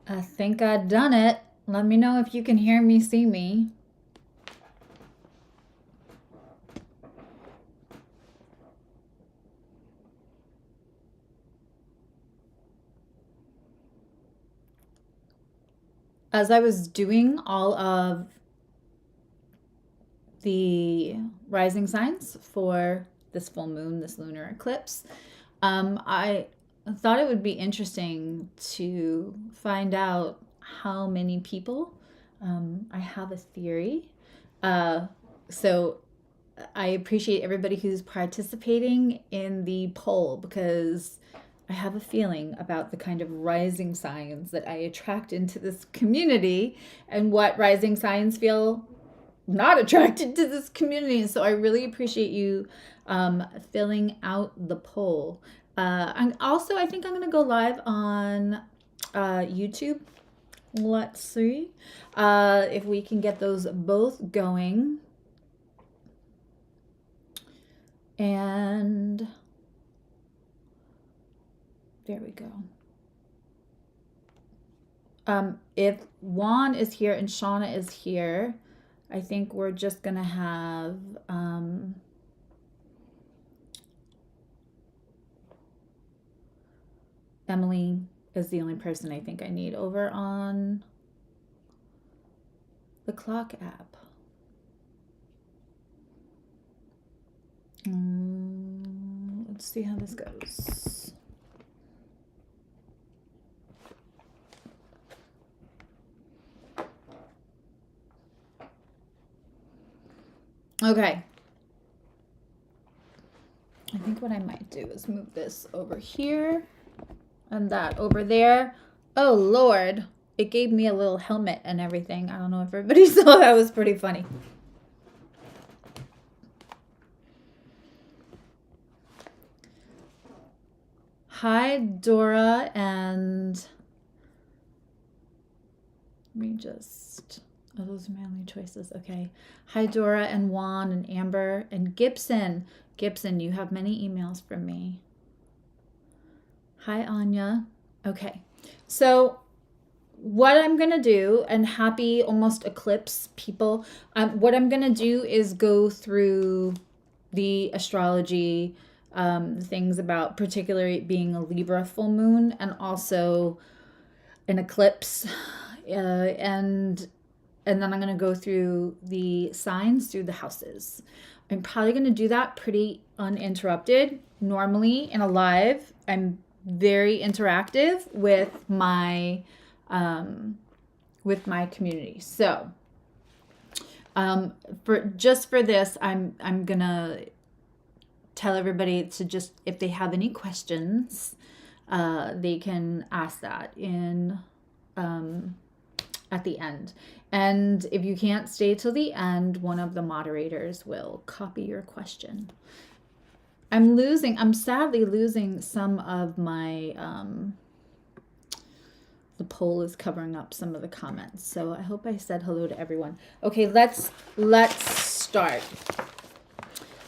I think I've done it. Let me know if you can hear me, see me. As I was doing all of the rising signs for this full moon, this lunar eclipse, I thought it would be interesting to find out how many people. I have a theory. So I appreciate everybody who's participating in the poll because I have a feeling about the kind of rising signs that I attract into this community and what rising signs feel not attracted to this community. So I really appreciate you filling out the poll. And also, I think I'm going to go live on YouTube. Let's see if we can get those both going. And there we go. If Juan is here and Shauna is here, I think we're just going to have Emily is the only person I think I need over on the clock app. Let's see how this goes. Okay. I think what I might do is move this over here and that over there. Oh, Lord. It gave me a little helmet and everything. I don't know if everybody saw that. Was pretty funny. Hi, Dora, and let me just, oh, those are my only choices. Okay. Hi, Dora and Juan and Amber and Gibson. Gibson, you have many emails from me. Hi, Anya. Okay. So what I'm going to do, and happy almost eclipse people, what I'm going to do is go through the astrology things about particularly being a Libra full moon and also an eclipse. And then I'm going to go through the signs through the houses. I'm probably going to do that pretty uninterrupted. Normally in a live, I'm very interactive with my community. So for this, I'm gonna tell everybody to just, if they have any questions, they can ask that in at the end. And if you can't stay till the end, one of the moderators will copy your question. I'm sadly losing some of my, the poll is covering up some of the comments. So I hope I said hello to everyone. Okay, let's start.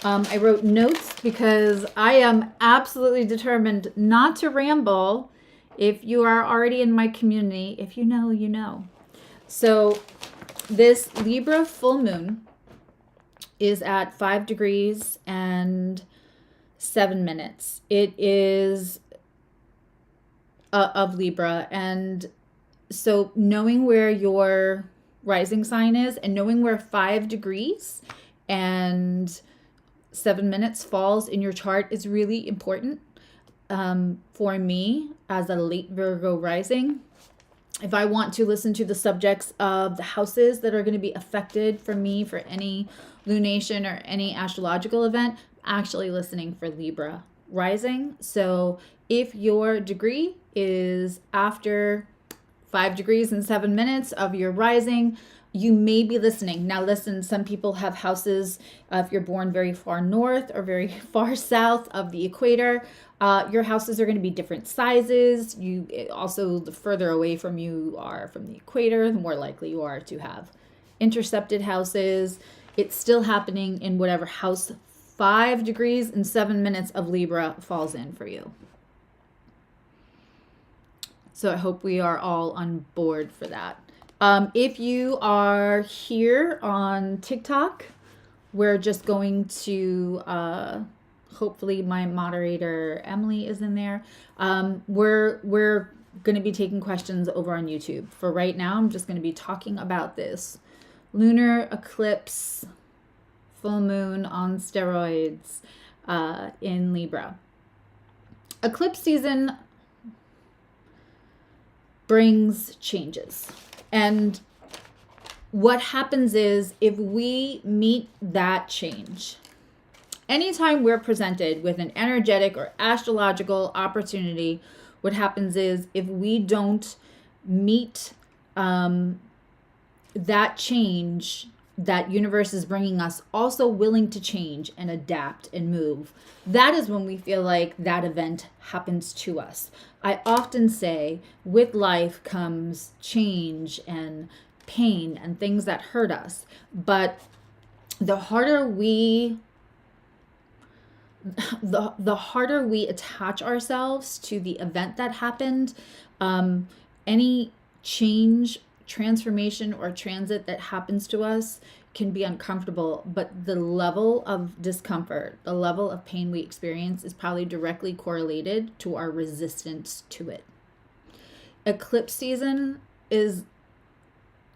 I wrote notes because I am absolutely determined not to ramble. If you are already in my community, if you know, you know. So this Libra full moon is at 5 degrees and 7 minutes. It is of Libra. And so knowing where your rising sign is and knowing where 5 degrees and 7 minutes falls in your chart is really important for me as a late Virgo rising. If I want to listen to the subjects of the houses that are going to be affected for me for any lunation or any astrological event, I'm actually listening for Libra rising. So if your degree is after 5 degrees and 7 minutes of your rising, you may be listening. Now listen, some people have houses, if you're born very far north or very far south of the equator, your houses are going to be different sizes. Also, the further away from you are from the equator, the more likely you are to have intercepted houses. It's still happening in whatever house 5 degrees and 7 minutes of Libra falls in for you. So I hope we are all on board for that. If you are here on TikTok, we're just going to, hopefully my moderator Emily is in there. We're going to be taking questions over on YouTube. For right now, I'm just going to be talking about this lunar eclipse, full moon on steroids in Libra. Eclipse season brings changes. And what happens is, if we meet that change, anytime we're presented with an energetic or astrological opportunity, what happens is, if we don't meet that change that universe is bringing us, also willing to change and adapt and move, that is when we feel like that event happens to us. I often say, with life comes change and pain and things that hurt us. But the harder we attach ourselves to the event that happened, any change, transformation, or transit that happens to us can be uncomfortable, but the level of discomfort, the level of pain we experience is probably directly correlated to our resistance to it. Eclipse season is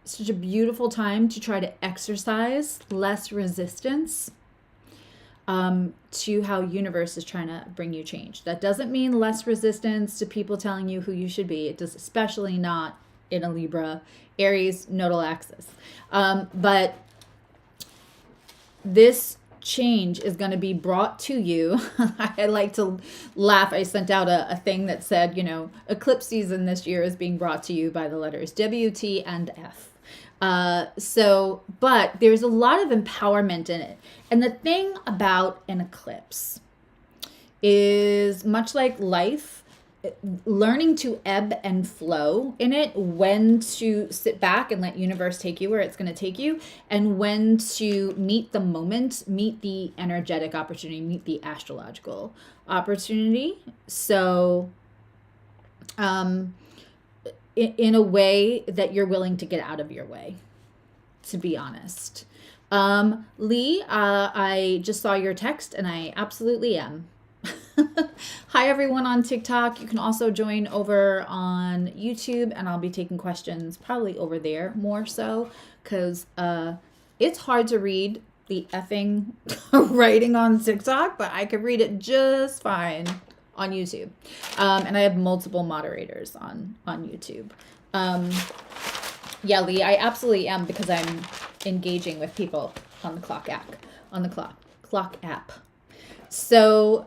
such a beautiful time to try to exercise less resistance to how universe is trying to bring you change. That doesn't mean less resistance to people telling you who you should be. It does, especially not in a Libra, Aries nodal axis. But this change is going to be brought to you. I like to laugh. I sent out a thing that said, eclipse season this year is being brought to you by the letters W, T, and F. But there's a lot of empowerment in it. And the thing about an eclipse is, much like life, learning to ebb and flow in it, when to sit back and let universe take you where it's going to take you, and when to meet the moment, meet the energetic opportunity, meet the astrological opportunity. So, in a way that you're willing to get out of your way, to be honest. Lee, I just saw your text and I absolutely am. Hi everyone on TikTok. You can also join over on YouTube, and I'll be taking questions probably over there more so, because it's hard to read the effing writing on TikTok, but I could read it just fine on YouTube. And I have multiple moderators on YouTube. Yeah, Lee, I absolutely am, because I'm engaging with people on the clock app. So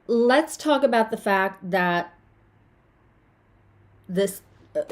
let's talk about the fact that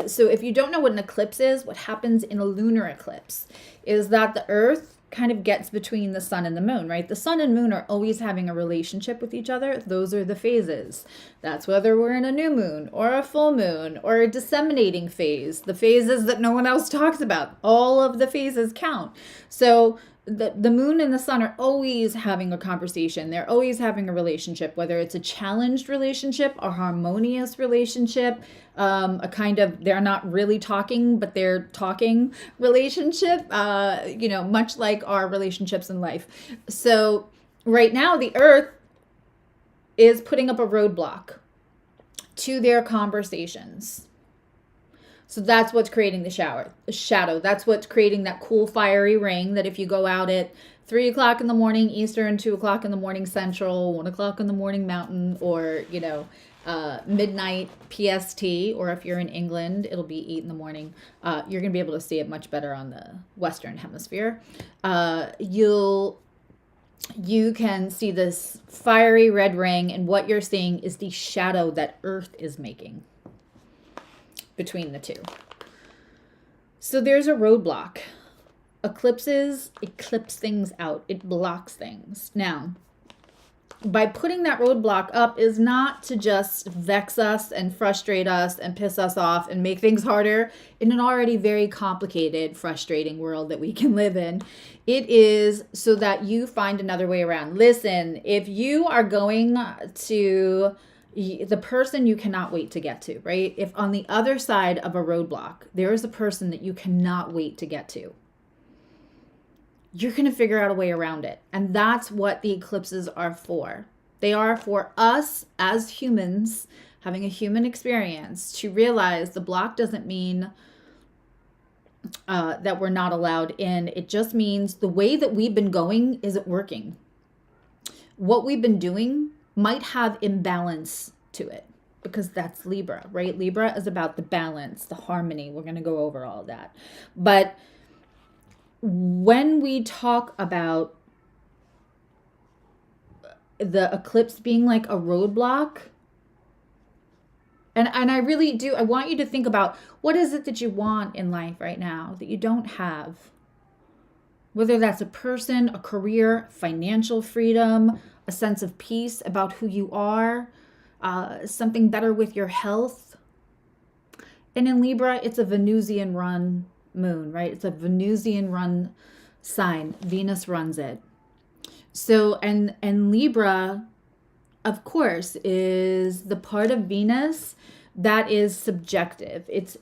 so if you don't know what an eclipse is, what happens in a lunar eclipse is that the Earth kind of gets between the sun and the moon, right? The sun and moon are always having a relationship with each other. Those are the phases. That's whether we're in a new moon or a full moon or a disseminating phase, the phases that no one else talks about. All of the phases count. So the moon and the sun are always having a conversation. They're always having a relationship, whether it's a challenged relationship, a harmonious relationship, a kind of they're not really talking, but they're talking relationship, much like our relationships in life. So right now, the Earth is putting up a roadblock to their conversations. So that's what's creating the shadow. That's what's creating that cool fiery ring that if you go out at 3 o'clock in the morning Eastern, 2 o'clock in the morning Central, 1 o'clock in the morning Mountain, or, midnight PST, or if you're in England, it'll be 8 in the morning. You're going to be able to see it much better on the Western Hemisphere. You can see this fiery red ring, and what you're seeing is the shadow that Earth is making between the two. So there's a roadblock. Eclipses eclipse things out. It blocks things. Now, by putting that roadblock up is not to just vex us and frustrate us and piss us off and make things harder in an already very complicated, frustrating world that we can live in. It is so that you find another way around. Listen, if you are going to The person you cannot wait to get to, right? If on the other side of a roadblock, there is a person that you cannot wait to get to, you're going to figure out a way around it. And that's what the eclipses are for. They are for us as humans having a human experience to realize the block doesn't mean that we're not allowed in. It just means the way that we've been going isn't working. What we've been doing might have imbalance to it, because that's Libra, right? Libra is about the balance, the harmony. We're going to go over all of that. But when we talk about the eclipse being like a roadblock, and I really do, I want you to think about, what is it that you want in life right now that you don't have? Whether that's a person, a career, financial freedom, a sense of peace about who you are, something better with your health. And in Libra, it's a Venusian run moon, right? It's a Venusian run sign. Venus runs it. So, and Libra, of course, is the part of Venus that is subjective. It's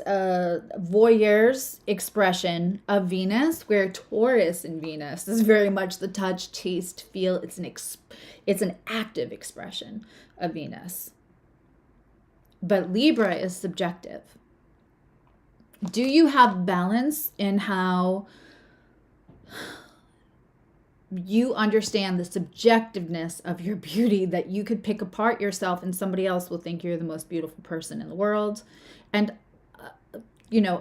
a voyeur's expression of Venus, where Taurus in Venus is very much the touch, taste, feel. It's an active expression of Venus. But Libra is subjective. Do you have balance in how you understand the subjectiveness of your beauty, that you could pick apart yourself and somebody else will think you're the most beautiful person in the world? And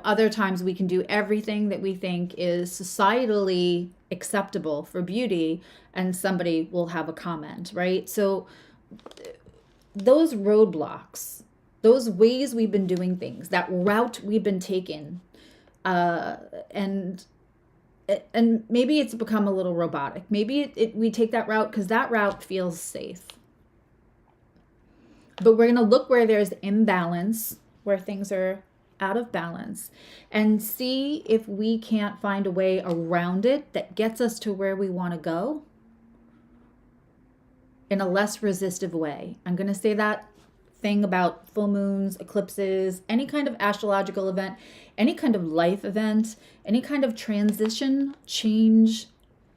other times we can do everything that we think is societally acceptable for beauty and somebody will have a comment, right? So those roadblocks, those ways we've been doing things, that route we've been taking, and maybe it's become a little robotic. Maybe we take that route because that route feels safe. But we're going to look where there's imbalance, where things are out of balance, and see if we can't find a way around it that gets us to where we want to go in a less resistive way. I'm going to say that thing about full moons, eclipses, any kind of astrological event, any kind of life event, any kind of transition, change,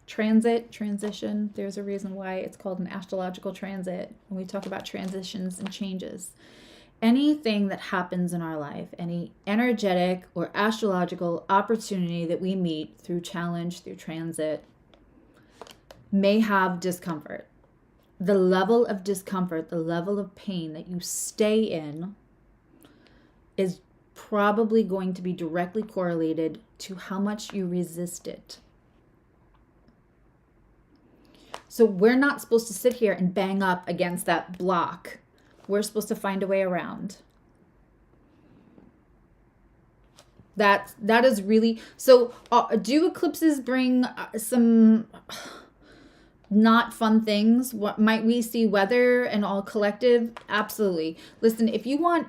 transition. There's a reason why it's called an astrological transit when we talk about transitions and changes. Anything that happens in our life, any energetic or astrological opportunity that we meet through challenge, through transit, may have discomfort. The level of discomfort, the level of pain that you stay in is probably going to be directly correlated to how much you resist it. So we're not supposed to sit here and bang up against that block. We're supposed to find a way around. That is really, so do eclipses bring some not fun things? What might we see weather and all collective? Absolutely. Listen, if you want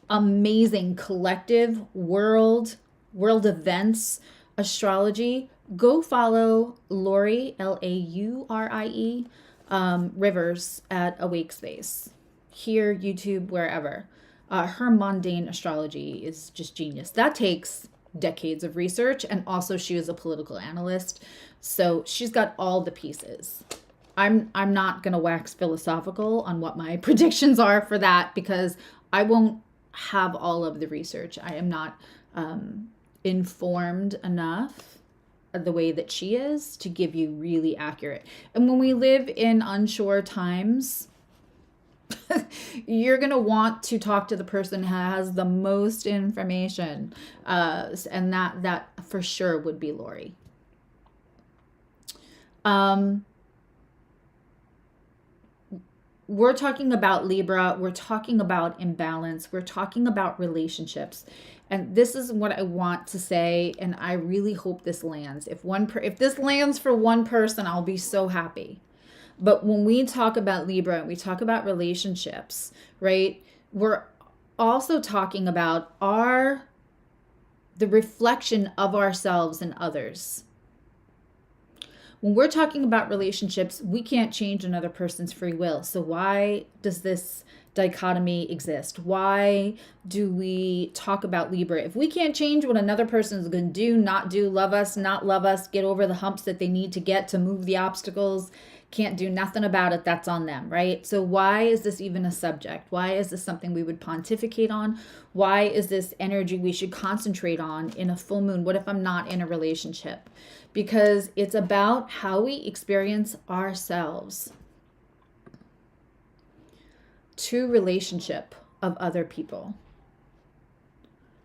amazing collective world events astrology, go follow Laurie, Laurie, Rivers at Awake Space. Here, YouTube, wherever. Her mundane astrology is just genius. That takes decades of research, and also she was a political analyst, so she's got all the pieces. I'm not gonna wax philosophical on what my predictions are for that, because I won't have all of the research. I am not informed enough the way that she is to give you really accurate. And when we live in unsure times, you're going to want to talk to the person who has the most information. And that for sure would be Lori. We're talking about Libra. We're talking about imbalance. We're talking about relationships. And this is what I want to say. And I really hope this lands. If this lands for one person, I'll be so happy. But when we talk about Libra, we talk about relationships, right? We're also talking about the reflection of ourselves in others. when we're talking about relationships, we can't change another person's free will. So why does this dichotomy exist? Why do we talk about Libra? If we can't change what another person is going to do, not do, love us, not love us, get over the humps that they need to get to move the obstacles, can't do nothing about it, that's on them, right? So why is this even a subject? Why is this something we would pontificate on? Why is this energy we should concentrate on in a full moon? What if I'm not in a relationship? Because it's about how we experience ourselves to relationship of other people.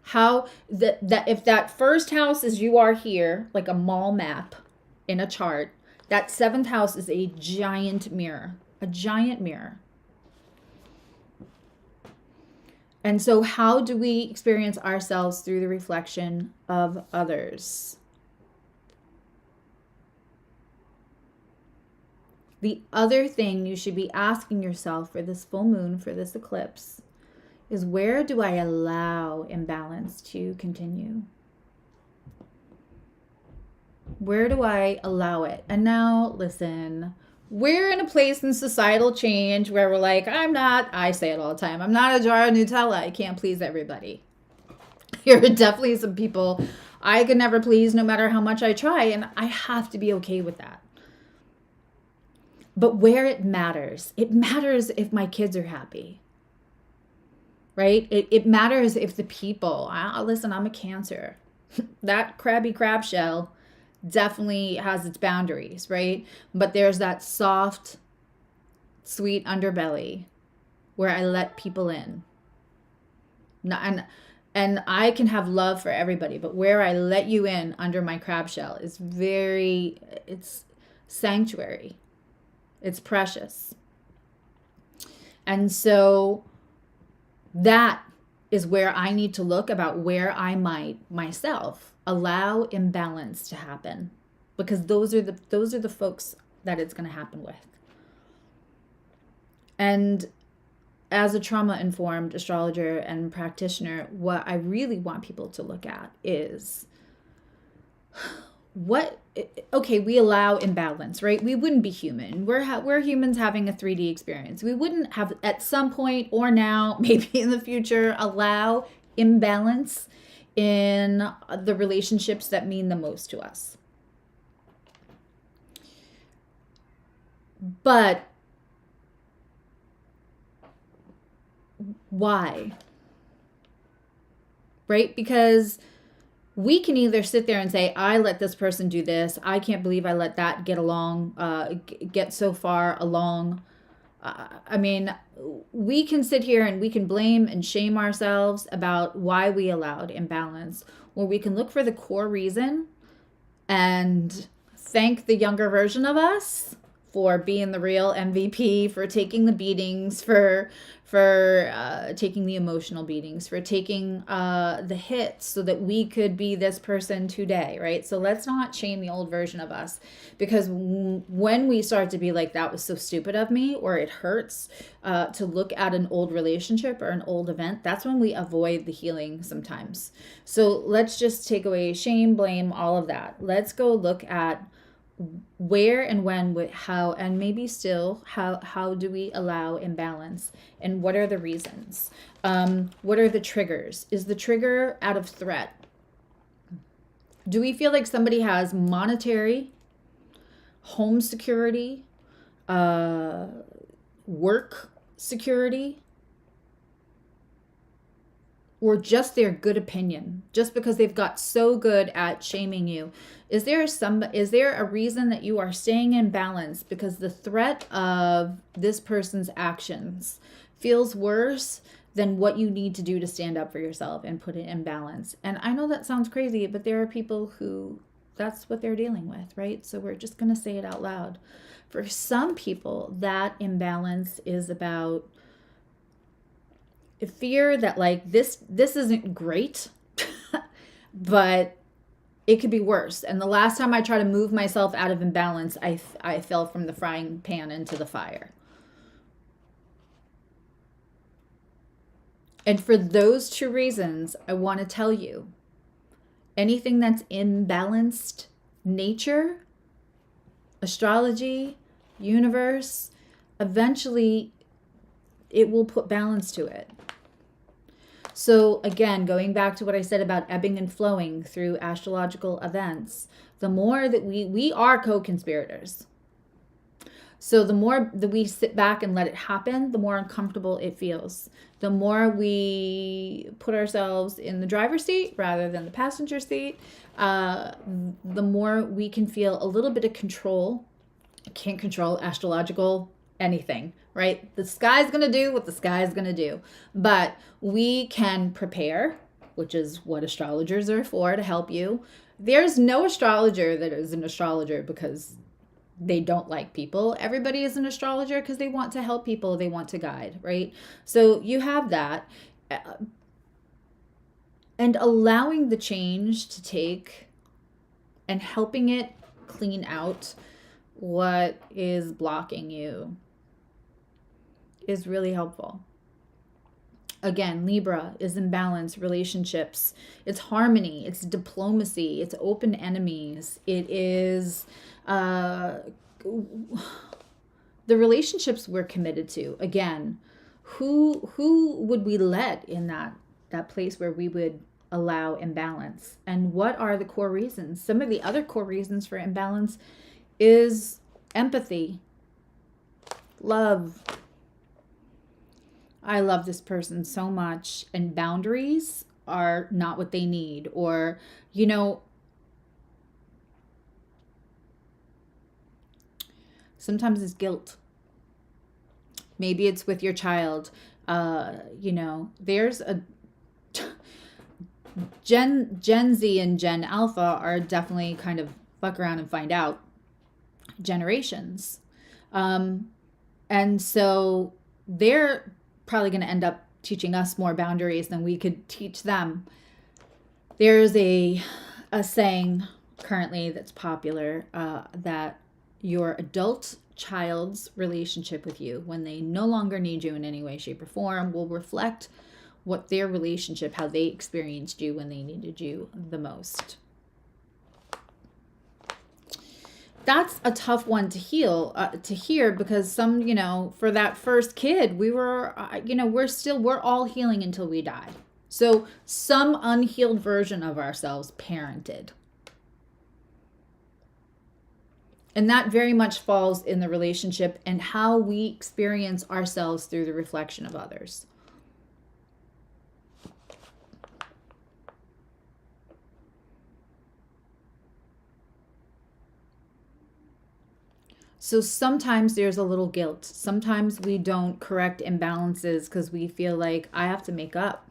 How that if that first house is you are here, like a mall map in a chart, that 7th house is a giant mirror, a giant mirror. And so how do we experience ourselves through the reflection of others? The other thing you should be asking yourself for this full moon, for this eclipse, is where do I allow imbalance to continue? Where do I allow it? And now, listen, we're in a place in societal change where we're like, I say it all the time, I'm not a jar of Nutella. I can't please everybody. There are definitely some people I could never please no matter how much I try, and I have to be okay with that. But where it matters if my kids are happy, right? It matters if the people, listen, I'm a Cancer. That crabby crab shell definitely has its boundaries, right? But there's that soft, sweet underbelly where I let people in. And I can have love for everybody, but where I let you in under my crab shell is it's sanctuary. It's precious. And so that is where I need to look about where I might myself allow imbalance to happen, because those are the folks that it's going to happen with. And as a trauma-informed astrologer and practitioner, what I really want people to look at is we allow imbalance, right? We wouldn't be human. We're humans having a 3D experience. We wouldn't have at some point or now, maybe in the future, allow imbalance in the relationships that mean the most to us. But why? Right? Because we can either sit there and say, I let this person do this. I can't believe I let that get so far along. We can sit here and we can blame and shame ourselves about why we allowed imbalance, or we can look for the core reason and thank the younger version of us for being the real MVP, for taking the beatings, for taking the emotional beatings, for taking the hits so that we could be this person today, right? So let's not shame the old version of us, because when we start to be like, that was so stupid of me, or it hurts to look at an old relationship or an old event, that's when we avoid the healing sometimes. So let's just take away shame, blame, all of that. Let's go look at where and when, how, and maybe still how do we allow imbalance, and what are the reasons? What are the triggers? Is the trigger out of threat? Do we feel like somebody has monetary, home security, work security, or just their good opinion, just because they've got so good at shaming you? Is there a reason that you are staying in balance because the threat of this person's actions feels worse than what you need to do to stand up for yourself and put it in balance? And I know that sounds crazy, but there are people who that's what they're dealing with, right? So we're just going to say it out loud. For some people, that imbalance is about fear that like this isn't great, but it could be worse. And the last time I tried to move myself out of imbalance, I fell from the frying pan into the fire. And for those two reasons, I want to tell you, anything that's imbalanced nature astrology, universe, eventually it will put balance to it. So again, going back to what I said about ebbing and flowing through astrological events, the more that we are co-conspirators. So the more that we sit back and let it happen, the more uncomfortable it feels. The more we put ourselves in the driver's seat rather than the passenger seat, the more we can feel a little bit of control. Can't control astrological anything, right? The sky's going to do what the sky's going to do. But we can prepare, which is what astrologers are for, to help you. There's no astrologer that is an astrologer because they don't like people. Everybody is an astrologer because they want to help people. They want to guide, right? So you have that. And allowing the change to take and helping it clean out what is blocking you is really helpful. Again, Libra is imbalance, relationships. It's harmony. It's diplomacy. It's open enemies. It is the relationships we're committed to. Again, who would we let in that place where we would allow imbalance? And what are the core reasons? Some of the other core reasons for imbalance is empathy, love. I love this person so much, and boundaries are not what they need. Or, sometimes it's guilt. Maybe it's with your child. There's a Gen Z and Gen Alpha are definitely kind of fuck around and find out generations. And so they're probably going to end up teaching us more boundaries than we could teach them. There's a saying currently that's popular that your adult child's relationship with you, when they no longer need you in any way, shape, or form, will reflect what their relationship, how they experienced you when they needed you the most. That's a tough one to hear, because for that first kid, we're all healing until we die. So some unhealed version of ourselves parented. And that very much falls in the relationship and how we experience ourselves through the reflection of others. So sometimes there's a little guilt. Sometimes we don't correct imbalances because we feel like I have to make up.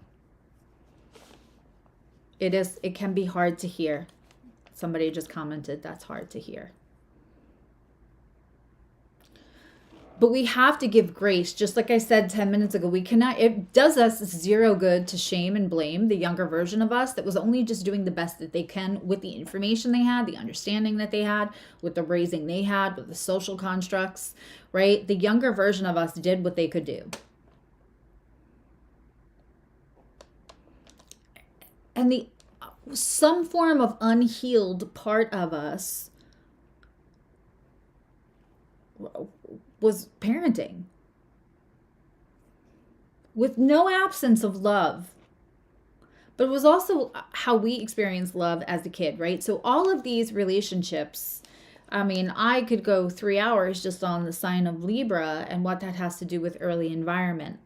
It can be hard to hear. Somebody just commented that's hard to hear. But we have to give grace. Just like I said 10 minutes ago, it does us zero good to shame and blame the younger version of us that was only just doing the best that they can with the information they had, the understanding that they had, with the raising they had, with the social constructs, right? The younger version of us did what they could do. And some form of unhealed part of us was parenting with no absence of love, but it was also how we experienced love as a kid, right? So all of these relationships, I could go 3 hours just on the sign of Libra and what that has to do with early environment.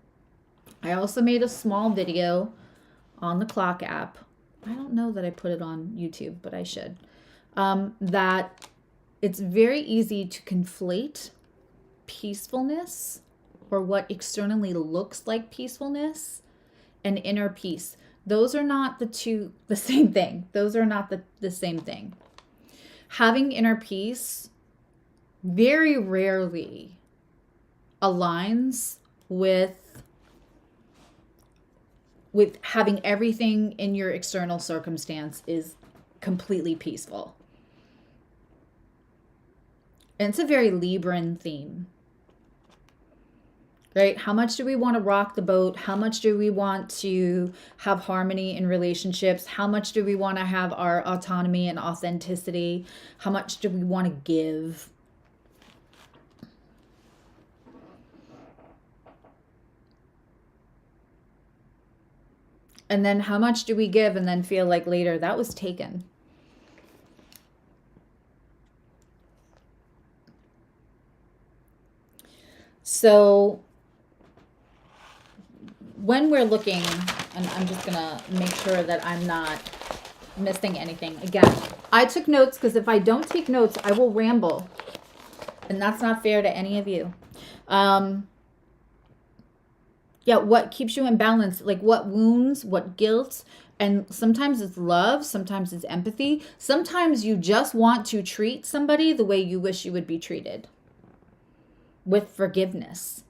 I also made a small video on the clock app. I don't know that I put it on YouTube, but I should. That it's very easy to conflate peacefulness, or what externally looks like peacefulness, and inner peace. Those are not the same thing. Those are not the same thing. Having inner peace very rarely aligns with having everything in your external circumstance is completely peaceful. And it's a very Libran theme, right? How much do we want to rock the boat? How much do we want to have harmony in relationships? How much do we want to have our autonomy and authenticity? How much do we want to give? And then how much do we give and then feel like later that was taken? So when we're looking, and I'm just going to make sure that I'm not missing anything. Again, I took notes because if I don't take notes, I will ramble. And that's not fair to any of you. Yeah, what keeps you in balance? Like what wounds, what guilt, and sometimes it's love, sometimes it's empathy. Sometimes you just want to treat somebody the way you wish you would be treated, with forgiveness.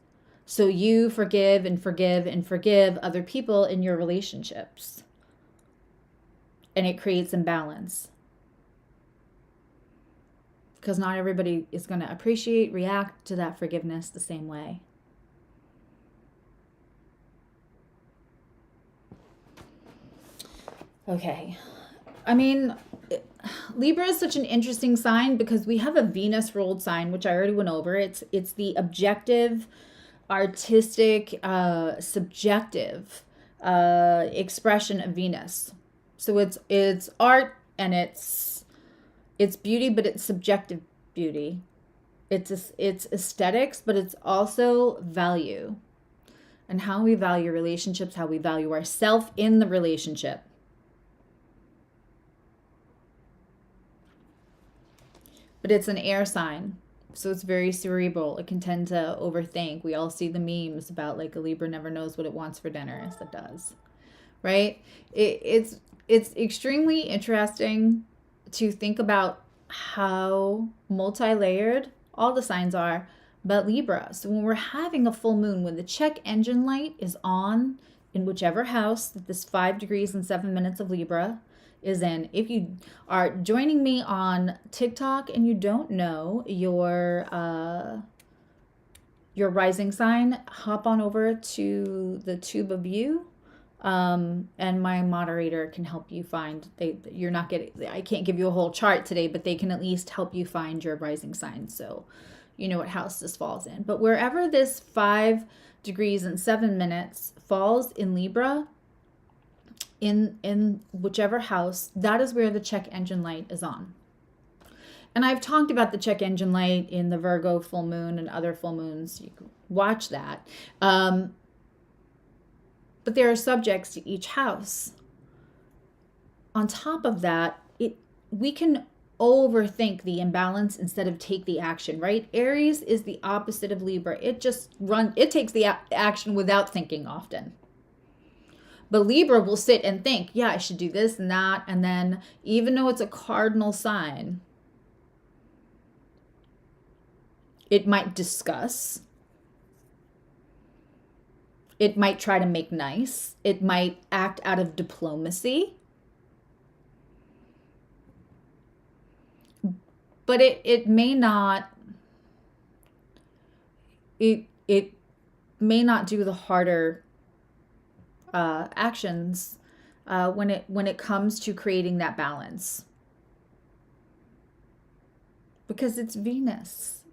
So you forgive and forgive and forgive other people in your relationships. And it creates imbalance. Because not everybody is going to appreciate, react to that forgiveness the same way. Okay. I mean, Libra is such an interesting sign because we have a Venus ruled sign, which I already went over. It's the objective, artistic, subjective expression of Venus. So it's art and it's beauty, but it's subjective beauty. It's aesthetics, but it's also value, and how we value relationships, how we value ourselves in the relationship. But it's an air sign, so it's very cerebral. It can tend to overthink. We all see the memes about like a Libra never knows what it wants for dinner. Yes, it does, right? It's extremely interesting to think about how multi-layered all the signs are, but Libra. So when we're having a full moon, when the check engine light is on in whichever house that this 5 degrees and 7 minutes of Libra is in. If you are joining me on TikTok and you don't know your rising sign, hop on over to the Tube of You, and my moderator can help you find. You're not getting. I can't give you a whole chart today, but they can at least help you find your rising sign, so you know what house this falls in. But wherever this 5 degrees and 7 minutes falls in Libra, in whichever house, that is where the check engine light is on. And I've talked about the check engine light in the Virgo full moon and other full moons. You can watch that. But there are subjects to each house. On top of that, we can overthink the imbalance instead of take the action, right? Aries is the opposite of Libra. It takes the action without thinking often. But Libra will sit and think, yeah, I should do this and that. And then even though it's a cardinal sign, it might discuss. It might try to make nice. It might act out of diplomacy. But it may not, it may not do the harder actions when it comes to creating that balance, because it's Venus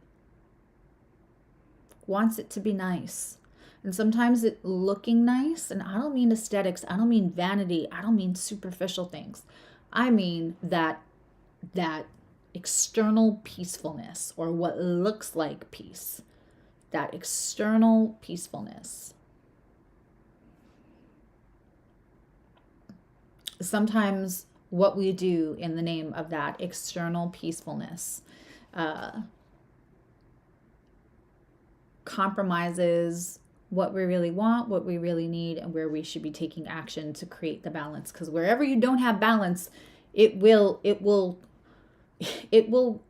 wants it to be nice, and sometimes it looking nice, and I don't mean aesthetics, I don't mean vanity, I don't mean superficial things, I mean that external peacefulness, or what looks like peace, that external peacefulness. Sometimes what we do in the name of that external peacefulness compromises what we really want, what we really need, and where we should be taking action to create the balance. Because wherever you don't have balance, it will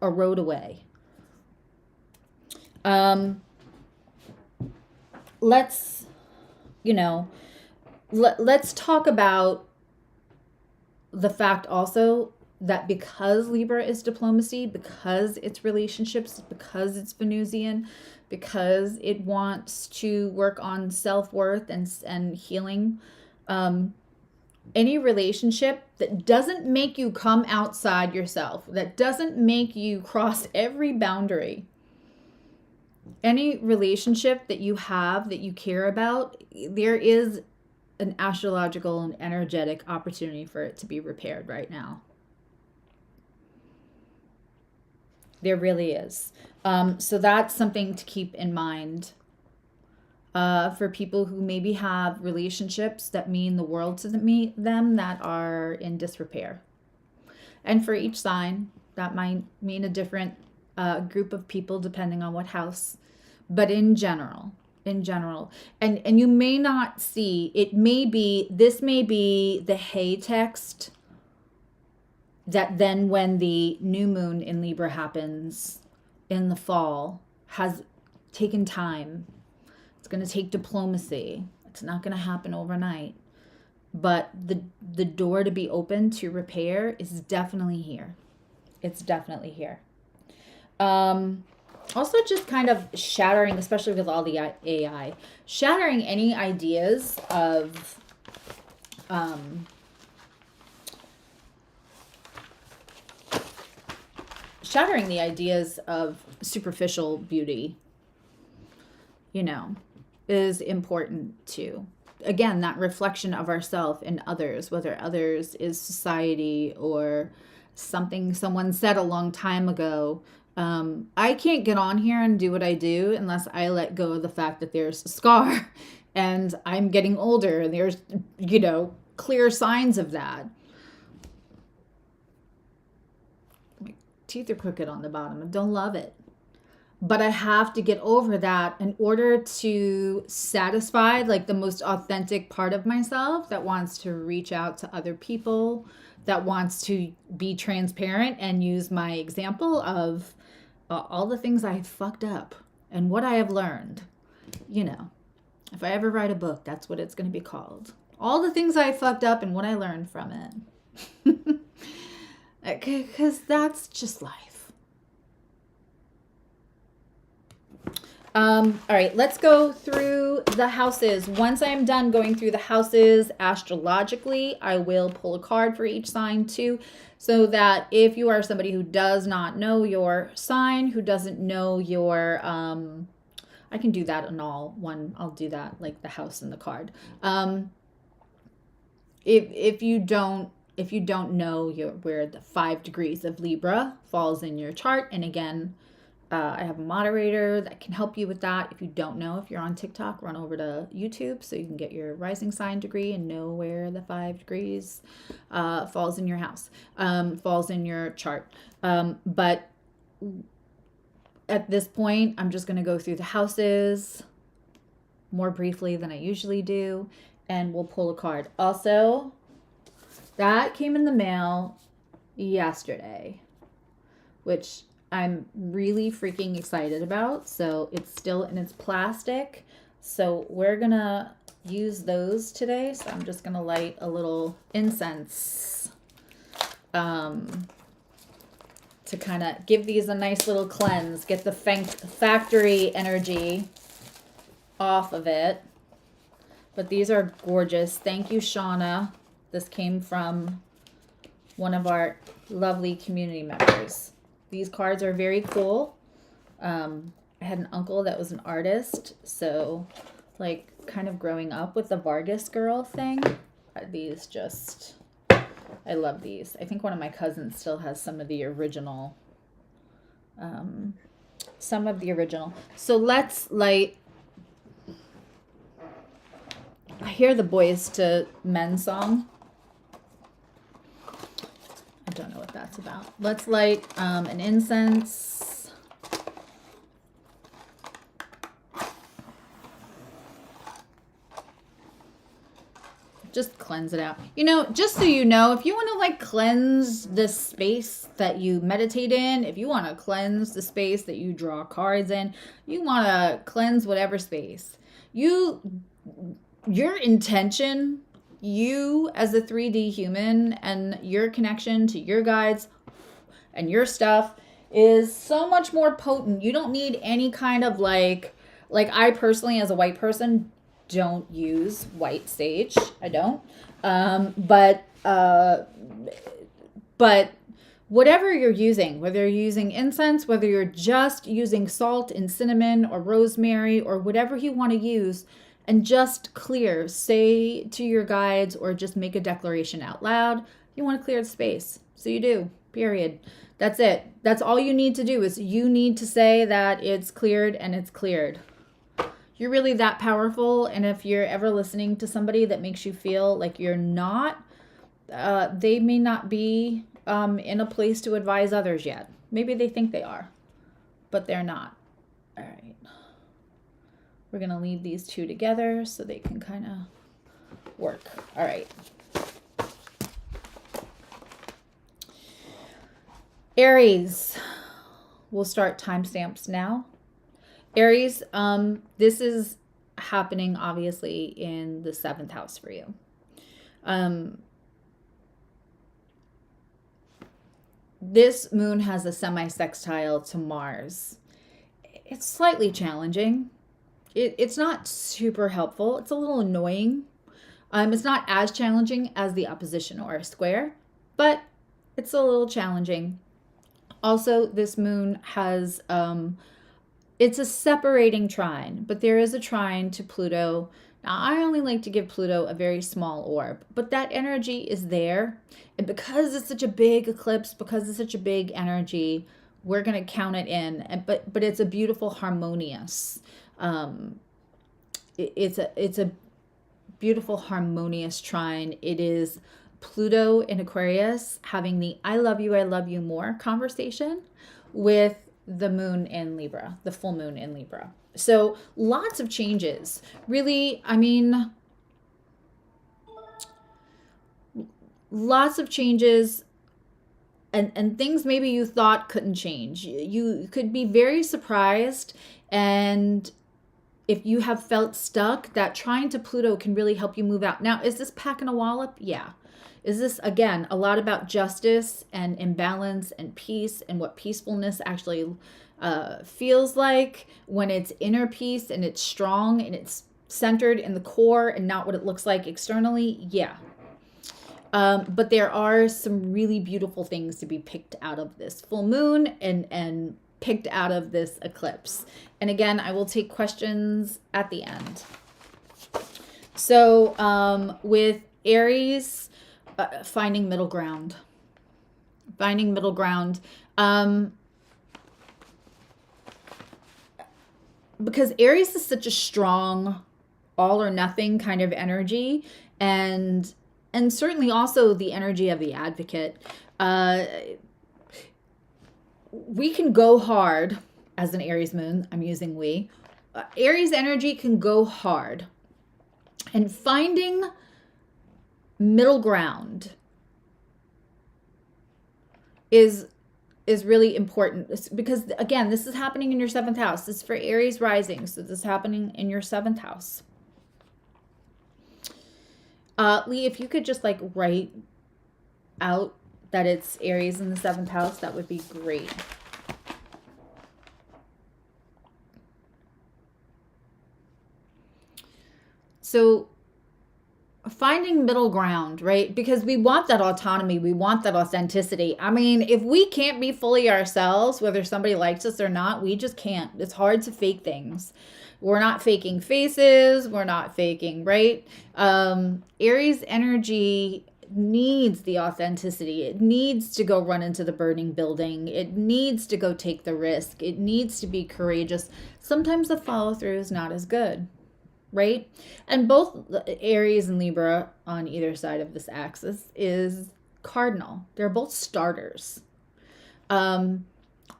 erode away. Let's talk about the fact also that because Libra is diplomacy, because it's relationships, because it's Venusian, because it wants to work on self-worth and healing, any relationship that doesn't make you come outside yourself, that doesn't make you cross every boundary, any relationship that you have that you care about, there is an astrological and energetic opportunity for it to be repaired right now. There really is. So that's something to keep in mind for people who maybe have relationships that mean the world to them that are in disrepair. And for each sign, that might mean a different group of people depending on what house. But in general, and you may not see, this may be the hay text that then when the new moon in Libra happens in the fall has taken time. It's going to take diplomacy. It's not going to happen overnight. But the door to be open to repair is definitely here. It's definitely here. Also just kind of shattering, especially with all the AI, shattering any ideas of shattering the ideas of superficial beauty, is important too. Again, that reflection of ourselves in others, whether others is society or something someone said a long time ago. I can't get on here and do what I do unless I let go of the fact that there's a scar and I'm getting older and there's, clear signs of that. My teeth are crooked on the bottom. I don't love it. But I have to get over that in order to satisfy the most authentic part of myself that wants to reach out to other people, that wants to be transparent and use my example of all the things I fucked up and what I have learned. If I ever write a book, that's what it's going to be called. All the things I fucked up and what I learned from it. Because that's just life. All right, let's go through the houses. Once I'm done going through the houses astrologically, I will pull a card for each sign too, so that if you are somebody who does not know your sign, who doesn't know your, I can do that in all one. I'll do that like the house and the card. If you don't know where the 5 degrees of Libra falls in your chart, and again, I have a moderator that can help you with that. If you don't know, if you're on TikTok, run over to YouTube so you can get your rising sign degree and know where the 5 degrees falls in your house, falls in your chart. But at this point, I'm just going to go through the houses more briefly than I usually do, and we'll pull a card. Also, that came in the mail yesterday, which I'm really freaking excited about. So it's still in its plastic. So we're going to use those today. So I'm just going to light a little incense to kind of give these a nice little cleanse, get the factory energy off of it. But these are gorgeous. Thank you, Shauna. This came from one of our lovely community members. These cards are very cool. I had an uncle that was an artist, so kind of growing up with the Vargas girl thing, these just, I love these. I think one of my cousins still has some of the original. So let's light. I hear the Boys to Men song. I don't know what that's about. Let's light an incense. Just cleanse it out. Just so you know, if you want to cleanse the space that you meditate in, if you want to cleanse the space that you draw cards in, you want to cleanse whatever space. Your intention, you as a 3D human and your connection to your guides and your stuff is so much more potent. You don't need any kind of like I personally, as a white person, don't use white sage. I don't. But whatever you're using, whether you're using incense, whether you're just using salt and cinnamon or rosemary or whatever you want to use, and just clear. Say to your guides or just make a declaration out loud. You want to clear the space. So you do, period. That's it. That's all you need to do is you need to say that it's cleared and it's cleared. You're really that powerful. And if you're ever listening to somebody that makes you feel like you're not, they may not be in a place to advise others yet. Maybe they think they are, but they're not. All right. We're going to leave these two together so they can kind of work. All right. Aries. We'll start timestamps now. Aries, this is happening obviously in the 7th house for you. This moon has a semi-sextile to Mars. It's slightly challenging. It's not super helpful. It's a little annoying. It's not as challenging as the opposition or a square, but it's a little challenging. Also, this moon has, it's a separating trine, but there is a trine to Pluto. Now, I only like to give Pluto a very small orb, but that energy is there. And because it's such a big eclipse, because it's such a big energy, we're going to count it in. But it's a beautiful, harmonious. It's a beautiful, harmonious trine. It is Pluto in Aquarius having the I love you more conversation with the moon in Libra, the full moon in Libra. So lots of changes. Really, I mean, lots of changes and things maybe you thought couldn't change. You could be very surprised, and if you have felt stuck, that trine to Pluto can really help you move out. Now, is this packing a wallop? Yeah. Is this, again, a lot about justice and imbalance and peace and what peacefulness actually feels like when it's inner peace and it's strong and it's centered in the core and not what it looks like externally? Yeah. But there are some really beautiful things to be picked out of this full moon and picked out of this eclipse. And again, I will take questions at the end. So with Aries, finding middle ground. Finding middle ground. Because Aries is such a strong all or nothing kind of energy, and certainly also the energy of the advocate. We can go hard as an Aries moon. I'm using we. Aries energy can go hard. And finding middle ground is really important, because again, this is happening in your 7th house. This is for Aries rising, so this is happening in your 7th house. Lee, if you could just like write out that it's Aries in the 7th house, that would be great. So finding middle ground, right? Because we want that autonomy. We want that authenticity. I mean, if we can't be fully ourselves, whether somebody likes us or not, we just can't. It's hard to fake things. We're not faking faces. We're not faking, right? Aries energy needs the authenticity. It needs to go run into the burning building. It needs to go take the risk. It needs to be courageous. Sometimes the follow through is not as good. Right? And both Aries and Libra on either side of this axis is cardinal. They're both starters.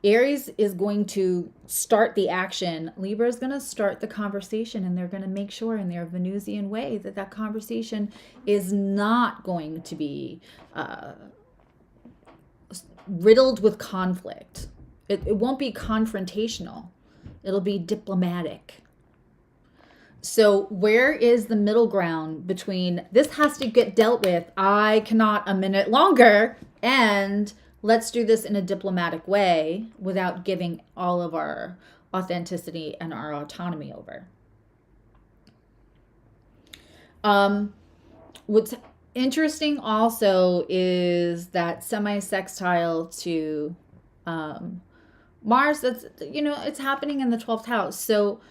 Aries is going to start the action. Libra is going to start the conversation, and they're going to make sure in their Venusian way that that conversation is not going to be riddled with conflict. It won't be confrontational. It'll be diplomatic. So where is the middle ground between this has to get dealt with, I cannot a minute longer, and let's do this in a diplomatic way without giving all of our authenticity and our autonomy over. What's interesting also is that semi-sextile to Mars, that's, it's happening in the 12th house. So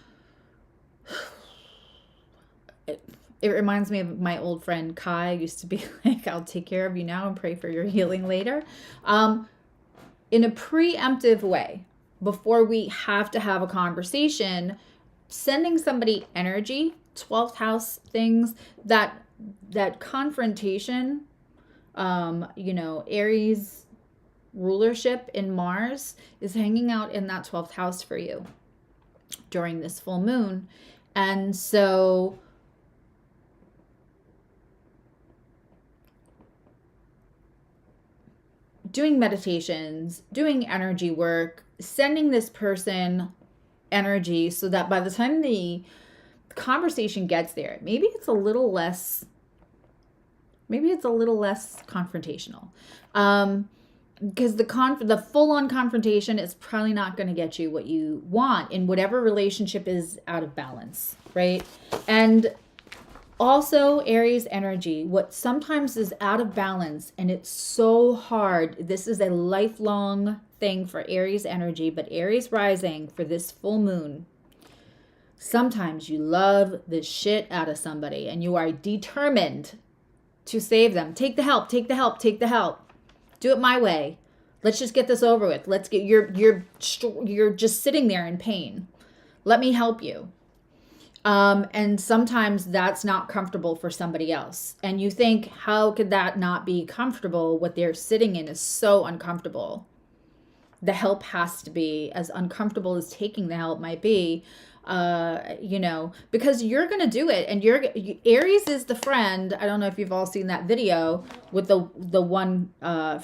it reminds me of my old friend Kai. Used to be like, I'll take care of you now and pray for your healing later. In a preemptive way, before we have to have a conversation, sending somebody energy, 12th house things, that confrontation, Aries rulership in Mars is hanging out in that 12th house for you during this full moon. And so doing meditations, doing energy work, sending this person energy so that by the time the conversation gets there, maybe it's a little less confrontational. Because the full-on confrontation is probably not going to get you what you want in whatever relationship is out of balance, right? And also Aries energy, what sometimes is out of balance, and it's so hard. This is a lifelong thing for Aries energy, but Aries rising for this full moon. Sometimes you love the shit out of somebody and you are determined to save them. Take the help, take the help, take the help. Do it my way. Let's just get this over with. Let's get you're just sitting there in pain. Let me help you. And sometimes that's not comfortable for somebody else. And you think, how could that not be comfortable? What they're sitting in is so uncomfortable. The help has to be, as uncomfortable as taking the help might be, because you're going to do it. And Aries is the friend. I don't know if you've all seen that video with the one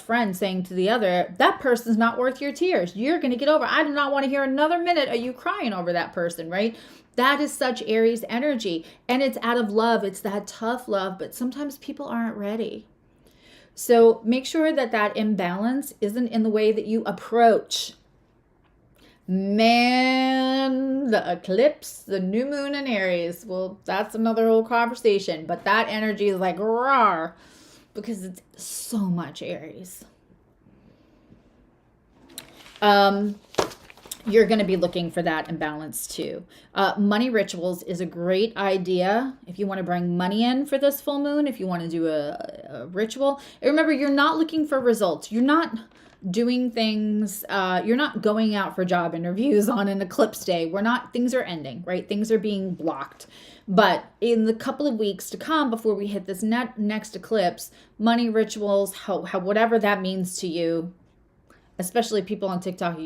friend saying to the other, that person's not worth your tears. You're going to get over. I do not want to hear another minute of you crying over that person, right? That is such Aries energy. And it's out of love. It's that tough love. But sometimes people aren't ready. So make sure that imbalance isn't in the way that you approach. Man, the eclipse, the new moon in Aries. Well, that's another whole conversation. But that energy is like, rawr, because it's so much Aries. You're going to be looking for that imbalance too. Money rituals is a great idea if you want to bring money in for this full moon, if you want to do a ritual. And remember, you're not looking for results. You're not doing things, you're not going out for job interviews on an eclipse day. Things are ending, right? Things are being blocked. But in the couple of weeks to come before we hit this next eclipse, money rituals, how whatever that means to you, especially people on TikTok,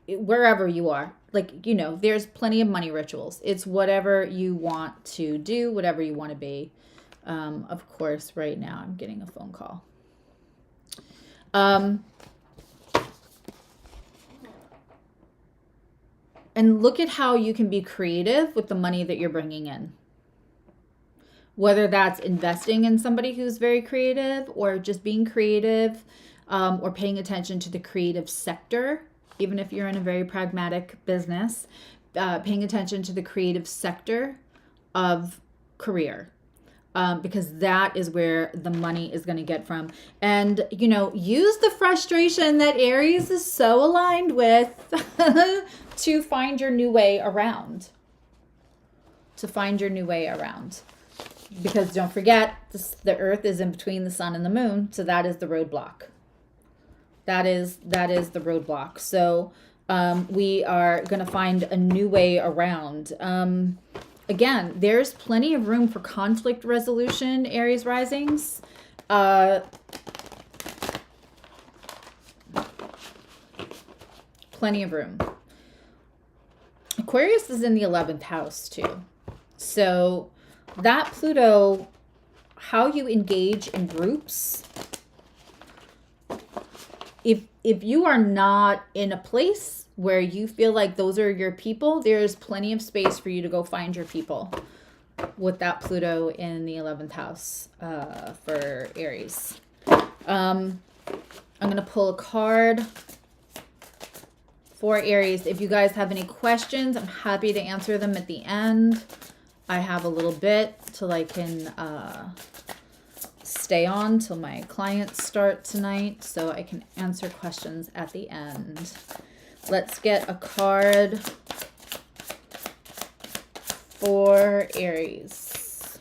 wherever you are, there's plenty of money rituals. It's whatever you want to do, whatever you want to be. Of course, right now I'm getting a phone call. And look at how you can be creative with the money that you're bringing in. Whether that's investing in somebody who's very creative, or just being creative, or paying attention to the creative sector. Even if you're in a very pragmatic business, paying attention to the creative sector of career, because that is where the money is going to get from. And, use the frustration that Aries is so aligned with to find your new way around. Because don't forget, the earth is in between the sun and the moon, so that is the roadblock. That is the roadblock. So we are going to find a new way around. Again, there's plenty of room for conflict resolution, Aries risings. Plenty of room. Aquarius is in the 11th house too. So that Pluto, how you engage in groups, if you are not in a place where you feel like those are your people, there's plenty of space for you to go find your people with that Pluto in the 11th house for Aries. I'm going to pull a card for Aries. If you guys have any questions, I'm happy to answer them at the end. I have a little bit till I can stay on till my clients start tonight, so I can answer questions at the end. Let's get a card for Aries.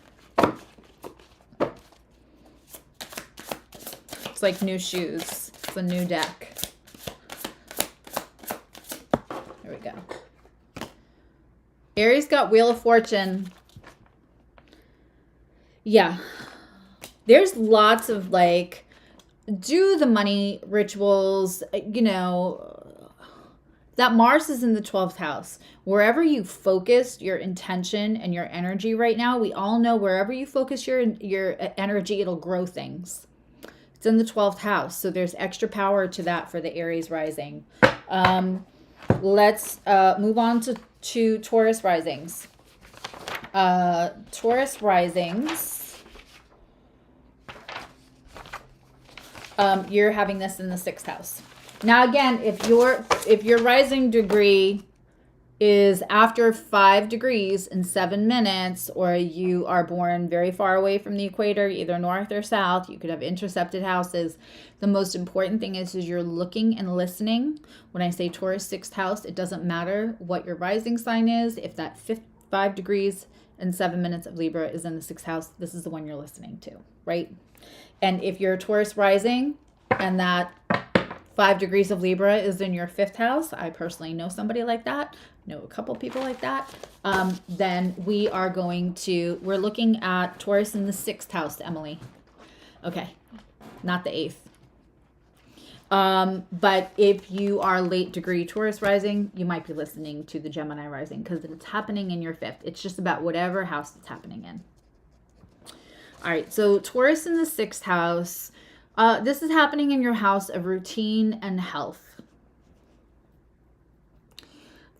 It's like new shoes. It's a new deck. There we go. Aries got Wheel of Fortune. Yeah. There's lots of like, do the money rituals, you know, that Mars is in the 12th house. Wherever you focus your intention and your energy right now, we all know wherever you focus your energy, it'll grow things. It's in the 12th house. So there's extra power to that for the Aries rising. Let's move on to Taurus risings. Taurus risings. You're having this in the 6th house. Now, again, if your rising degree is after 5 degrees in 7 minutes, or you are born very far away from the equator, either north or south, you could have intercepted houses. The most important thing is you're looking and listening. When I say Taurus 6th house, it doesn't matter what your rising sign is. If that 5 degrees and 7 minutes of Libra is in the 6th house, this is the one you're listening to, right? And if you're Taurus rising and that 5 degrees of Libra is in your 5th house, I personally know somebody like that, know a couple people like that, then we're looking at Taurus in the 6th house, Emily. Okay, not the 8th. But if you are late degree Taurus rising, you might be listening to the Gemini rising because it's happening in your 5th. It's just about whatever house it's happening in. All right, so Taurus in the 6th house. This is happening in your house of routine and health.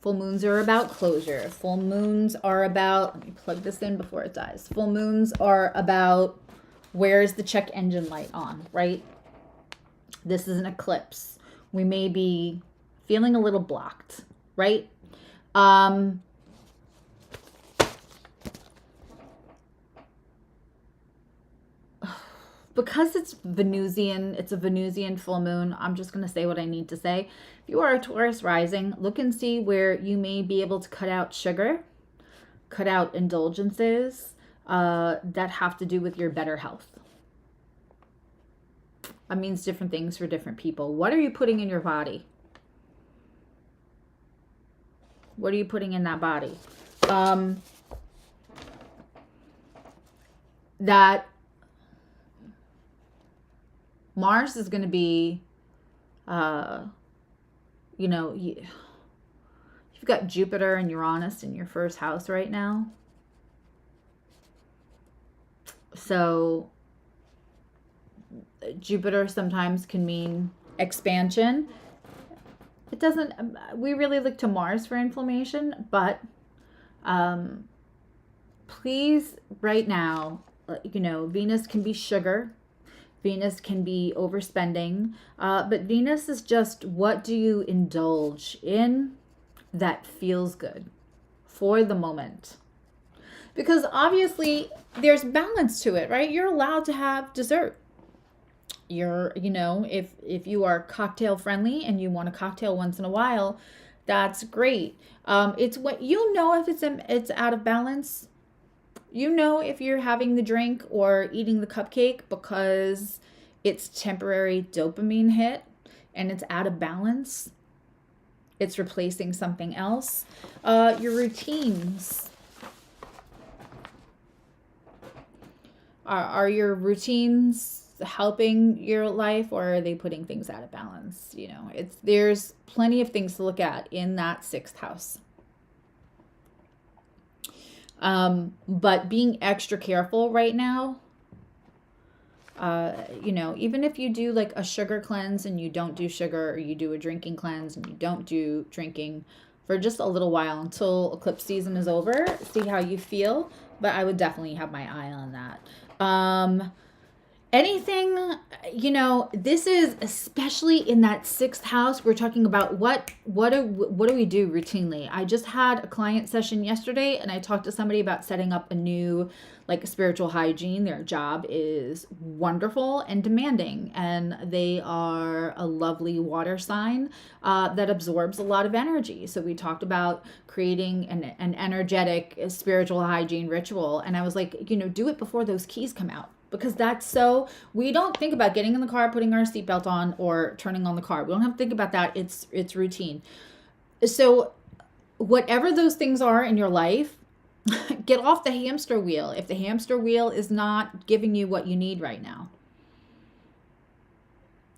Full moons are about closure. Full moons are about, let me plug this in before it dies. Full moons are about where's the check engine light on, right? This is an eclipse. We may be feeling a little blocked, right? Because it's Venusian, it's a Venusian full moon, I'm just going to say what I need to say. If you are a Taurus rising, look and see where you may be able to cut out sugar, cut out indulgences that have to do with your better health. That means different things for different people. What are you putting in your body? What are you putting in that body? That Mars is going to be, you've got Jupiter and Uranus in your 1st house right now. So Jupiter sometimes can mean expansion. It doesn't, we really look to Mars for inflammation, but please right now, Venus can be sugar. Venus can be overspending, but Venus is just what do you indulge in that feels good for the moment. Because obviously there's balance to it, right? You're allowed to have dessert. If you are cocktail friendly and you want a cocktail once in a while, that's great. It's what if it's out of balance. If you're having the drink or eating the cupcake because it's temporary dopamine hit and it's out of balance. It's replacing something else. Your routines. Are your routines helping your life, or are they putting things out of balance? There's plenty of things to look at in that 6th house. But being extra careful right now, even if you do like a sugar cleanse and you don't do sugar, or you do a drinking cleanse and you don't do drinking for just a little while until eclipse season is over, see how you feel. But I would definitely have my eye on that. anything, you know, this is especially in that sixth house. We're talking about what do we do routinely. I just had a client session yesterday, and I talked to somebody about setting up a new like spiritual hygiene. Their job is wonderful and demanding, and they are a lovely water sign that absorbs a lot of energy. So we talked about creating an energetic spiritual hygiene ritual, and I was like, you know, do it before those keys come out. Because that's so, we don't think about getting in the car, putting our seatbelt on, or turning on the car. We don't have to think about that. It's routine. So whatever those things are in your life, get off the hamster wheel. If the hamster wheel is not giving you what you need right now,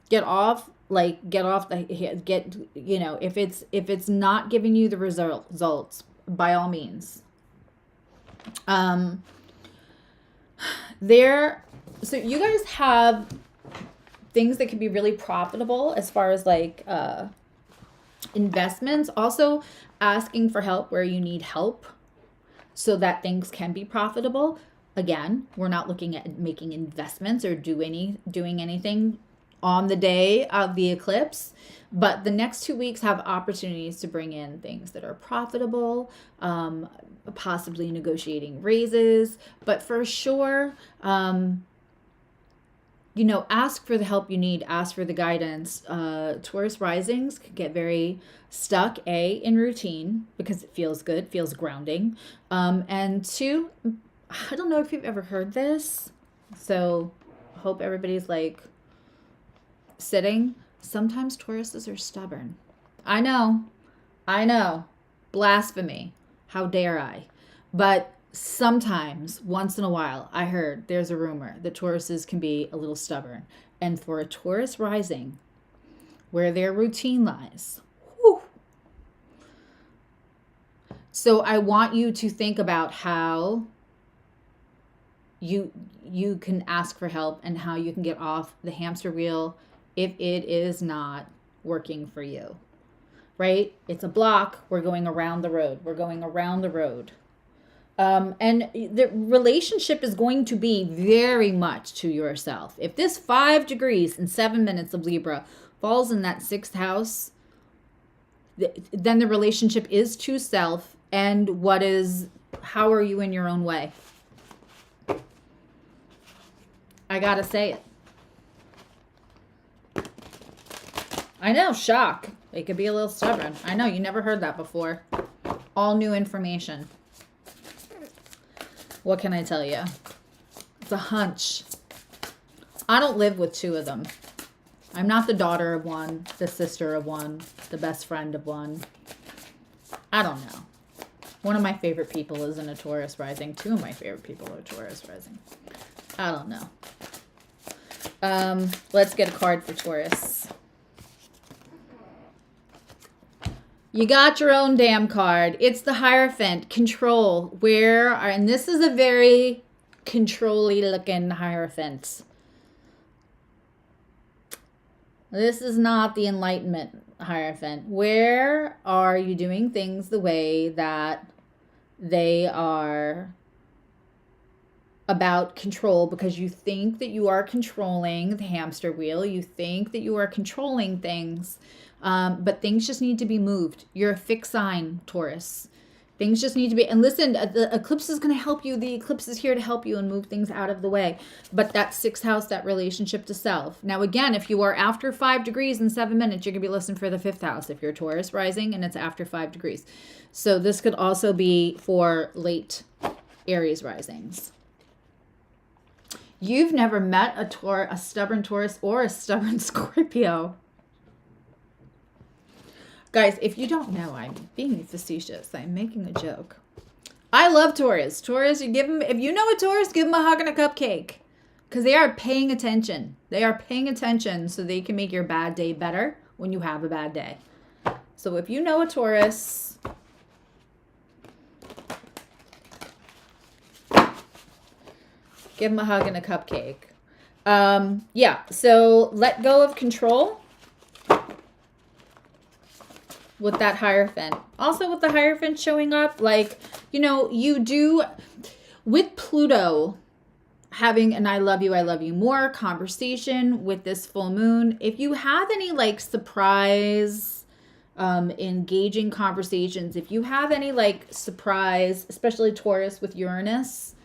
get off the, you know, if it's not giving you the results, by all means. So you guys have things that can be really profitable as far as like investments. Also asking for help where you need help so that things can be profitable. Again, we're not looking at making investments or doing anything on the day of the eclipse, but the next 2 weeks have opportunities to bring in things that are profitable, possibly negotiating raises, but for sure, you know, ask for the help you need, ask for the guidance. Taurus risings could get very stuck, in routine because it feels good, feels grounding. And two, I don't know if you've ever heard this, so I hope everybody's like sitting. Sometimes Tauruses are stubborn. I know, blasphemy. How dare I? But sometimes, once in a while, I heard there's a rumor that Tauruses can be a little stubborn. And for a Taurus rising, where their routine lies, whew. So I want you to think about how you can ask for help and how you can get off the hamster wheel if it is not working for you. Right? It's a block. We're going around the road. And the relationship is going to be very much to yourself. If this 5 degrees and 7 minutes of Libra falls in that 6th house, then the relationship is to self. And how are you in your own way? I gotta say it. I know, shock. They could be a little stubborn. I know, you never heard that before. All new information. What can I tell you? It's a hunch. I don't live with 2 of them. I'm not the daughter of one, the sister of one, the best friend of one. I don't know. One of my favorite people is in a Taurus rising. 2 of my favorite people are Taurus rising. I don't know. Let's get a card for Taurus. You got your own damn card. It's the Hierophant, control. And this is a very control-y looking Hierophant. This is not the Enlightenment Hierophant. Where are you doing things the way that they are about control because you think that you are controlling the hamster wheel? You think that you are controlling things. But things just need to be moved. You're a fixed sign, Taurus. Things just need to be, and listen, the eclipse is going to help you. The eclipse is here to help you and move things out of the way. But that 6th house, that relationship to self. Now, again, if you are after 5 degrees and 7 minutes, you're going to be listening for the 5th house. If you're Taurus rising and it's after 5 degrees. So this could also be for late Aries risings. You've never met a stubborn Taurus or a stubborn Scorpio. Guys, if you don't know, I'm being facetious. I'm making a joke. I love Taurus. Taurus, if you know a Taurus, give them a hug and a cupcake. Because they are paying attention. They are paying attention so they can make your bad day better when you have a bad day. So if you know a Taurus, give them a hug and a cupcake. Yeah, so let go of control. With that Hierophant. Also with the Hierophant showing up, like, you know, you do, with Pluto having an I love you more conversation with this full moon. If you have any like surprise, engaging conversations, if you have any like surprise, especially Taurus with Uranus,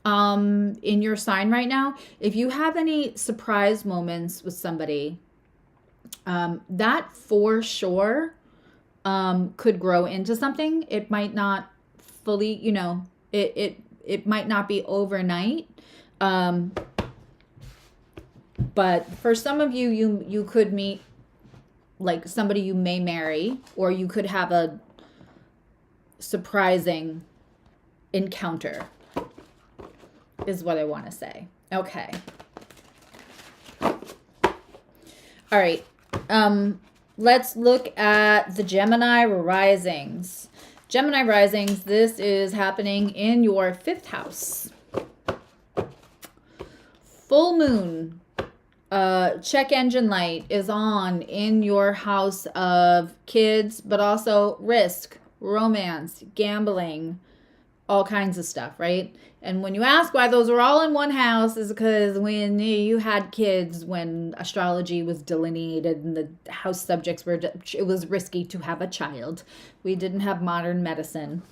in your sign right now, if you have any surprise moments with somebody, that for sure, could grow into something. It might not fully, you know, it might not be overnight. But for some of you, you could meet like somebody you may marry, or you could have a surprising encounter, is what I want to say. Okay. All right. Let's look at the Gemini risings. Gemini risings, this is happening in your 5th house. Full moon, check engine light is on in your house of kids, but also risk, romance, gambling, all kinds of stuff, right? And when you ask why those are all in one house, is because when you had kids, when astrology was delineated and the house subjects were, it was risky to have a child. We didn't have modern medicine.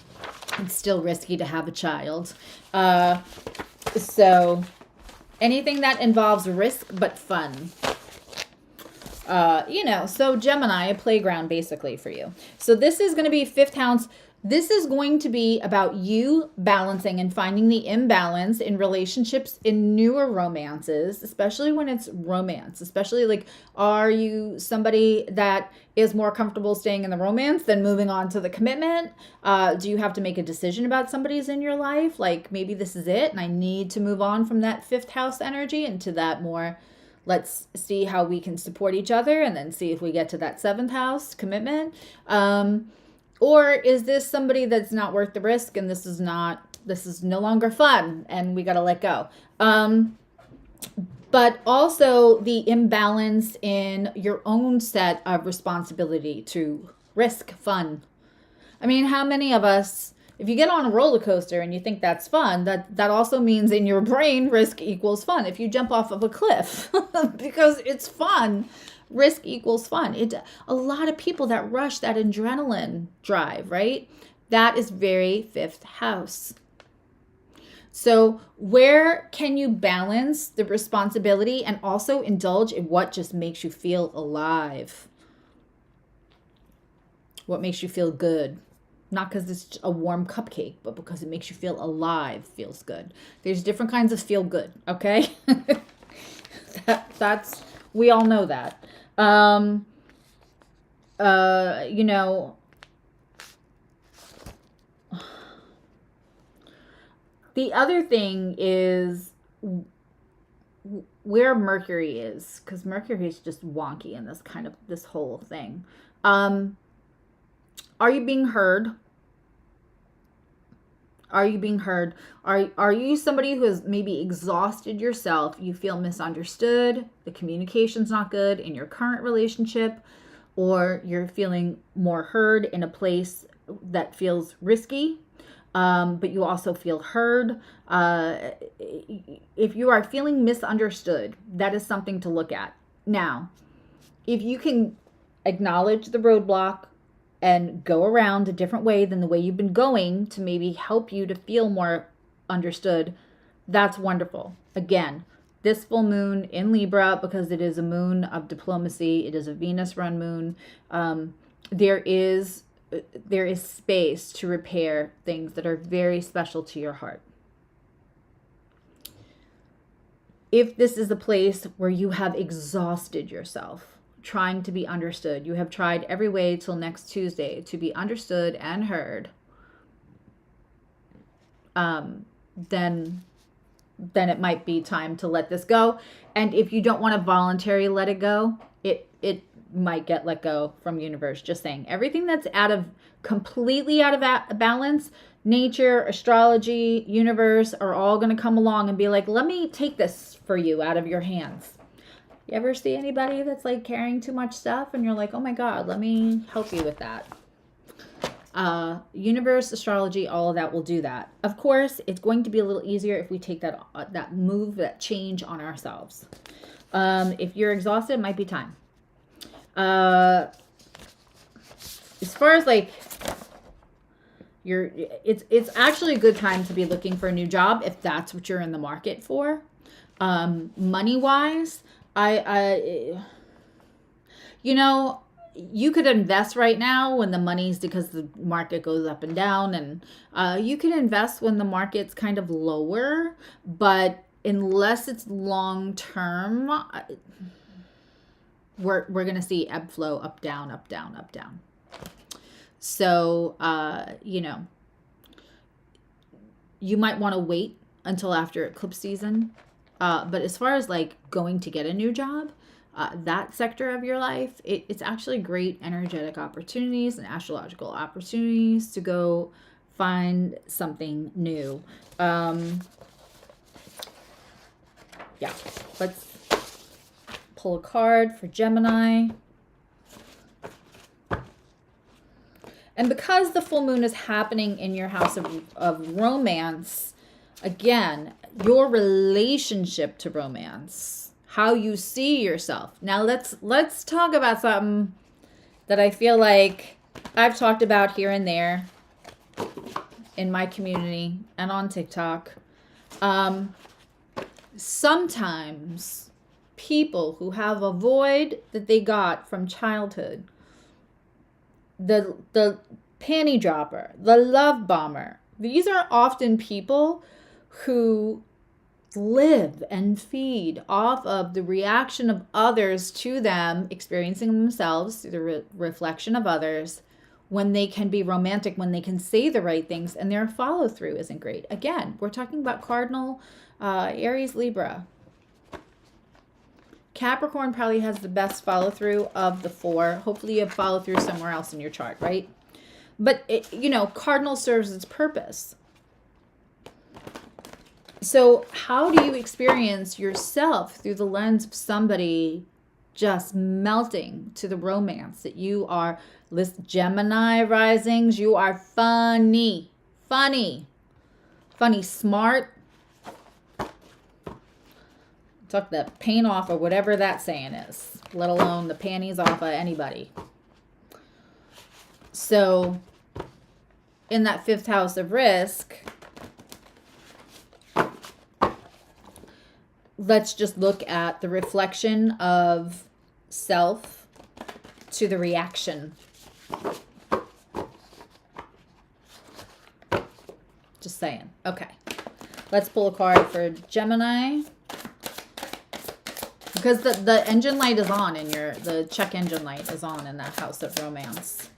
It's still risky to have a child. So anything that involves risk but fun. You know, so Gemini, a playground basically for you. So this is going to be 5th house. This is going to be about you balancing and finding the imbalance in relationships, in newer romances, especially when it's romance, especially like, are you somebody that is more comfortable staying in the romance than moving on to the commitment? Do you have to make a decision about somebody's in your life? Like maybe this is it and I need to move on from that 5th house energy into that more, let's see how we can support each other and then see if we get to that 7th house commitment. Or is this somebody that's not worth the risk and this is no longer fun and we got to let go? But also the imbalance in your own set of responsibility to risk fun. I mean, how many of us, if you get on a roller coaster and you think that's fun, that also means in your brain risk equals fun. If you jump off of a cliff because it's fun, risk equals fun. A lot of people that rush that adrenaline drive, right? That is very 5th house. So where can you balance the responsibility and also indulge in what just makes you feel alive? What makes you feel good? Not because it's a warm cupcake, but because it makes you feel alive, feels good. There's different kinds of feel good, okay? That's, we all know that. You know, the other thing is where Mercury is, because Mercury is just wonky in this whole thing. Are you being heard? Are you being heard? Are you somebody who has maybe exhausted yourself? You feel misunderstood. The communication's not good in your current relationship, or you're feeling more heard in a place that feels risky, but you also feel heard. If you are feeling misunderstood, that is something to look at. Now, if you can acknowledge the roadblock and go around a different way than the way you've been going to maybe help you to feel more understood, that's wonderful. Again, this full moon in Libra, because it is a moon of diplomacy, it is a Venus run moon, there is space to repair things that are very special to your heart. If this is a place where you have exhausted yourself trying to be understood, you have tried every way till next Tuesday to be understood and heard, then it might be time to let this go. And if you don't want to voluntarily let it go, it might get let go from universe. Just saying, everything that's completely out of balance, nature, astrology, universe are all going to come along and be like, let me take this for you out of your hands. You ever see anybody that's like carrying too much stuff and you're like, oh my God, let me help you with that? Universe, astrology, all of that will do that. Of course, it's going to be a little easier if we take that move, that change on ourselves. If you're exhausted, it might be time. As far as like it's actually a good time to be looking for a new job if that's what you're in the market for. Money wise, you could invest right now when the money's, because the market goes up and down, and you could invest when the market's kind of lower, but unless it's long term, we're going to see ebb flow, up, down, up, down, up, down. So, you might want to wait until after eclipse season. But as far as like going to get a new job, that sector of your life, it's actually great energetic opportunities and astrological opportunities to go find something new. Yeah, let's pull a card for Gemini. And because the full moon is happening in your house of romance, again, your relationship to romance, how you see yourself. Now let's talk about something that I feel like I've talked about here and there in my community and on TikTok. Sometimes people who have a void that they got from childhood, the panty dropper, the love bomber, these are often people who live and feed off of the reaction of others to them, experiencing themselves through the reflection of others, when they can be romantic, when they can say the right things, and their follow through isn't great. Again, we're talking about cardinal Aries, Libra. Capricorn probably has the best follow through of the four. Hopefully you have follow through somewhere else in your chart, right? But cardinal serves its purpose. So how do you experience yourself through the lens of somebody just melting to the romance that you are? List Gemini risings, you are funny, smart. Took the paint off or whatever that saying is, let alone the panties off of anybody. So in that fifth house of risk, let's just look at the reflection of self to the reaction. Just saying. Okay. Let's pull a card for Gemini. Because the engine light is on in the check engine light is on in that house of romance.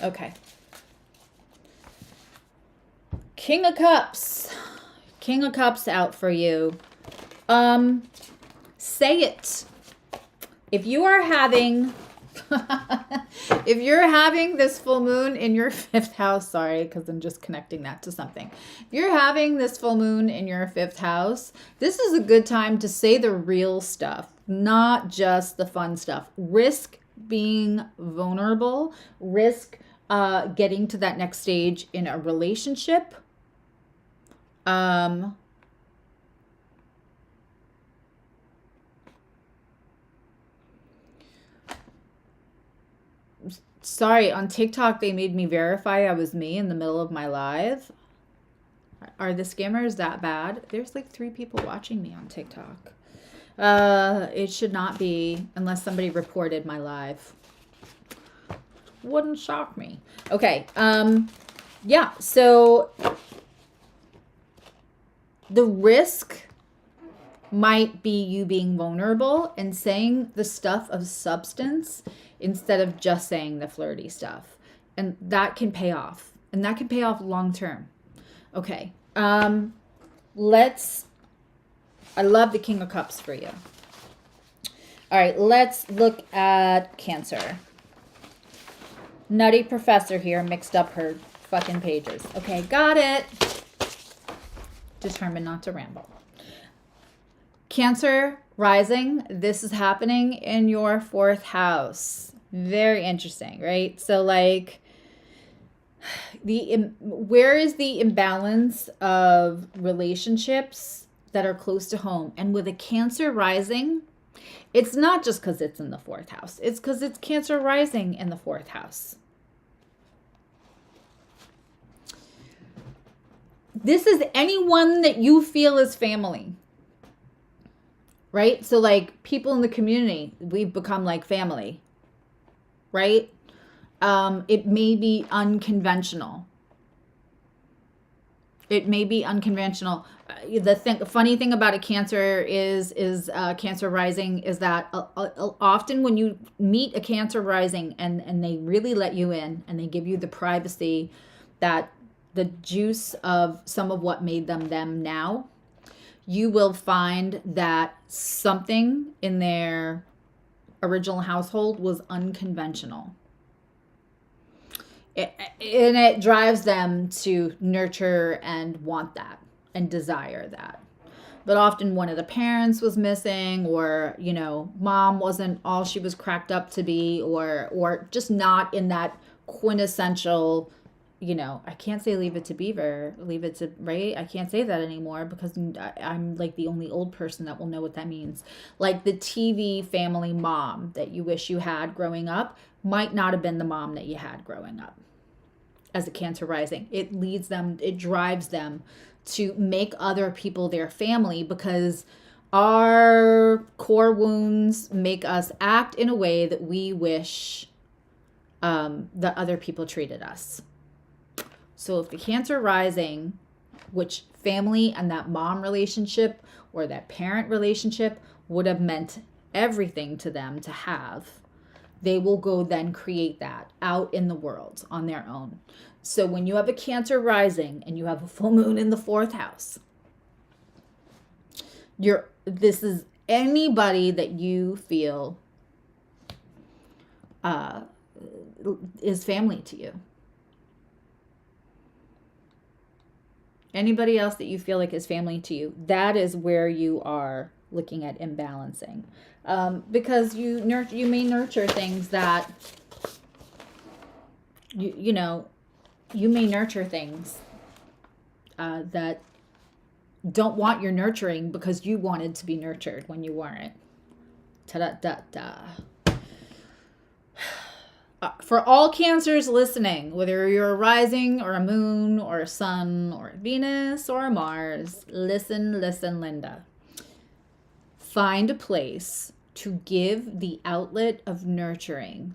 Okay. King of Cups. King of Cups out for you. Say it. If you are having if you're having this full moon in your fifth house, sorry, because I'm just connecting that to something. If you're having this full moon in your fifth house, this is a good time to say the real stuff, not just the fun stuff. Risk being vulnerable, risk getting to that next stage in a relationship. Sorry, on TikTok, they made me verify I was me in the middle of my live. Are the scammers that bad? There's like 3 people watching me on TikTok. It should not be unless somebody reported my live. Wouldn't shock me. Okay. Yeah, so the risk might be you being vulnerable and saying the stuff of substance instead of just saying the flirty stuff. And that can pay off. And that can pay off long term. Okay. I love the King of Cups for you. All right, let's look at Cancer. Nutty Professor here mixed up her fucking pages. Okay, got it. Determined not to ramble. Cancer rising, this is happening in your 4th house. Very interesting, right? So like where is the imbalance of relationships that are close to home? And with a Cancer rising, it's not just because it's in the fourth house. It's because it's Cancer rising in the fourth house. This is anyone that you feel is family, right? So like people in the community, we've become like family, right? It may be unconventional. It may be unconventional. Funny thing about a Cancer is Cancer rising is that often when you meet a Cancer rising and they really let you in and they give you the privacy, that the juice of some of what made them now, you will find that something in their original household was unconventional. And it drives them to nurture and want that and desire that. But often one of the parents was missing, or, you know, mom wasn't all she was cracked up to be, or just not in that quintessential, you know, I can't say leave it to Beaver, leave it to, right? I can't say that anymore because I'm like the only old person that will know what that means. Like the TV family mom that you wish you had growing up might not have been the mom that you had growing up. As a Cancer rising, it leads them, it drives them to make other people their family because our core wounds make us act in a way that we wish that other people treated us. So if the Cancer rising, which family and that mom relationship or that parent relationship would have meant everything to them to have, they will go then create that out in the world on their own. So when you have a Cancer rising and you have a full moon in the fourth house, this is anybody that you feel is family to you. Anybody else that you feel like is family to you, that is where you are looking at imbalancing. Because you may nurture things that, you know, you may nurture things that don't want your nurturing because you wanted to be nurtured when you weren't. Ta-da-da-da. For all Cancers listening, whether you're a rising or a moon or a sun or a Venus or a Mars, listen, Linda. Find a place to give the outlet of nurturing.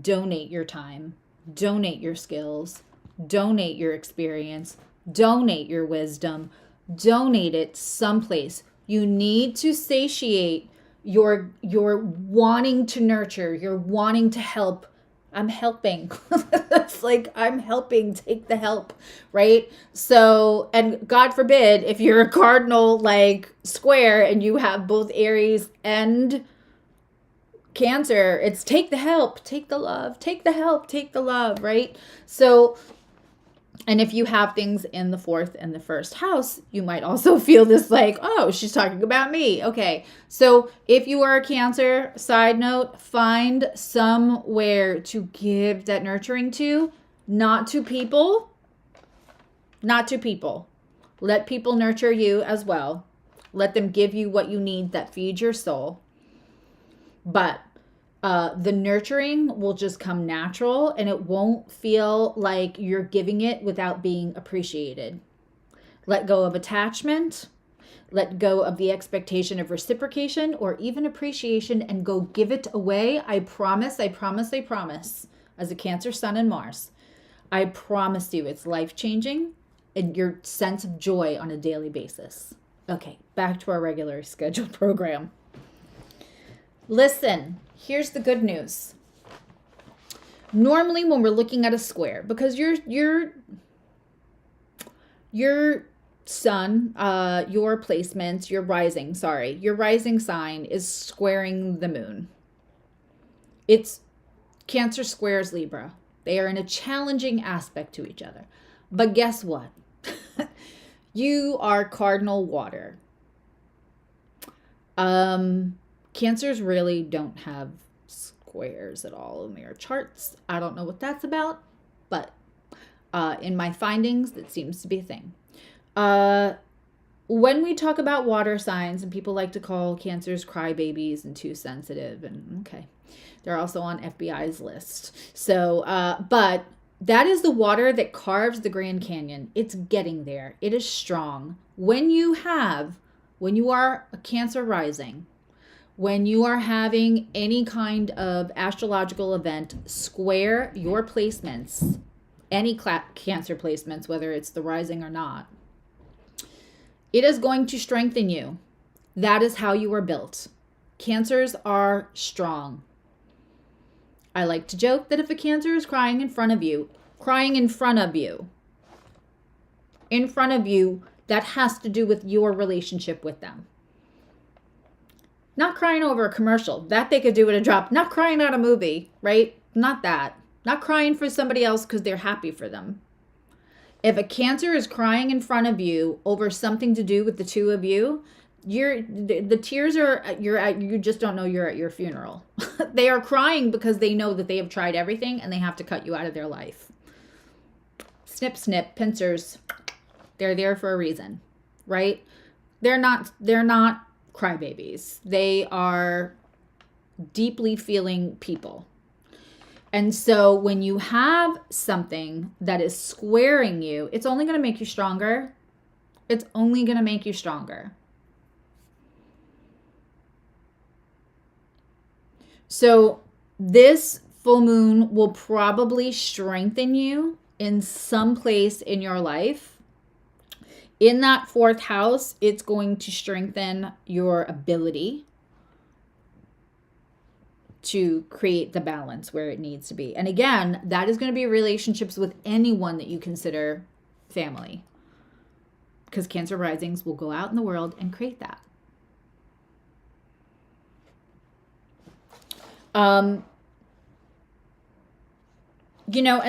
Donate your time, donate your skills, donate your experience, donate your wisdom, donate it someplace. You need to satiate your wanting to nurture, you're wanting to help. I'm helping. It's like I'm helping, take the help, right? So, and God forbid if you're a cardinal like square and you have both Aries and Cancer, it's take the help, take the love, take the help, take the love, right? So, and if you have things in the fourth and the first house, you might also feel this like, oh, she's talking about me. Okay. So if you are a Cancer, side note, find somewhere to give that nurturing to, not to people. Let people nurture you as well. Let them give you what you need that feeds your soul. But the nurturing will just come natural and it won't feel like you're giving it without being appreciated. Let go of attachment. Let go of the expectation of reciprocation or even appreciation and go give it away. I promise. As a Cancer sun and Mars, I promise you it's life-changing and your sense of joy on a daily basis. Okay, back to our regular scheduled program. Listen, here's the good news. Normally when we're looking at a square, because your sun, your placements, your rising sign is squaring the moon. It's Cancer squares Libra. They are in a challenging aspect to each other. But guess what? You are cardinal water. Cancers really don't have squares at all in their charts. I don't know what that's about, but in my findings, that seems to be a thing. When we talk about water signs, and people like to call Cancers crybabies and too sensitive, and okay, they're also on FBI's list. So, but that is the water that carves the Grand Canyon. It's getting there. It is strong. When you are a Cancer rising, when you are having any kind of astrological event square your placements, any Cancer placements, whether it's the rising or not, it is going to strengthen you. That is how you are built. Cancers are strong. I like to joke that if a Cancer is crying in front of you, that has to do with your relationship with them. Not crying over a commercial. That they could do at a drop. Not crying at a movie, right? Not that. Not crying for somebody else because they're happy for them. If a Cancer is crying in front of you over something to do with the two of you, the tears are, you just don't know you're at your funeral. They are crying because they know that they have tried everything and they have to cut you out of their life. Snip, snip, pincers. They're there for a reason, right? They're not crybabies. They are deeply feeling people. And so when you have something that is squaring you, it's only going to make you stronger. It's only going to make you stronger. So this full moon will probably strengthen you in some place in your life. In that 4th house, it's going to strengthen your ability to create the balance where it needs to be. And again, that is going to be relationships with anyone that you consider family. Because Cancer risings will go out in the world and create that. And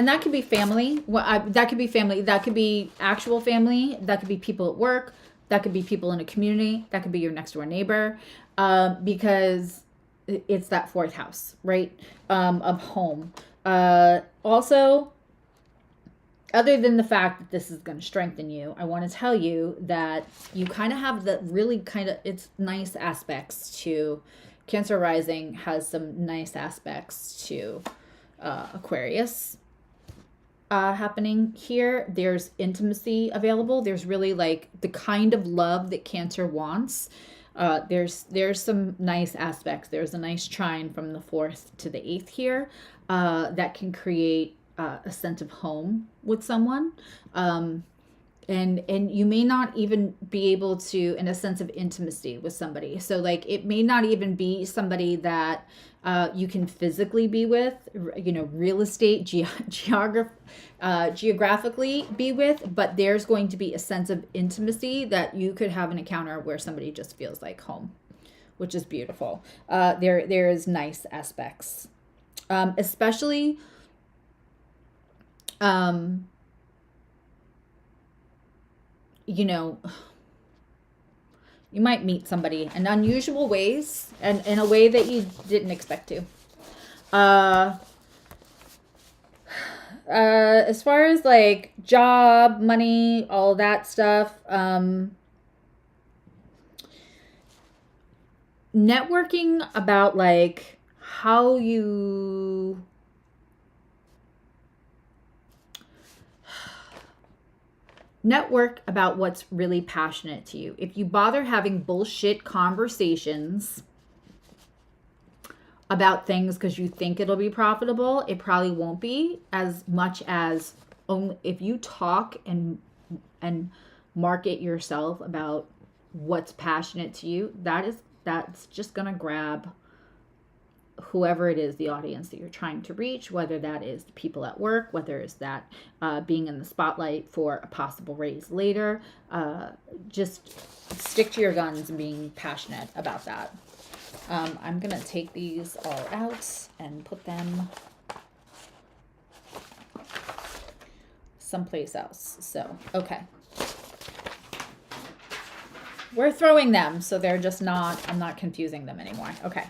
that could be family. That could be family. That could be actual family. That could be people at work. That could be people in a community. That could be your next door neighbor. Because it's that 4th house, right? Of home. Also, other than the fact that this is going to strengthen you, I want to tell you that you kind of have it's nice aspects to Cancer rising has some nice aspects to Aquarius happening here. There's intimacy available. There's really like the kind of love that Cancer wants. There's some nice aspects. There's a nice trine from the 4th to the 8th here that can create a sense of home with someone. And you may not even be able to, in a sense of intimacy with somebody. So like it may not even be somebody that you can physically be with, real estate, geographically be with, but there's going to be a sense of intimacy that you could have an encounter where somebody just feels like home, which is beautiful. There is nice aspects, especially you might meet somebody in unusual ways and in a way that you didn't expect to. As far as like job, money, all that stuff, networking about like how you network about what's really passionate to you. If you bother having bullshit conversations about things because you think it'll be profitable, it probably won't be as much as only if you talk and market yourself about what's passionate to you. That's just gonna grab whoever it is, the audience that you're trying to reach, whether that is the people at work, whether it's that being in the spotlight for a possible raise later. Just stick to your guns and being passionate about that. I'm going to take these all out and put them someplace else. So, okay. We're throwing them, so they're just not, I'm not confusing them anymore. Okay.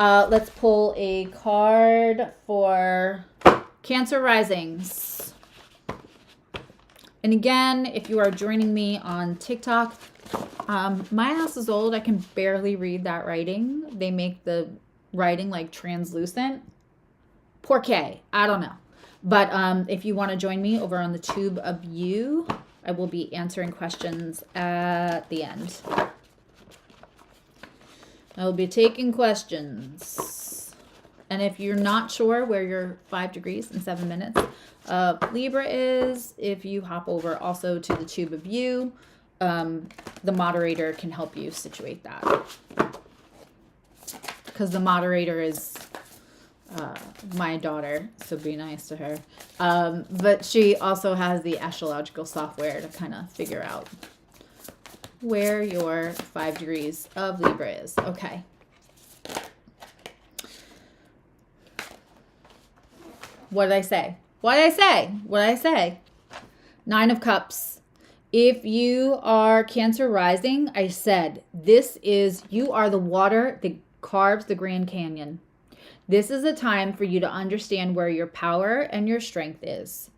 Let's pull a card for Cancer risings. And again, if you are joining me on TikTok, my house is old. I can barely read that writing. They make the writing like translucent. Porque, I don't know. But if you want to join me over on the Tube of You, I will be answering questions at the end. I will be taking questions. And if you're not sure where your 5 degrees in 7 minutes Libra is, if you hop over also to the Tube of You, the moderator can help you situate that. Because the moderator is my daughter, so be nice to her. But she also has the astrological software to kind of figure out where your 5 degrees of Libra is. Okay. What did I say? What did I say? What did I say? 9 of Cups. If you are Cancer rising, I said, this is, you are the water that carves the Grand Canyon. This is a time for you to understand where your power and your strength is.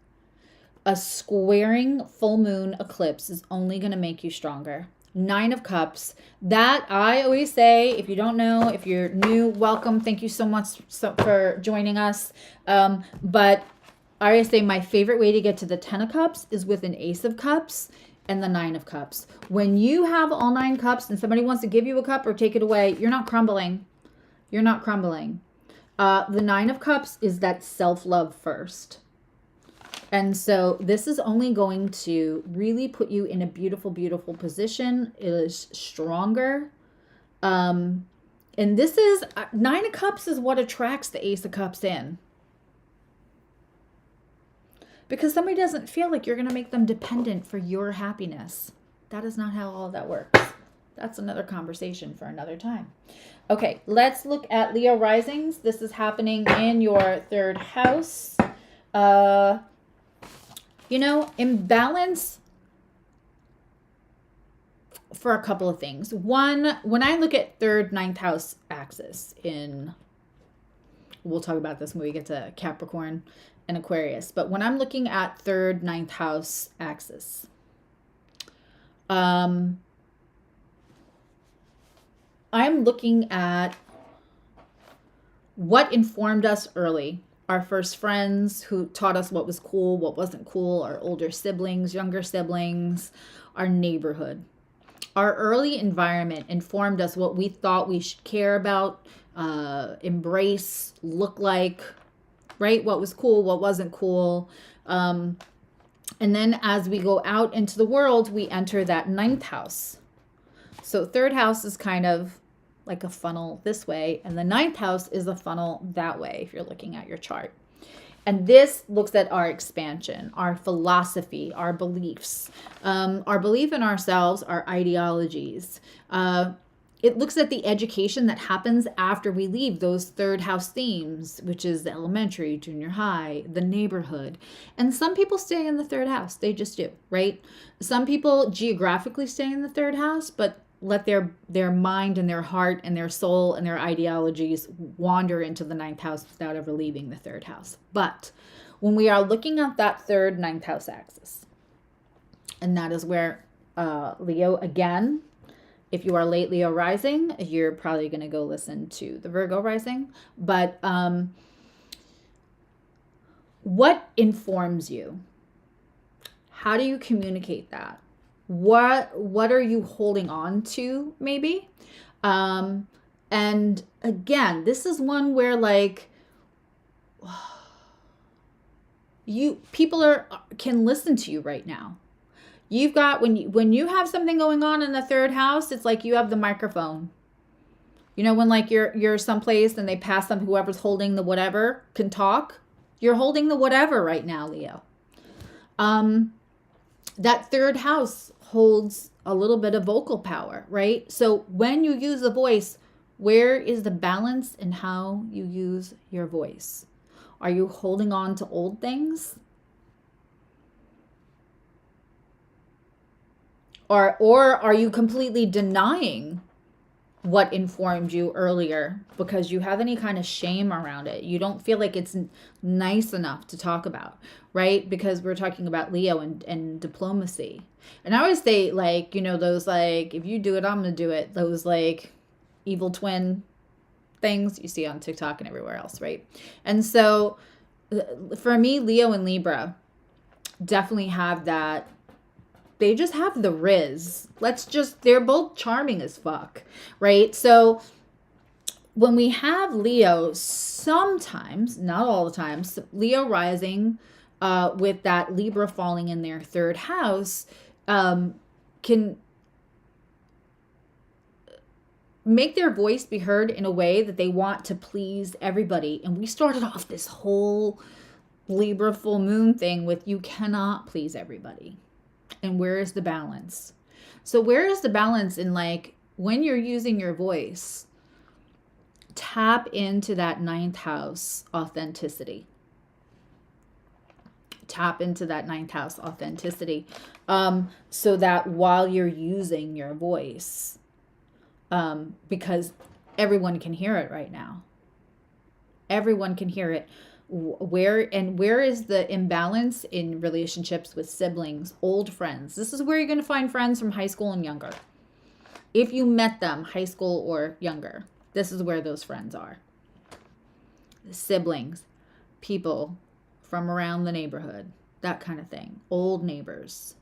A squaring full moon eclipse is only going to make you stronger. 9 of Cups. That, I always say, if you don't know, if you're new, welcome. Thank you so much for joining us. But I always say my favorite way to get to the 10 of Cups is with an Ace of Cups and the 9 of Cups. When you have all 9 cups and somebody wants to give you a cup or take it away, you're not crumbling. You're not crumbling. The 9 of Cups is that self-love first. And so this is only going to really put you in a beautiful, beautiful position. It is stronger. And this is, 9 of Cups is what attracts the Ace of Cups in. Because somebody doesn't feel like you're going to make them dependent for your happiness. That is not how all of that works. That's another conversation for another time. Okay, let's look at Leo risings. This is happening in your 3rd house. You know, imbalance for a couple of things. One, when I look at 3rd, 9th house axis in, we'll talk about this when we get to Capricorn and Aquarius, but when I'm looking at 3rd, 9th house axis, I'm looking at what informed us early. Our first friends who taught us what was cool, what wasn't cool, our older siblings, younger siblings, our neighborhood. Our early environment informed us what we thought we should care about, embrace, look like, right? What was cool, what wasn't cool. And then as we go out into the world, we enter that 9th house. So 3rd house is kind of like a funnel this way, and the 9th house is a funnel that way if you're looking at your chart. And this looks at our expansion, our philosophy, our beliefs, our belief in ourselves, our ideologies. It looks at the education that happens after we leave those 3rd house themes, which is the elementary, junior high, the neighborhood. And some people stay in the 3rd house. They just do, right? Some people geographically stay in the 3rd house, but let their mind and their heart and their soul and their ideologies wander into the 9th house without ever leaving the 3rd house. But when we are looking at that 3rd, 9th house axis, and that is where Leo, again, if you are late Leo rising, you're probably going to go listen to the Virgo rising. But what informs you? How do you communicate that? What are you holding on to, maybe? And again, this is one where like people can listen to you right now. You've got, when you have something going on in the 3rd house, it's like you have the microphone. You know, when like you're someplace and they pass them, whoever's holding the whatever can talk. You're holding the whatever right now, Leo. That 3rd house holds a little bit of vocal power, right? So when you use the voice, where is the balance in how you use your voice? Are you holding on to old things? Or are you completely denying what informed you earlier because you have any kind of shame around it. You don't feel like it's nice enough to talk about, right? Because we're talking about Leo and diplomacy. And I always say, like, you know, those, like, if you do it, I'm going to do it. Those, like, evil twin things you see on TikTok and everywhere else, right? And so for me, Leo and Libra definitely have that. They just have the riz. They're both charming as fuck, right? So when we have Leo, sometimes, not all the time, Leo rising with that Libra falling in their third house can make their voice be heard in a way that they want to please everybody. And we started off this whole Libra full moon thing with you cannot please everybody. And where is the balance? So where is the balance in, like, when you're using your voice, tap into that ninth house authenticity. Tap into that ninth house authenticity so that while you're using your voice, because everyone can hear it right now. Everyone can hear it. Where is the imbalance in relationships with siblings, old friends? This is where you're going to find friends from high school and younger. If you met them high school or younger, this is where those friends are. Siblings, people from around the neighborhood, that kind of thing. Old neighbors.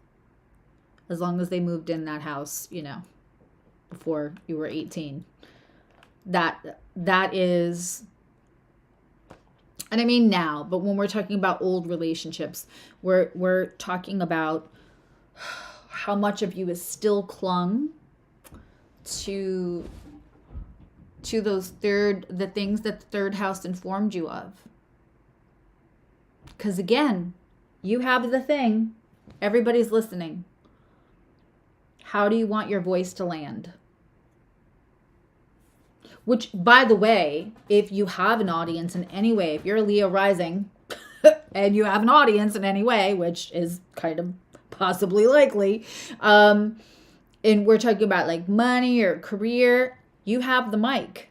As long as they moved in that house, you know, before you were 18. That is... And I mean now, but when we're talking about old relationships, we're talking about how much of you is still clung to the things that the third house informed you of. Because again, you have the thing. Everybody's listening. How do you want your voice to land? Which, by the way, if you have an audience in any way, if you're a Leo rising and you have an audience in any way, which is kind of possibly likely, and we're talking about like money or career, you have the mic.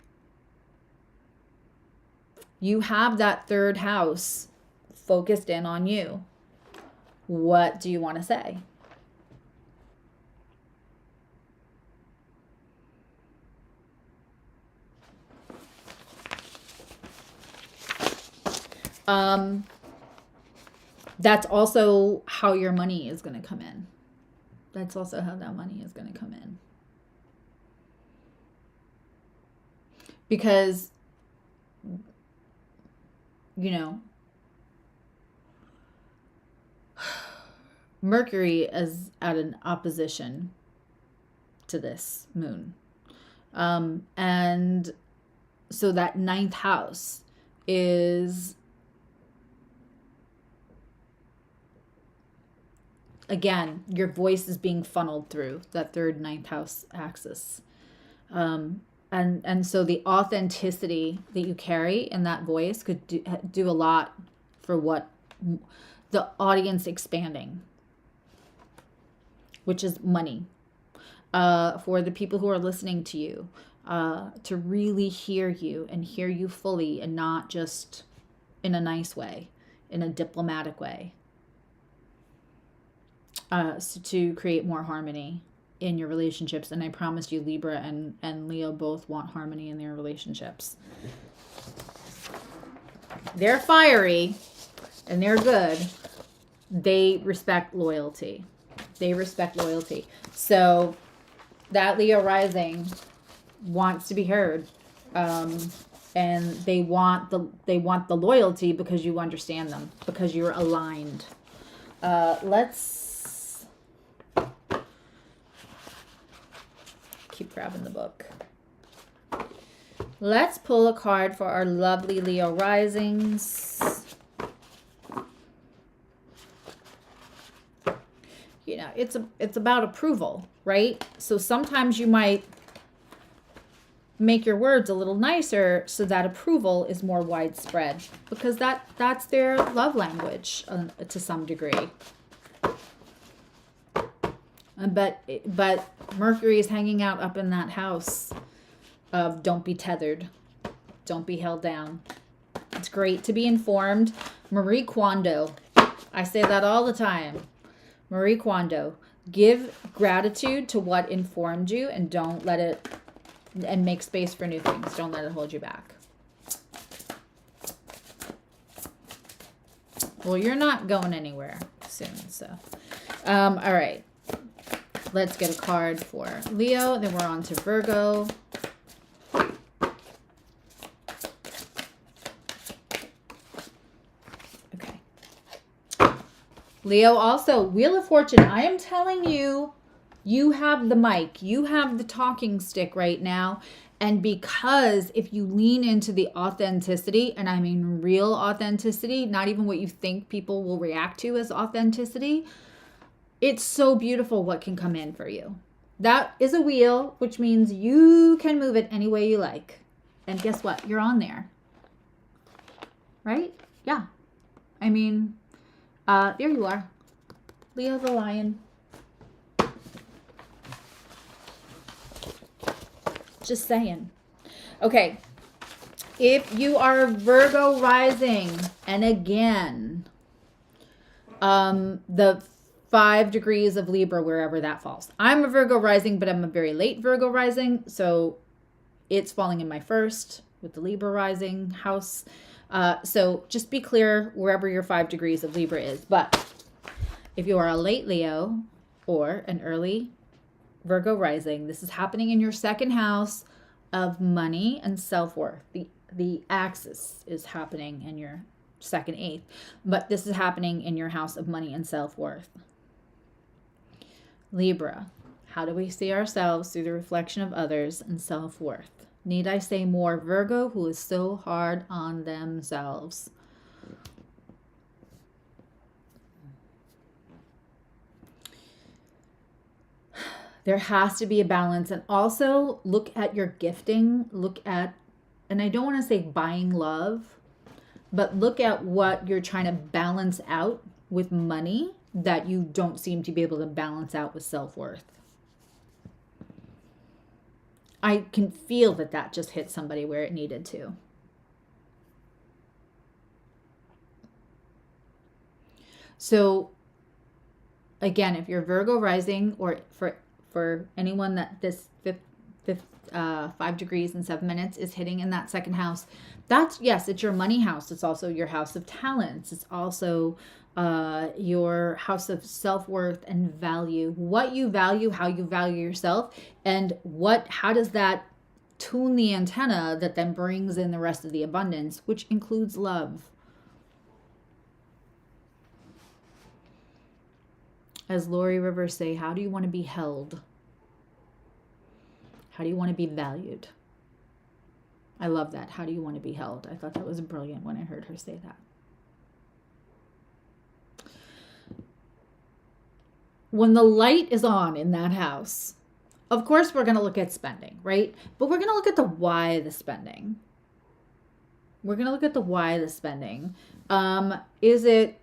You have that third house focused in on you. What do you want to say? That's also how your money is going to come in. That's also how that money is going to come in. Because, you know, Mercury is at an opposition to this moon. And so that ninth house is, again, your voice is being funneled through that third ninth house axis. And so the authenticity that you carry in that voice could do a lot for what the audience expanding, which is money, for the people who are listening to you, to really hear you and hear you fully and not just in a nice way, in a diplomatic way. So to create more harmony in your relationships. And I promise you, Libra and Leo both want harmony in their relationships. They're fiery and they're good. They respect loyalty. So that Leo rising wants to be heard. And they want the loyalty because you understand them, because you're aligned. Let's keep grabbing the book. Let's pull a card for our lovely Leo risings. You know, it's about approval, right? So sometimes you might make your words a little nicer so that approval is more widespread, because that's their love language to some degree. But Mercury is hanging out up in that house of don't be tethered. Don't be held down. It's great to be informed. Marie Kondo. I say that all the time. Marie Kondo. Give gratitude to what informed you and don't let it, and make space for new things. Don't let it hold you back. Well, you're not going anywhere soon, so. All right. Let's get a card for Leo. Then we're on to Virgo. Okay. Leo also, Wheel of Fortune. I am telling you, you have the mic. You have the talking stick right now. And because if you lean into the authenticity, and I mean real authenticity, not even what you think people will react to as authenticity, it's so beautiful what can come in for you. That is a wheel, which means you can move it any way you like. And guess what? You're on there. Right? Yeah. I mean, there you are. Leo the Lion. Just saying. Okay. If you are Virgo rising, and again, the 5 degrees of Libra, wherever that falls. I'm a Virgo rising, but I'm a very late Virgo rising. So it's falling in my first with the Libra rising house. So just be clear wherever your 5 degrees of Libra is. But if you are a late Leo or an early Virgo rising, this is happening in your second house of money and self-worth. The axis is happening in your second eighth, but this is happening in your house of money and self-worth. Libra, how do we see ourselves through the reflection of others and self-worth? Need I say more? Virgo, who is so hard on themselves. There has to be a balance. And also look at your gifting. Look at, and I don't want to say buying love, but look at what you're trying to balance out with money that you don't seem to be able to balance out with self-worth. I can feel that just hit somebody where it needed to. So again, if you're Virgo rising, or for anyone that this 5 degrees and 7 minutes is hitting in that second house, that's, yes, it's your money house. It's also your house of talents. It's also your house of self-worth and value. What you value, how you value yourself, and how does that tune the antenna that then brings in the rest of the abundance, which includes love. As Lori Rivers say, how do you want to be held? How do you want to be valued? I love that. How do you want to be held? I thought that was brilliant when I heard her say that. When the light is on in that house, of course we're going to look at spending, right? But we're going to look at the why of the spending. We're going to look at the why of the spending. Is it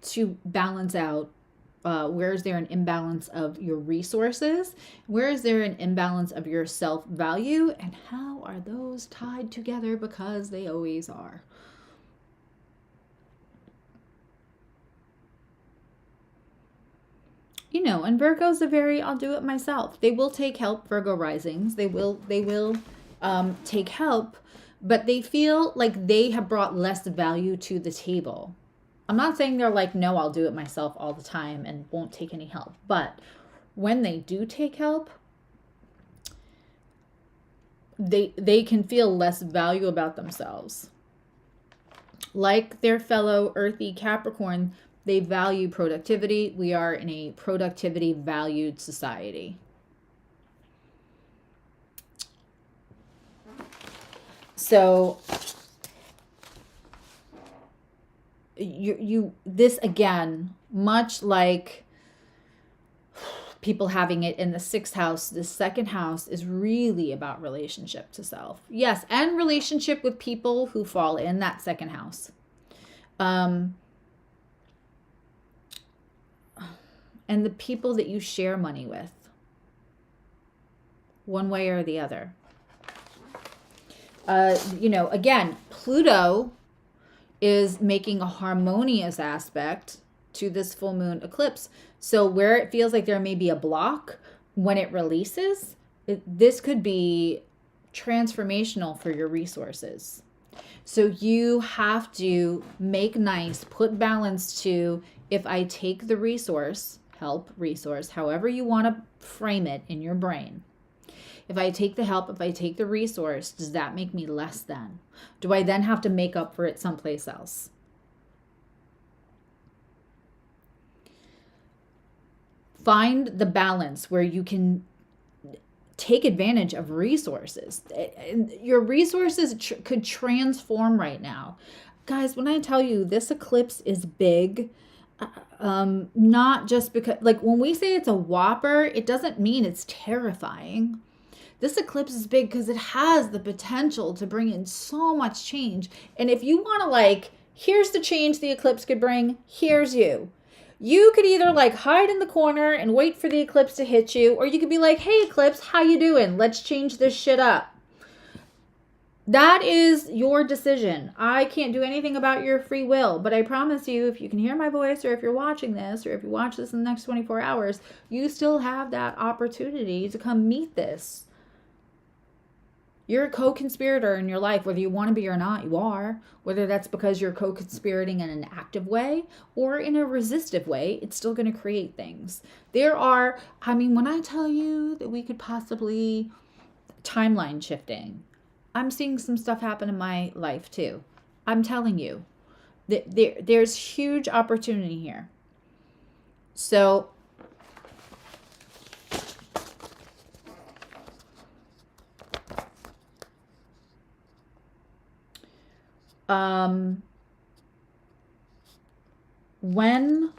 to balance out? Where is there an imbalance of your resources? Where is there an imbalance of your self-value? And how are those tied together? Because they always are. You know, and Virgo's I'll do it myself. They will take help, Virgo risings. They will take help, but they feel like they have brought less value to the table. I'm not saying they're like, no, I'll do it myself all the time and won't take any help. But when they do take help, they can feel less value about themselves. Like their fellow earthy Capricorn, they value productivity. We are in a productivity valued society. So this again, much like people having it in the 6th house, the second house is really about relationship to self. Yes, and relationship with people who fall in that second house. And the people that you share money with, one way or the other. You know, again, Pluto is making a harmonious aspect to this full moon eclipse. So where it feels like there may be a block when it releases, this could be transformational for your resources. So you have to make nice, put balance to, if I take the resource, help, resource, however you want to frame it in your brain. If I take the help, if I take the resource, does that make me less than? Do I then have to make up for it someplace else? Find the balance where you can take advantage of resources. Your resources could transform right now. Guys, when I tell you this eclipse is big, not just because, like, when we say it's a whopper, it doesn't mean it's terrifying. This eclipse is big because it has the potential to bring in so much change. And if you want to, like, here's the change the eclipse could bring, here's you. You could either, like, hide in the corner and wait for the eclipse to hit you, or you could be like, hey, eclipse, how you doing? Let's change this shit up. That is your decision. I can't do anything about your free will, but I promise you, if you can hear my voice, or if you're watching this, or if you watch this in the next 24 hours, you still have that opportunity to come meet this. You're a co-conspirator in your life, whether you want to be or not, you are. Whether that's because you're co-conspirating in an active way or in a resistive way, it's still going to create things. There are, I mean, when I tell you that we could possibly timeline shifting, I'm seeing some stuff happen in my life too. I'm telling you, there's huge opportunity here. So when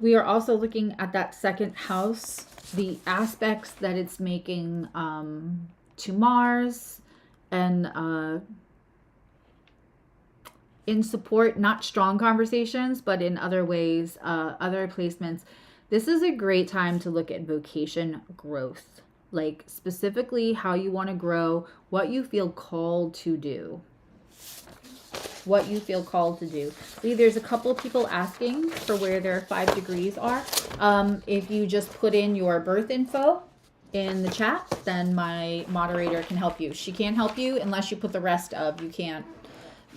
we are also looking at that second house, the aspects that it's making to Mars, and in support, not strong conversations, but in other ways, other placements. This is a great time to look at vocation growth. Like, specifically how you want to grow, what you feel called to do. What you feel called to do. See, there's a couple of people asking for where their 5 degrees are. If you just put in your birth info in the chat, then my moderator can help you. She can't help you unless you put the rest of, you can't.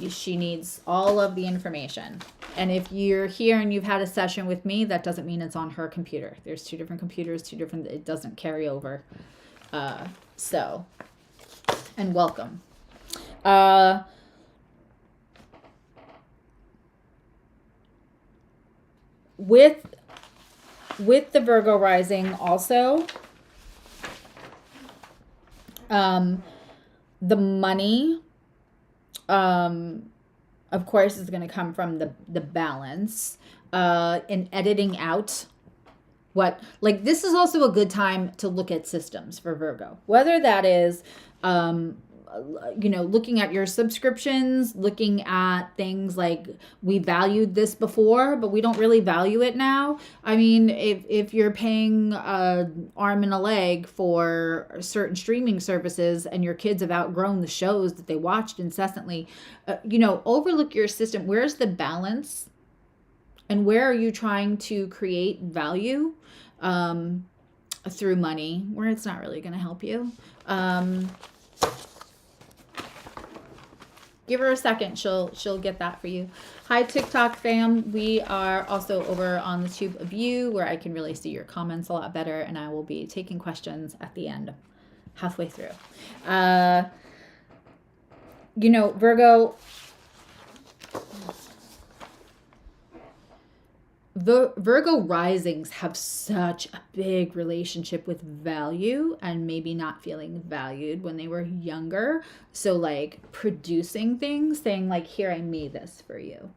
She needs all of the information. And if you're here and you've had a session with me, that doesn't mean it's on her computer. There's 2 different computers, it doesn't carry over. So, and welcome. With the Virgo rising also, the money, of course, is going to come from the balance, in editing out what, like, this is also a good time to look at systems for Virgo, whether that is, looking at your subscriptions, looking at things like, we valued this before, but we don't really value it now. I mean, if you're paying an arm and a leg for certain streaming services and your kids have outgrown the shows that they watched incessantly, overlook your system. Where's the balance? And where are you trying to create value through money where it's not really going to help you? Give her a second. She'll get that for you. Hi, TikTok fam. We are also over on the Tube of You, where I can really see your comments a lot better, and I will be taking questions at the end, halfway through. Virgo, the Virgo risings have such a big relationship with value and maybe not feeling valued when they were younger. So, like, producing things, saying like, here, I made this for you.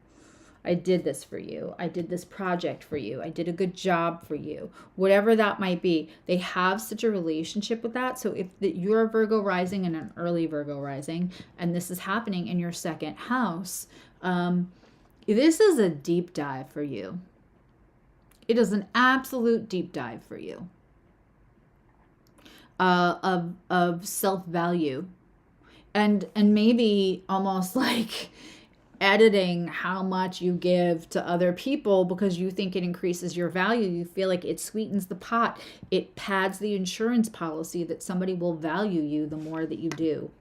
I did this for you. I did this project for you. I did a good job for you. Whatever that might be, they have such a relationship with that. So if you're a Virgo rising and an early Virgo rising, and this is happening in your second house, this is a deep dive for you. It is an absolute deep dive for you. of self-value, and maybe almost like editing how much you give to other people because you think it increases your value. You feel like it sweetens the pot. It pads the insurance policy that somebody will value you the more that you do.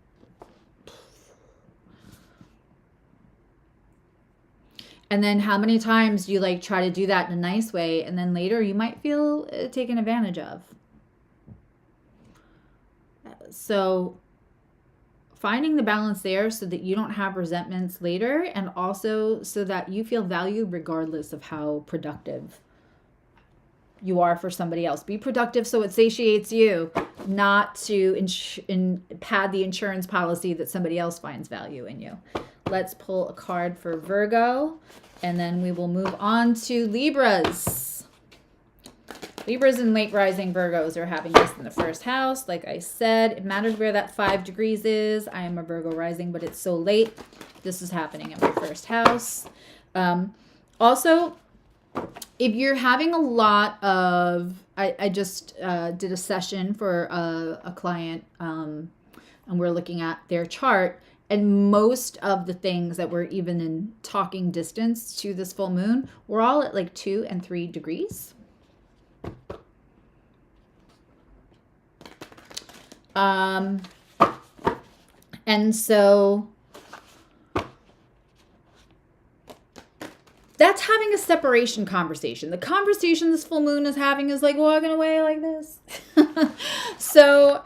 And then how many times do you like try to do that in a nice way, and then later you might feel taken advantage of. So finding the balance there so that you don't have resentments later, and also so that you feel valued regardless of how productive you are for somebody else. Be productive so it satiates you, not to pad the insurance policy that somebody else finds value in you. Let's pull a card for Virgo, and then we will move on to Libras. Libras and late rising Virgos are having this in the first house. Like I said, it matters where that 5 degrees is. I am a Virgo rising, but it's so late. This is happening in my first house. Also, if you're having a lot of, I just did a session for a client, and we're looking at their chart. And most of the things that were even in talking distance to this full moon, we're all at like 2 and 3 degrees. And so that's having a separation conversation. The conversation this full moon is having is like walking away like this. So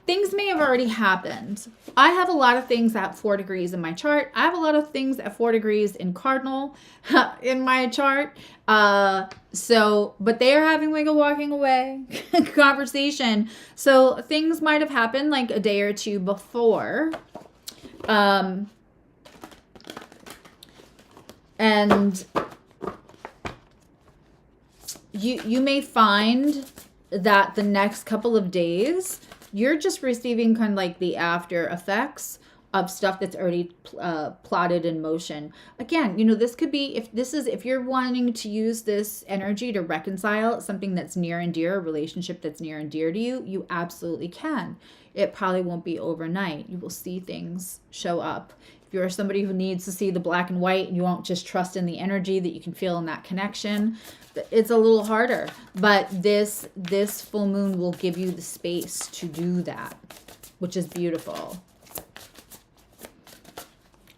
things may have already happened. I have a lot of things at 4 degrees in my chart. I have a lot of things at 4 degrees in cardinal in my chart. But they are having like a walking away conversation. So things might have happened like a day or two before. And you may find that the next couple of days, you're just receiving kind of like the after effects of stuff that's already plotted in motion. Again, this could be, if you're wanting to use this energy to reconcile something that's near and dear, a relationship that's near and dear to you, you absolutely can. It probably won't be overnight. You will see things show up. If you're somebody who needs to see the black and white and you won't just trust in the energy that you can feel in that connection, it's a little harder. But this full moon will give you the space to do that, which is beautiful.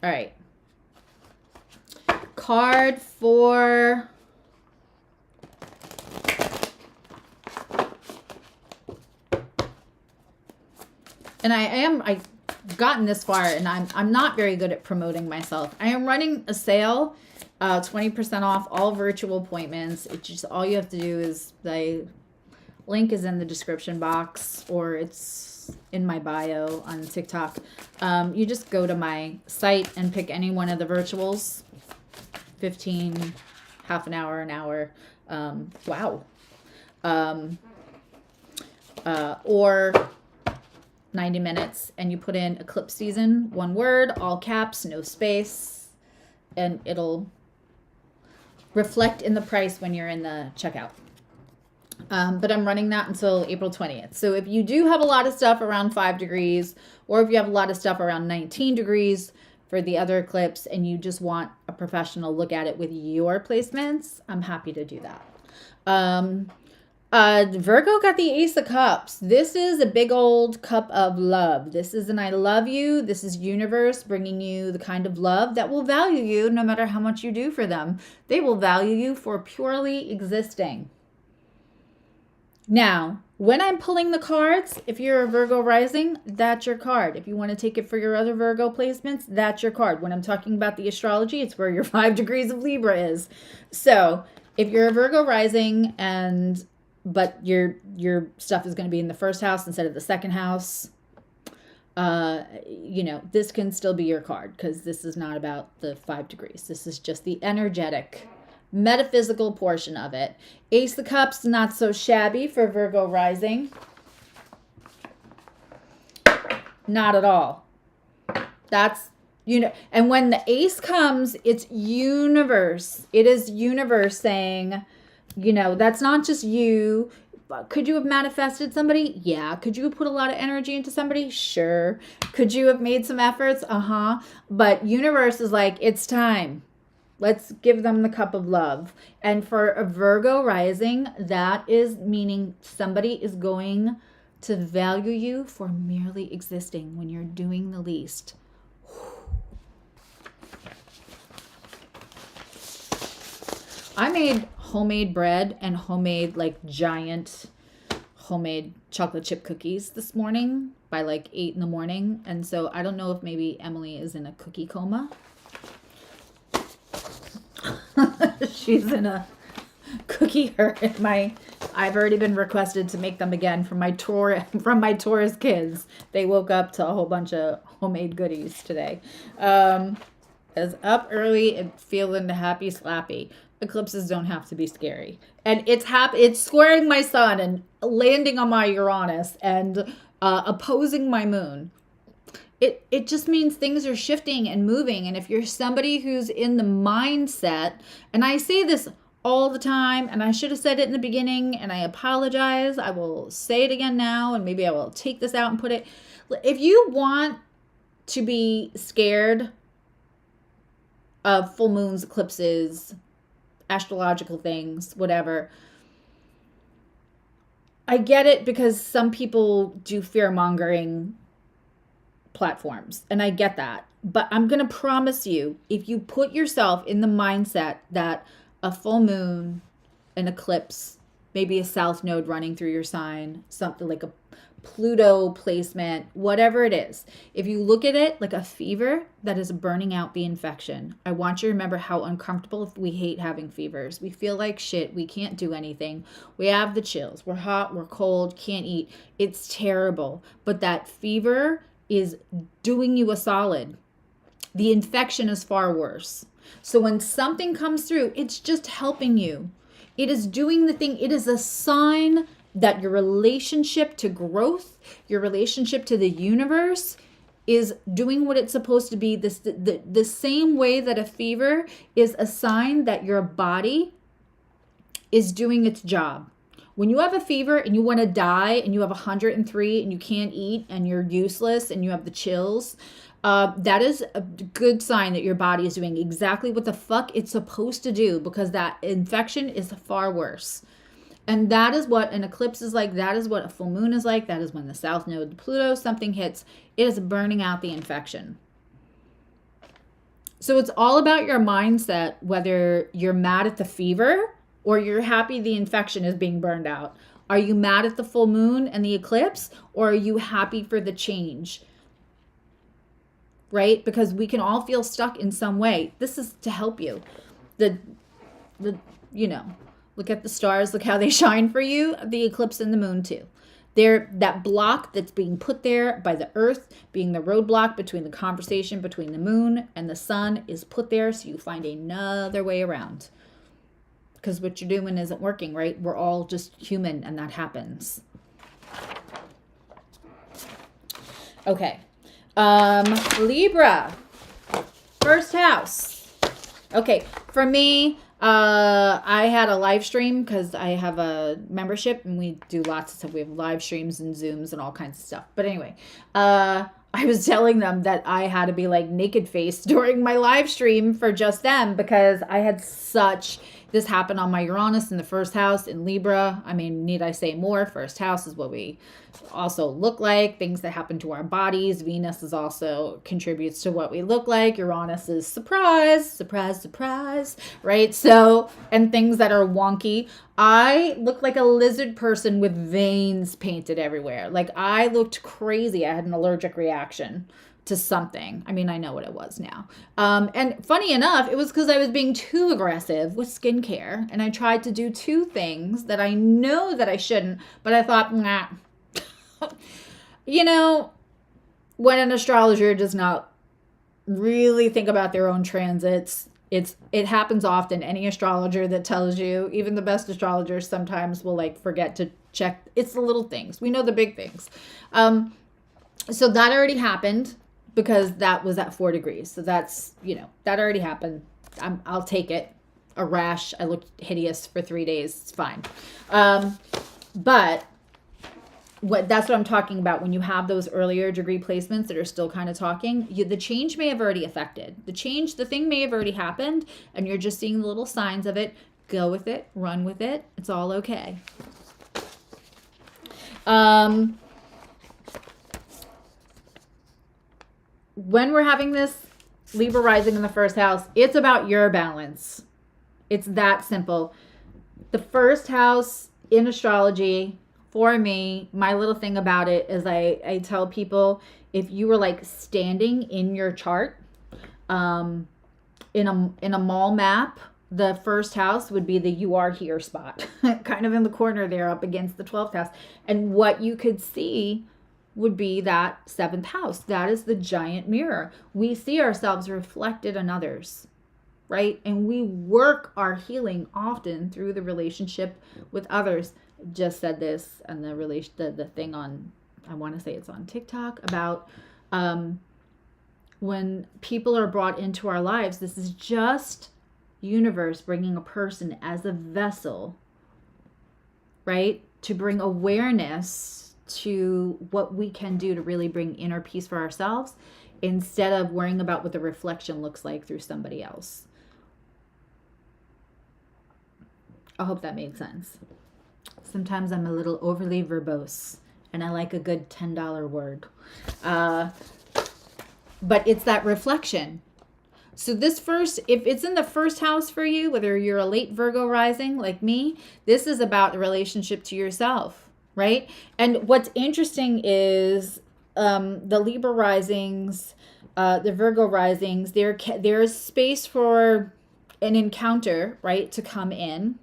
All right. Card for I've gotten this far, and I'm not very good at promoting myself. I am running a sale, 20% off all virtual appointments. It's just, all you have to do is, the link is in the description box, or it's in my bio on TikTok. You just go to my site and pick any one of the virtuals. 15, half an hour, or 90 minutes, and you put in eclipse season, one word, all caps, no space, and it'll reflect in the price when you're in the checkout. But I'm running that until April 20th. So if you do have a lot of stuff around 5 degrees, or if you have a lot of stuff around 19 degrees for the other eclipse, and you just want a professional look at it with your placements, I'm happy to do that. Virgo got the Ace of Cups. This is a big old cup of love. This is an I love you. This is universe bringing you the kind of love that will value you no matter how much you do for them. They will value you for purely existing. Now, when I'm pulling the cards, if you're a Virgo rising, that's your card. If you want to take it for your other Virgo placements, that's your card. When I'm talking about the astrology, it's where your 5 degrees of Libra is. So if you're a Virgo rising but your stuff is going to be in the first house instead of the second house, this can still be your card, because this is not about the 5 degrees. This is just the energetic, metaphysical portion of it. Ace of Cups, not so shabby for Virgo rising. Not at all. That's, and when the ace comes, it's universe. It is universe saying, that's not just you. Could you have manifested somebody? Yeah. Could you have put a lot of energy into somebody? Sure. Could you have made some efforts? But universe is like, it's time. Let's give them the cup of love. And for a Virgo rising, that is meaning somebody is going to value you for merely existing when you're doing the least. I made homemade bread and homemade, like, giant homemade chocolate chip cookies this morning by like 8 in the morning. And so I don't know if maybe Emily is in a cookie coma. She's in a cookie hurt. I've already been requested to make them again from my Taurus kids. They woke up to a whole bunch of homemade goodies today. Is up early and feeling the happy slappy. Eclipses don't have to be scary. And it's squaring my sun and landing on my Uranus and opposing my moon. It just means things are shifting and moving. And if you're somebody who's in the mindset, and I say this all the time, and I should have said it in the beginning, and I apologize. I will say it again now, and maybe I will take this out and put it. If you want to be scared of full moons, eclipses, astrological things, whatever, I get it, because some people do fear-mongering platforms, and I get that. But I'm going to promise you, if you put yourself in the mindset that a full moon, an eclipse, maybe a south node running through your sign, something like a Pluto placement, whatever it is, if you look at it like a fever that is burning out the infection, I want you to remember how uncomfortable we hate having fevers. We feel like shit. We can't do anything. We have the chills. We're hot. We're cold. Can't eat. It's terrible. But that fever is doing you a solid. The infection is far worse. So when something comes through, it's just helping you. It is doing the thing. It is a sign that your relationship to growth, your relationship to the universe is doing what it's supposed to be. The same way that a fever is a sign that your body is doing its job. When you have a fever and you want to die and you have 103 and you can't eat and you're useless and you have the chills, that is a good sign that your body is doing exactly what the fuck it's supposed to do, because that infection is far worse. And that is what an eclipse is like. That is what a full moon is like. That is when the south node, Pluto, something hits. It is burning out the infection. So it's all about your mindset, whether you're mad at the fever or you're happy the infection is being burned out. Are you mad at the full moon and the eclipse, or are you happy for the change? Right? Because we can all feel stuck in some way. This is to help you. Look at the stars, look how they shine for you. The eclipse and the moon too. They're that block that's being put there by the earth, being the roadblock between the conversation between the moon and the sun, is put there so you find another way around. Because what you're doing isn't working, right? We're all just human, and that happens. Okay. Libra. First house. Okay, for me, I had a live stream because I have a membership and we do lots of stuff. We have live streams and Zooms and all kinds of stuff. But anyway, I was telling them that I had to be like naked face during my live stream for just them, because I had this happened on my Uranus in the first house in Libra. I mean, need I say more? First house is what we also look like, things that happen to our bodies. Venus is also contributes to what we look like. Uranus is surprise, surprise, surprise, right? So, and things that are wonky. I look like a lizard person with veins painted everywhere. Like, I looked crazy. I had an allergic reaction to something. I mean, I know what it was now. And funny enough, it was because I was being too aggressive with skincare, and I tried to do two things that I know that I shouldn't, but I thought, nah. When an astrologer does not really think about their own transits, it happens often. Any astrologer that tells you, even the best astrologers sometimes will forget to check. It's the little things. We know the big things. So that already happened, because that was at 4 degrees. So that's, that already happened. I'll take it. A rash. I looked hideous for 3 days. It's fine. But that's what I'm talking about when you have those earlier degree placements that are still kind of talking. The change may have already affected. The thing may have already happened, and you're just seeing the little signs of it. Go with it, run with it. It's all okay. When we're having this Libra rising in the first house, it's about your balance. It's that simple. The first house in astrology, for me, my little thing about it is I tell people, if you were like standing in your chart, in a mall map, the first house would be the you are here spot, kind of in the corner there up against the 12th house. And what you could see would be that 7th house. That is the giant mirror. We see ourselves reflected in others, right? And we work our healing often through the relationship with others. Just said this and the thing on, I want to say it's on TikTok, about when people are brought into our lives, this is just universe bringing a person as a vessel, right? To bring awareness to what we can do to really bring inner peace for ourselves, instead of worrying about what the reflection looks like through somebody else. I hope that made sense. Sometimes I'm a little overly verbose and I like a good $10 word. But it's that reflection. So this first, if it's in the first house for you, whether you're a late Virgo rising like me, this is about the relationship to yourself, right? And what's interesting is the Libra risings, the Virgo risings, there's space for an encounter, right, to come in.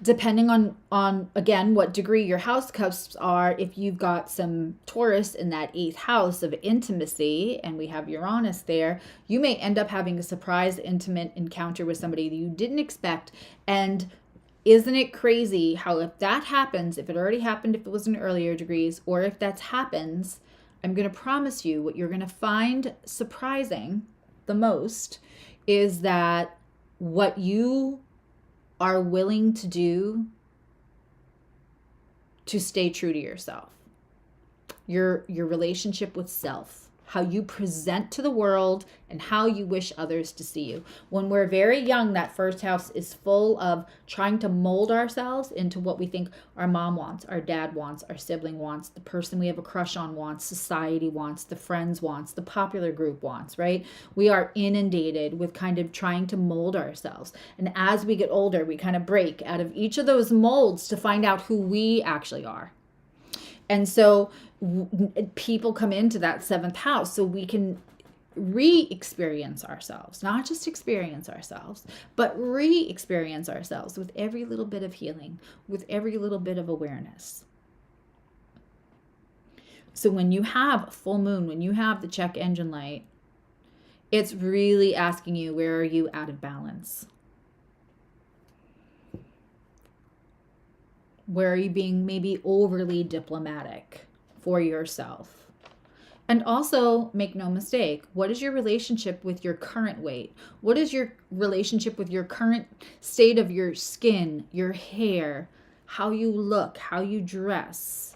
Depending on again what degree your house cusps are. If you've got some Taurus in that 8th house of intimacy, and we have Uranus there, you may end up having a surprise intimate encounter with somebody that you didn't expect. And isn't it crazy how if that happens, if it already happened, if it was in earlier degrees, or if that happens, I'm going to promise you what you're going to find surprising the most is that what you are willing to do to stay true to yourself, your relationship with self, how you present to the world, and how you wish others to see you. When we're very young, that first house is full of trying to mold ourselves into what we think our mom wants, our dad wants, our sibling wants, the person we have a crush on wants, society wants, the friends wants, the popular group wants, right? We are inundated with kind of trying to mold ourselves. And as we get older, we kind of break out of each of those molds to find out who we actually are. And so people come into that 7th house so we can re-experience ourselves, not just experience ourselves, but re-experience ourselves with every little bit of healing, with every little bit of awareness. So when you have full moon, when you have the check engine light, it's really asking you, where are you out of balance? Where are you being maybe overly diplomatic for yourself? And also, make no mistake, what is your relationship with your current weight? What is your relationship with your current state of your skin, your hair, how you look, how you dress?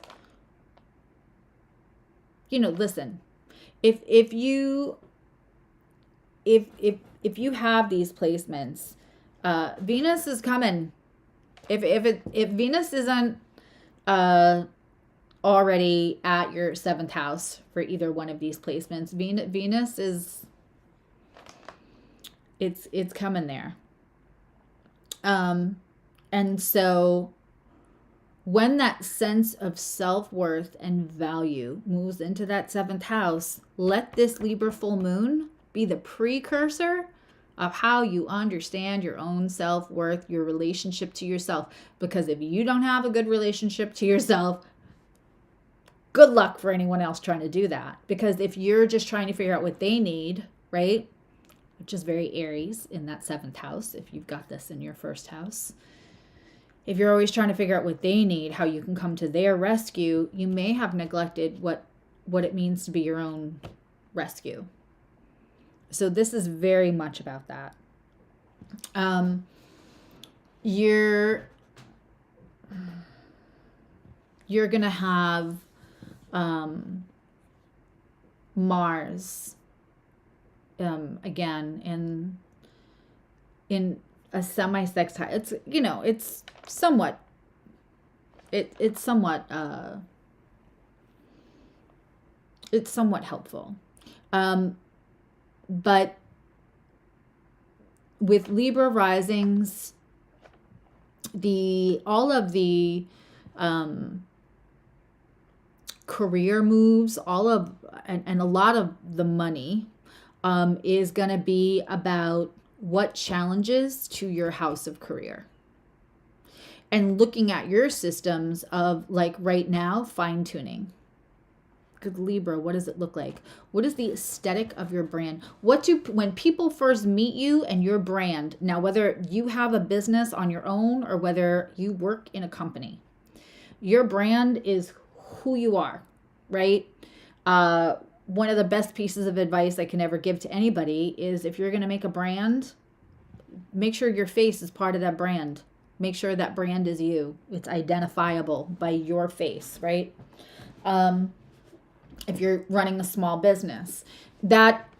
You know, listen, if you have these placements, Venus is coming. If Venus isn't already at your 7th house for either one of these placements, Venus is it's coming there. And so when that sense of self-worth and value moves into that 7th house, let this Libra full moon be the precursor of how you understand your own self-worth, your relationship to yourself. Because if you don't have a good relationship to yourself, good luck for anyone else trying to do that. Because if you're just trying to figure out what they need, right, which is very Aries in that 7th house, if you've got this in your 1st house, if you're always trying to figure out what they need, how you can come to their rescue, you may have neglected what it means to be your own rescue. So this is very much about that. you're going to have Mars again in a semi-sextile. It's, you know, it's somewhat it's somewhat helpful. But with Libra risings, all of the career moves, and a lot of the money is going to be about what challenges to your house of career. And looking at your systems of, like, right now, fine-tuning. Good Libra, what does it look like? What is the aesthetic of your brand? When people first meet you and your brand, now whether you have a business on your own or whether you work in a company, your brand is who you are, right? One of the best pieces of advice I can ever give to anybody is, if you're going to make a brand, make sure your face is part of that brand. Make sure that brand is you. It's identifiable by your face, right? If you're running a small business, that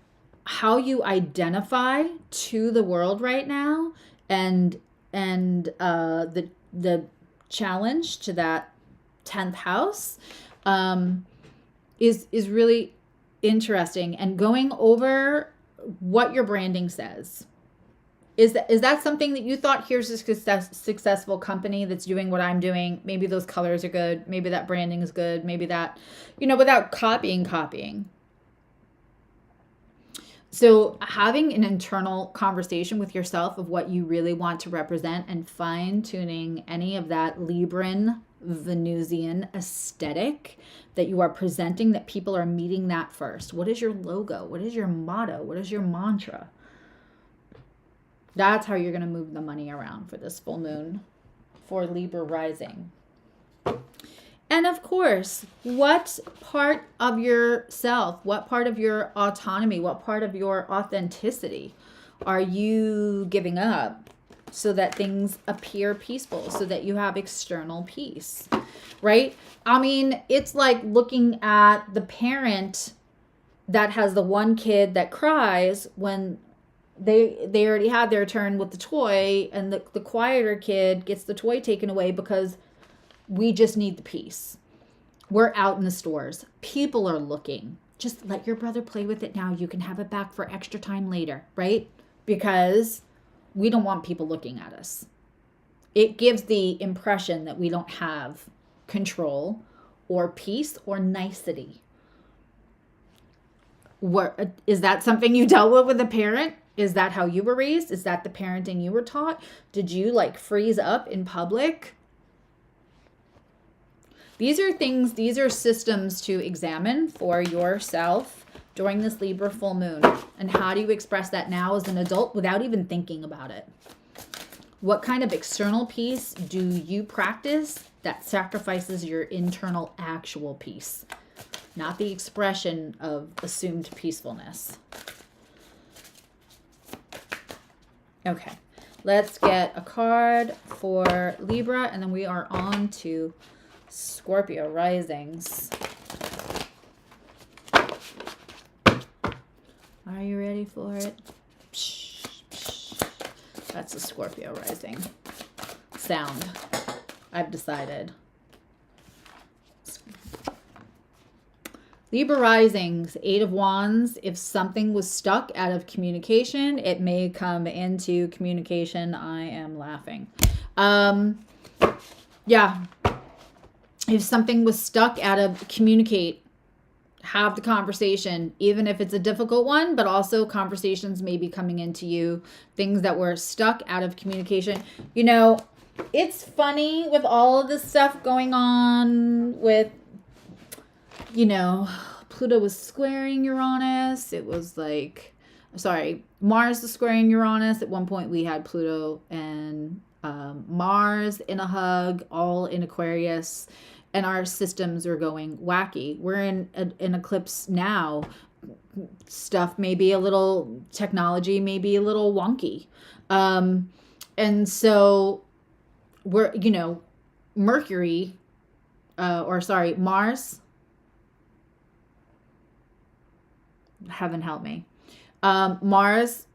how you identify to the world right now, and the challenge to that 10th house is really interesting, and going over what your branding says. Is that something that you thought, here's a successful company that's doing what I'm doing? Maybe those colors are good. Maybe that branding is good. Maybe that, without copying. So having an internal conversation with yourself of what you really want to represent, and fine-tuning any of that Libran, Venusian aesthetic that you are presenting, that people are meeting that first. What is your logo? What is your motto? What is your mantra? That's how you're going to move the money around for this full moon for Libra rising. And of course, what part of yourself, what part of your autonomy, what part of your authenticity are you giving up so that things appear peaceful, so that you have external peace, right? I mean, it's like looking at the parent that has the one kid that cries when they already had their turn with the toy, and the quieter kid gets the toy taken away because we just need the peace. We're out in the stores. People are looking. Just let your brother play with it now. You can have it back for extra time later, right? Because we don't want people looking at us. It gives the impression that we don't have control or peace or nicety. Is that something you dealt with a parent? Is that how you were raised? Is that the parenting you were taught? Did you freeze up in public? These are systems to examine for yourself during this Libra full moon. And how do you express that now as an adult without even thinking about it? What kind of external peace do you practice that sacrifices your internal actual peace? Not the expression of assumed peacefulness. Okay, let's get a card for Libra, and then we are on to Scorpio risings. Are you ready for it? That's a Scorpio rising sound. I've decided. Libra risings, 8 of Wands. If something was stuck out of communication, it may come into communication. I am laughing. Yeah. If something was stuck out of communicate, have the conversation, even if it's a difficult one, but also conversations may be coming into you, things that were stuck out of communication. It's funny with all of this stuff going on with, Pluto was squaring Uranus. It was Mars was squaring Uranus. At one point we had Pluto and Mars in a hug, all in Aquarius, and our systems are going wacky. We're in an eclipse now. Stuff may be technology may be a little wonky. And so we're, Mars, heaven help me. Mars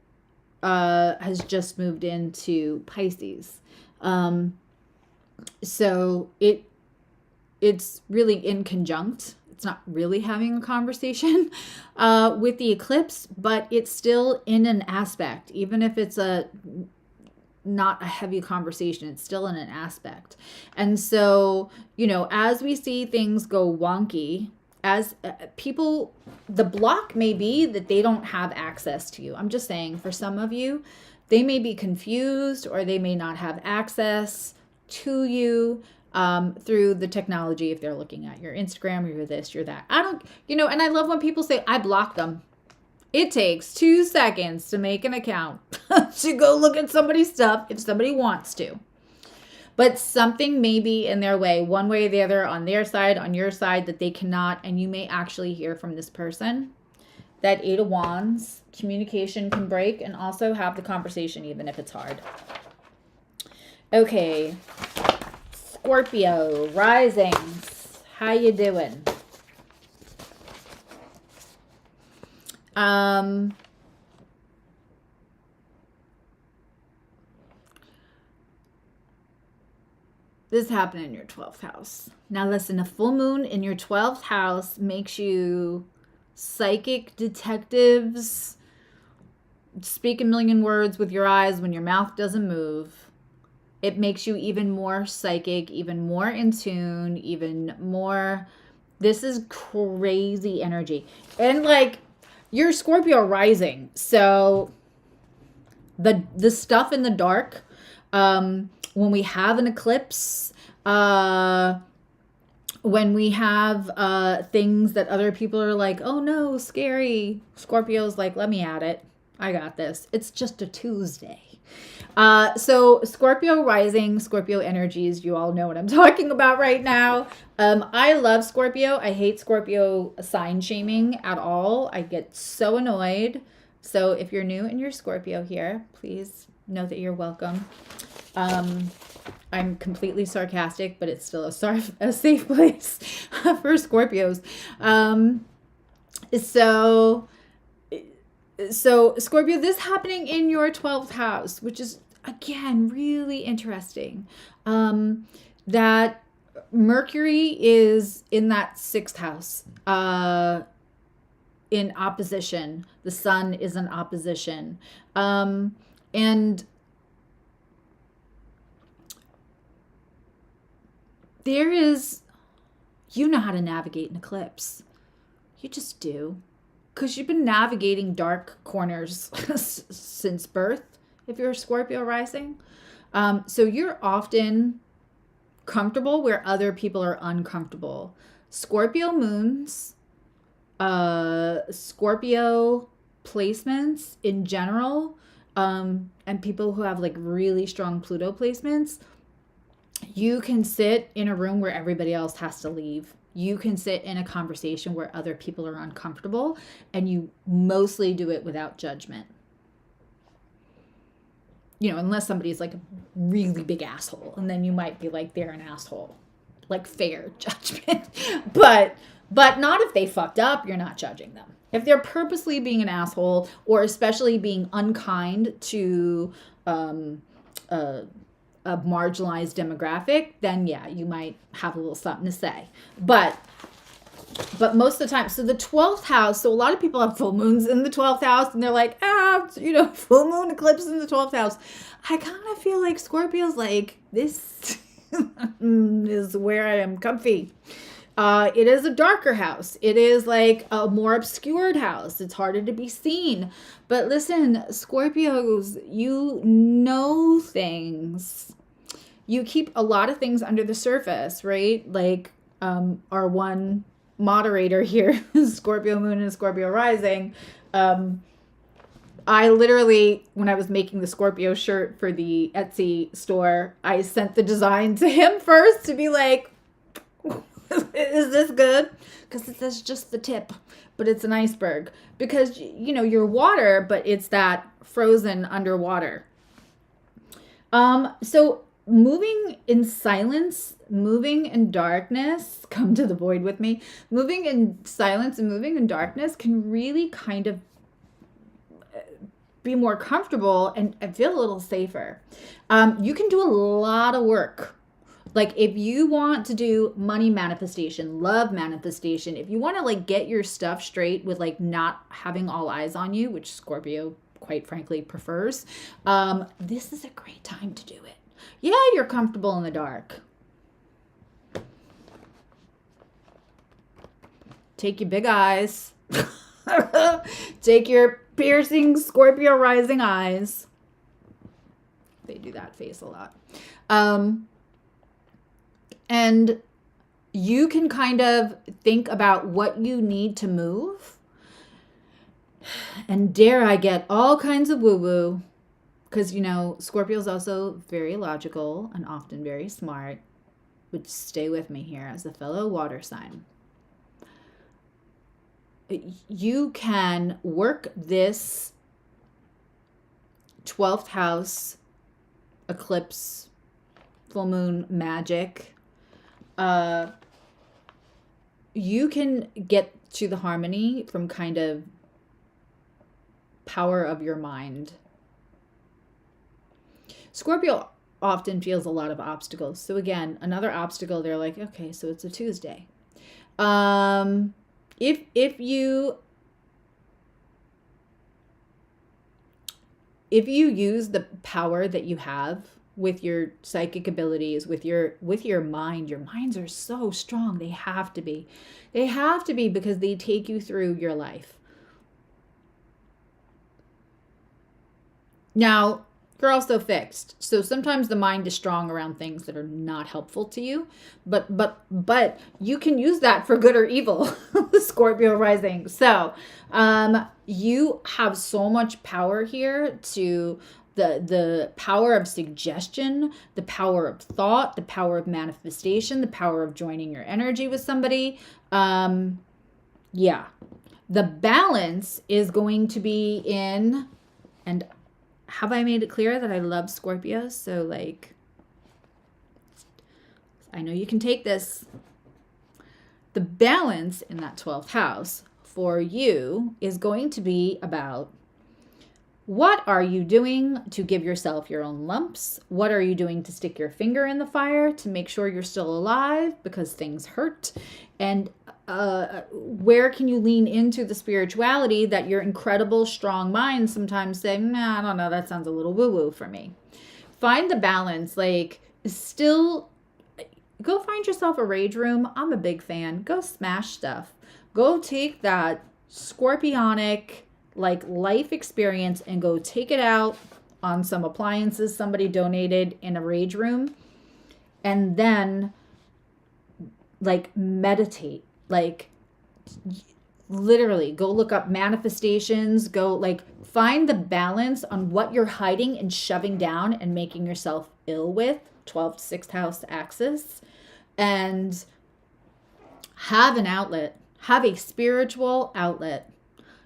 has just moved into Pisces. So it's really in conjunct. It's not really having a conversation with the eclipse, but it's still in an aspect. Even if it's not a heavy conversation, it's still in an aspect. And so, as we see things go wonky, as people, the block may be that they don't have access to you. I'm just saying, for some of you, they may be confused or they may not have access to you through the technology. If they're looking at your Instagram, you're this, you're that. And I love when people say, I block them. It takes 2 seconds to make an account to go look at somebody's stuff if somebody wants to. But something may be in their way, one way or the other, on their side, on your side, that they cannot, and you may actually hear from this person. That 8 of Wands, communication can break, and also have the conversation even if it's hard. Okay, Scorpio, risings, how you doing? This happened in your 12th house. Now listen, a full moon in your 12th house makes you psychic detectives, speak a million words with your eyes when your mouth doesn't move. It makes you even more psychic, even more in tune, even more. This is crazy energy. And you're Scorpio rising. So the stuff in the dark, when we have an eclipse, when we have things that other people are like, oh no, scary. Scorpio's like, let me at it. I got this. It's just a Tuesday. So Scorpio rising, Scorpio energies, you all know what I'm talking about right now. I love Scorpio. I hate Scorpio sign shaming at all. I get so annoyed. So if you're new and you're Scorpio here, please know that you're welcome. I'm completely sarcastic, but it's still a safe place for Scorpios. So Scorpio, this happening in your 12th house, which is, again, really interesting. That Mercury is in that 6th house, in opposition. The sun is in opposition. And there is, you know how to navigate an eclipse. You just do. Because you've been navigating dark corners since birth, if you're a Scorpio rising. So you're often comfortable where other people are uncomfortable. Scorpio moons, Scorpio placements in general, and people who have really strong Pluto placements, you can sit in a room where everybody else has to leave. You can sit in a conversation where other people are uncomfortable, and you mostly do it without judgment. Unless somebody's a really big asshole, and then you might be they're an asshole. Fair judgment. But not if they fucked up, you're not judging them. If they're purposely being an asshole, or especially being unkind to a marginalized demographic, then yeah, you might have a little something to say. But most of the time, so the 12th house, so a lot of people have full moons in the 12th house, and they're like, full moon eclipse in the 12th house. I kind of feel like Scorpio's this is where I am comfy. It is a darker house. It is a more obscured house. It's harder to be seen. But listen, Scorpios, you know things. You keep a lot of things under the surface, right? Our one moderator here, Scorpio moon and Scorpio rising. I literally, when I was making the Scorpio shirt for the Etsy store, I sent the design to him first to be is this good? Because it says just the tip, but it's an iceberg. Because, you're water, but it's that frozen underwater. So moving in silence, moving in darkness, come to the void with me, moving in silence and moving in darkness can really kind of be more comfortable and feel a little safer. You can do a lot of work. Like if you want to do money manifestation, love manifestation, if you want to like get your stuff straight with like not having all eyes on you, which Scorpio quite frankly prefers, this is a great time to do it. Yeah, you're comfortable in the dark. Take your big eyes. Take your piercing Scorpio rising eyes. They do that face a lot. And you can kind of think about what you need to move. And dare I get all kinds of woo-woo. Because, you know, Scorpio is also very logical and often very smart. But stay with me here as a fellow water sign. You can work this 12th house eclipse, full moon magic. You can get to the harmony from kind of power of your mind. Scorpio often feels a lot of obstacles. So again, another obstacle, they're like, okay, so it's a Tuesday. If you use the power that you have with your psychic abilities, with your mind, your minds are so strong. They have to be. They have to be because they take you through your life. Now, you're also fixed. So sometimes the mind is strong around things that are not helpful to you, but you can use that for good or evil, Scorpio rising. So you have so much power here to the power of suggestion, the power of thought, the power of manifestation, the power of joining your energy with somebody. Yeah. The balance is going to be in, and have I made it clear that I love Scorpios? So like, I know you can take this. The balance in that 12th house for you is going to be about what are you doing to give yourself your own lumps? What are you doing to stick your finger in the fire to make sure you're still alive because things hurt? And where can you lean into the spirituality that your incredible, strong mind sometimes say, nah, I don't know, that sounds a little woo-woo for me. Find the balance. Like, still, go find yourself a rage room. I'm a big fan. Go smash stuff. Go take that scorpionic, like, life experience and go take it out on some appliances somebody donated in a rage room. And then, like, meditate. Like, literally go look up manifestations, go like find the balance on what you're hiding and shoving down and making yourself ill with, 12th, 6th house axis, and have an outlet, have a spiritual outlet.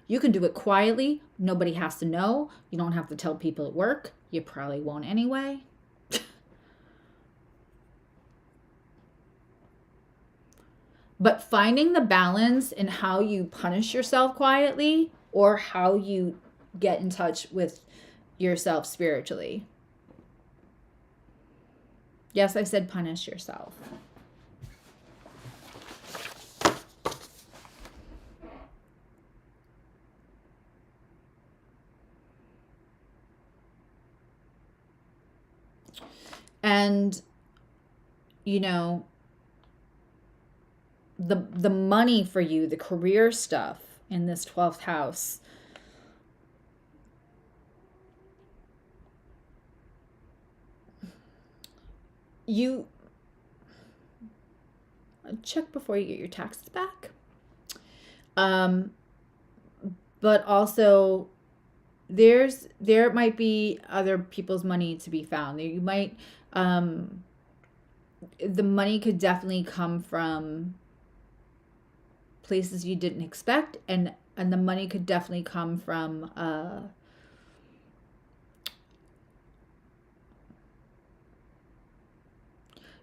You can do it quietly. Nobody has to know. You don't have to tell people at work. You probably won't anyway. But finding the balance in how you punish yourself quietly or how you get in touch with yourself spiritually. Yes, I said punish yourself. And, you know, the money for you, the career stuff in this 12th house, you check before you get your taxes back. But also there might be other people's money to be found. You might, the money could definitely come from places you didn't expect, and the money could definitely come from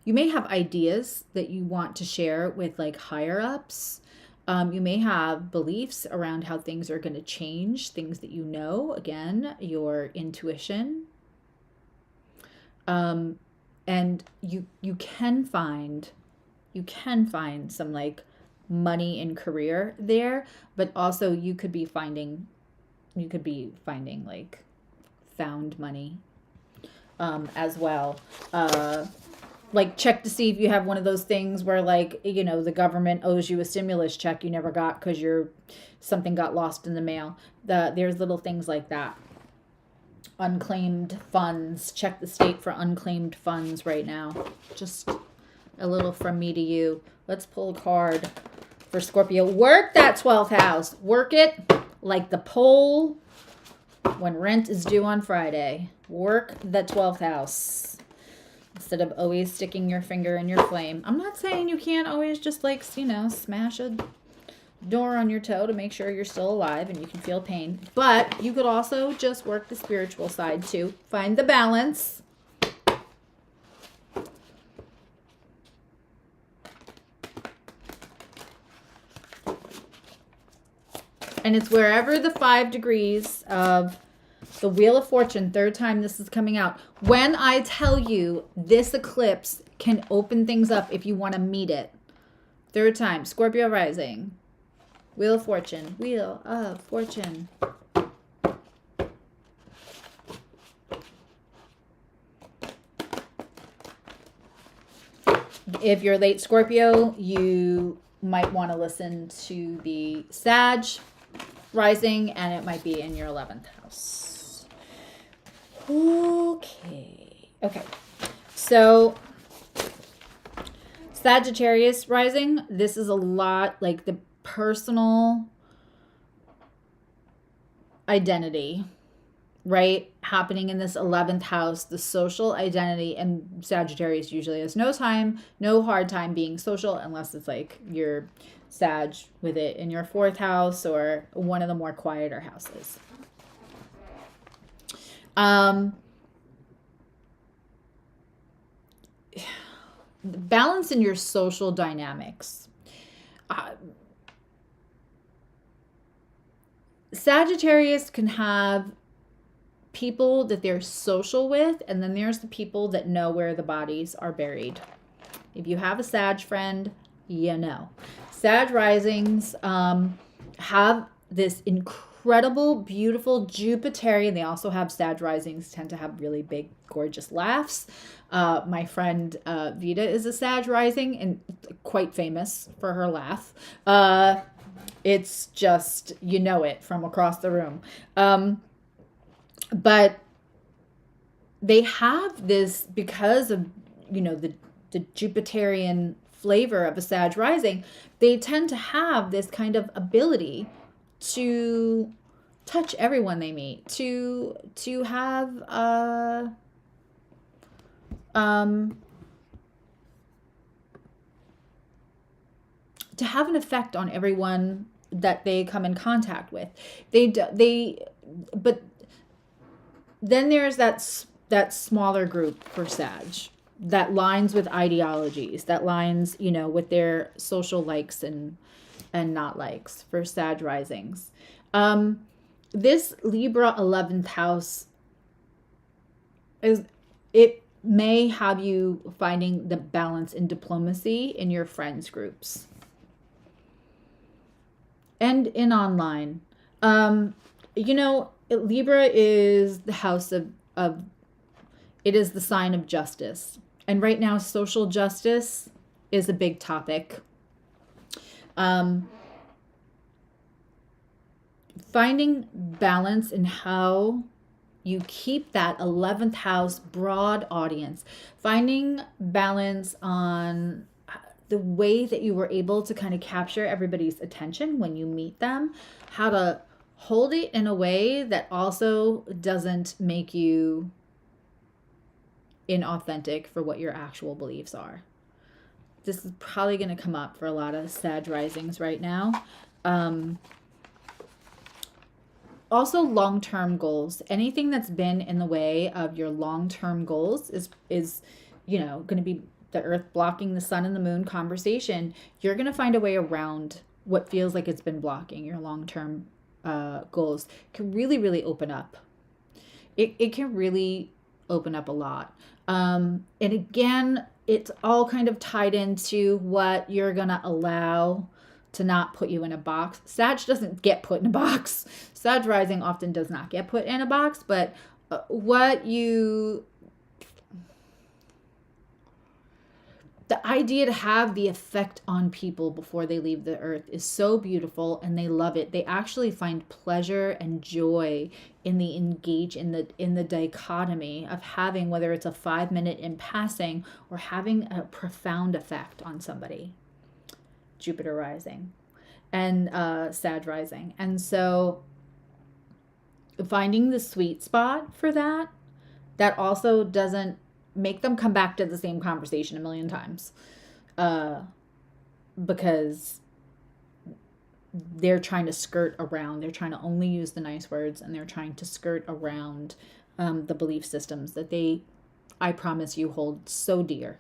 You may have ideas that you want to share with like higher ups. You may have beliefs around how things are going to change, things that you know, again, your intuition. And you can find some like money and career there, but also you could be finding like found money as well. Like check to see if you have one of those things where like, you know, the government owes you a stimulus check you never got because something got lost in the mail. There's little things like that. Unclaimed funds. Check the state for unclaimed funds right now. Just a little from me to you. Let's pull a card for Scorpio. Work that 12th house. Work it like the pole when rent is due on Friday. Work the 12th house instead of always sticking your finger in your flame. I'm not saying you can't always just like, you know, smash a door on your toe to make sure you're still alive and you can feel pain. But you could also just work the spiritual side too. Find the balance. And it's wherever the 5 degrees of the Wheel of Fortune, third time this is coming out. When I tell you this eclipse can open things up if you want to meet it. Third time, Scorpio rising. Wheel of Fortune. Wheel of Fortune. If you're late Scorpio, you might want to listen to the Sag rising, and it might be in your 11th house. Okay. So Sagittarius rising, this is a lot like the personal identity, right? Happening in this 11th house, the social identity. And Sagittarius usually has no hard time being social unless it's like your Sag with it in your 4th house or one of the more quieter houses. Balance in your social dynamics. Sagittarius can have people that they're social with, and then there's the people that know where the bodies are buried. If you have a Sag friend, you know. Sag risings have this incredible, beautiful Jupiterian. They also have Sag risings tend to have really big, gorgeous laughs. My friend Vita is a Sag rising and quite famous for her laugh. It's just, you know it from across the room. But they have this, because of, you know, the Jupiterian flavor of a Sag rising, they tend to have this kind of ability to touch everyone they meet, to have to have an effect on everyone that they come in contact with. But then there's that smaller group for Sag that lines with ideologies, that lines, you know, with their social likes and not likes for Sag risings. This Libra 11th house it may have you finding the balance in diplomacy in your friends groups and in online. You know, Libra is the house of it is the sign of justice. And right now, social justice is a big topic. Finding balance in how you keep that 11th house broad audience. Finding balance on the way that you were able to kind of capture everybody's attention when you meet them. How to hold it in a way that also doesn't make you inauthentic for what your actual beliefs are. This is probably going to come up for a lot of Sag risings right now. Also, long-term goals. Anything that's been in the way of your long-term goals is you know, going to be the earth blocking the sun and the moon conversation, you're going to find a way around what feels like it's been blocking your long-term goals. Can really, really open up. It can really open up a lot. And again, it's all kind of tied into what you're going to allow to not put you in a box. Sag doesn't get put in a box. Sag rising often does not get put in a box, but the idea to have the effect on people before they leave the earth is so beautiful, and they love it. They actually find pleasure and joy in the dichotomy of having, whether it's a 5-minute in passing or having a profound effect on somebody. Jupiter rising and Sag rising. And so finding the sweet spot for that also doesn't make them come back to the same conversation a million times, because they're trying to skirt around. They're trying to only use the nice words, and they're trying to skirt around the belief systems that I promise you, hold so dear.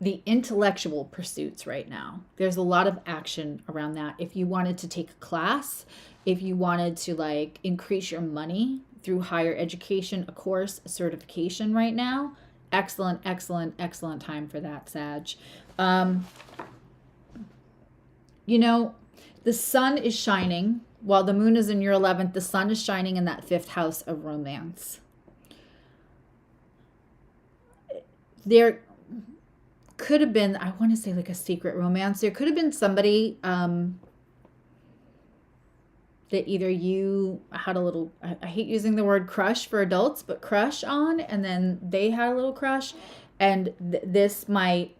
The intellectual pursuits right now, there's a lot of action around that. If you wanted to take a class, if you wanted to like increase your money through higher education, a course, a certification right now, excellent, excellent, excellent time for that, Sag. You know, the sun is shining while the moon is in your 11th. The sun is shining in that 5th house of romance. There could have been, I want to say like a secret romance. There could have been somebody that either you had a little, I hate using the word crush for adults, but crush on, and then they had a little crush, and this might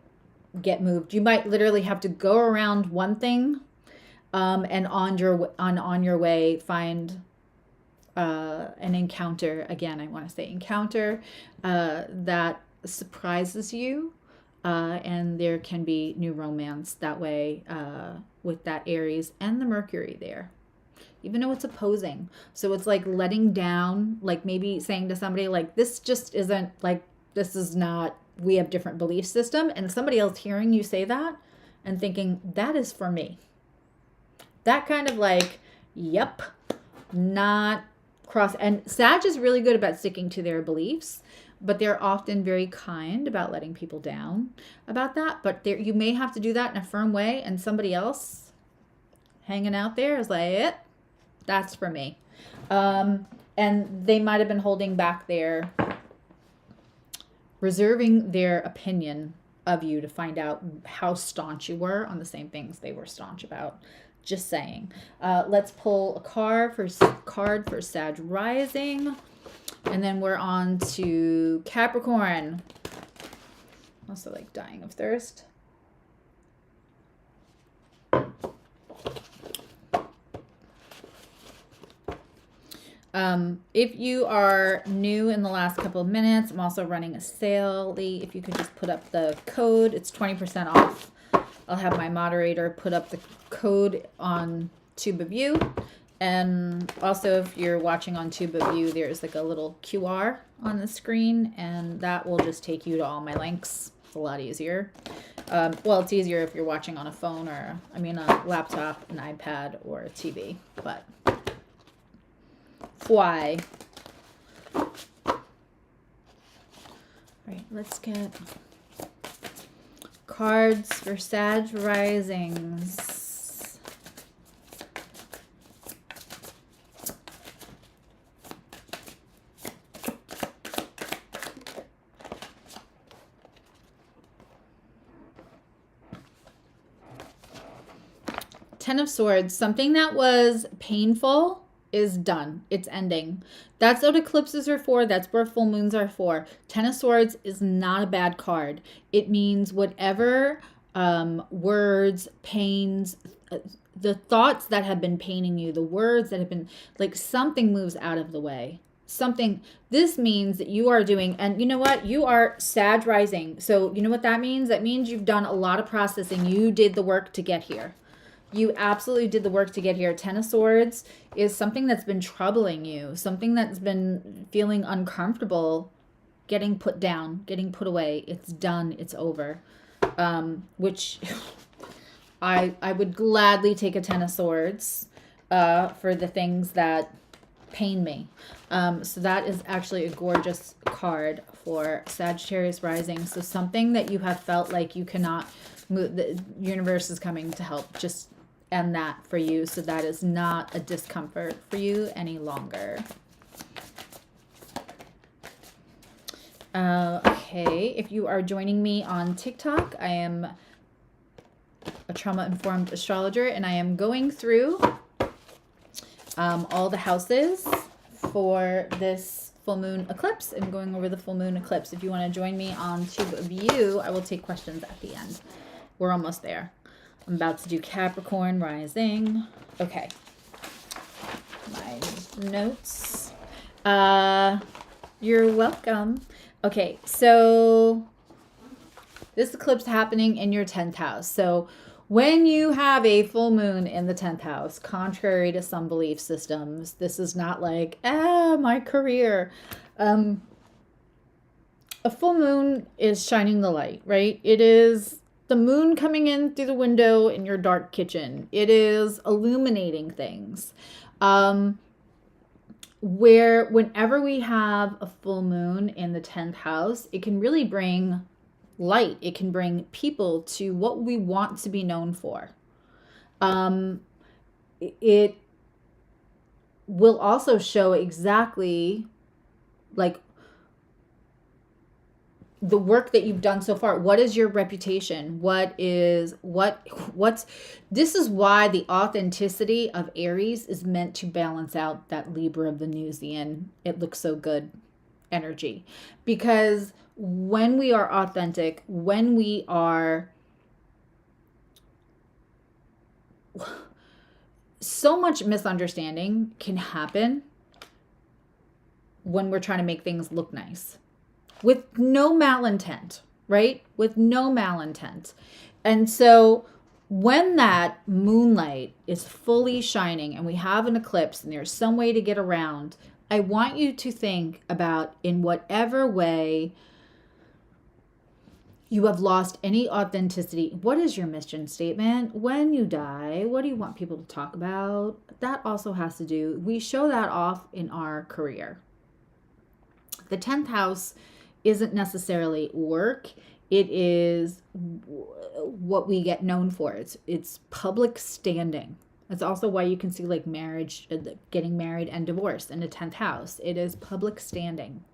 get moved. You might literally have to go around one thing and on your way find an encounter. Again, I want to say encounter that surprises you. And there can be new romance that way with that Aries and the Mercury there, even though it's opposing. So it's like letting down, like maybe saying to somebody like, this just isn't like, this is not, we have different belief system, and somebody else hearing you say that and thinking that is for me. That kind of like, yep, not cross. And Sag is really good about sticking to their beliefs, but they're often very kind about letting people down about that. But you may have to do that in a firm way, and somebody else hanging out there is like, that's for me. And they might have been holding back reserving their opinion of you to find out how staunch you were on the same things they were staunch about. Just saying. Let's pull a card for Sag rising. And then we're on to Capricorn. Also like dying of thirst. If you are new in the last couple of minutes, I'm also running a sale. Lee, if you could just put up the code, it's 20% off. I'll have my moderator put up the code on TubeView. And also, if you're watching on TubeView, there's like a little QR on the screen, and that will just take you to all my links. It's a lot easier. Well, it's easier if you're watching on a phone or, a laptop, an iPad, or a TV. But why? All right, let's get cards for Sag risings. Ten of Swords, something that was painful is done. It's ending. That's what eclipses are for. That's where full moons are for. Ten of Swords is not a bad card. It means whatever words, pains, the thoughts that have been paining you, the words that have been, like something moves out of the way. This means that you are doing, and you know what? You are Sag rising. So you know what that means? That means you've done a lot of processing. You did the work to get here. You absolutely did the work to get here. Ten of Swords is something that's been troubling you, something that's been feeling uncomfortable, getting put down, getting put away. It's done. It's over. Which I would gladly take a Ten of Swords for the things that pain me. So that is actually a gorgeous card for Sagittarius rising. So something that you have felt like you cannot move, the universe is coming to help just end that for you. So that is not a discomfort for you any longer. Okay, if you are joining me on TikTok, I am a trauma-informed astrologer, and I am going through all the houses for this full moon eclipse and going over the full moon eclipse. If you want to join me on Tube of You, I will take questions at the end. We're almost there. I'm about to do Capricorn rising. Okay. My notes. You're welcome. Okay, so this eclipse happening in your 10th house. So when you have a full moon in the 10th house, contrary to some belief systems, this is not like, my career. A full moon is shining the light, right? It is the moon coming in through the window in your dark kitchen. It is illuminating things. Where whenever we have a full moon in the 10th house, it can really bring light. It can bring people to what we want to be known for. It will also show exactly like the work that you've done so far. What is your reputation? This is why the authenticity of Aries is meant to balance out that Libra of Venusian, it looks so good energy. Because when we are authentic, when we are, so much misunderstanding can happen when we're trying to make things look nice. With no malintent, right? With no malintent. And so when that moonlight is fully shining and we have an eclipse and there's some way to get around, I want you to think about, in whatever way you have lost any authenticity, what is your mission statement? When you die, what do you want people to talk about? That also has to do, we show that off in our career. The 10th house isn't necessarily work. It is what we get known for. It's public standing. That's also why you can see like marriage, getting married and divorced in the 10th house. It is public standing.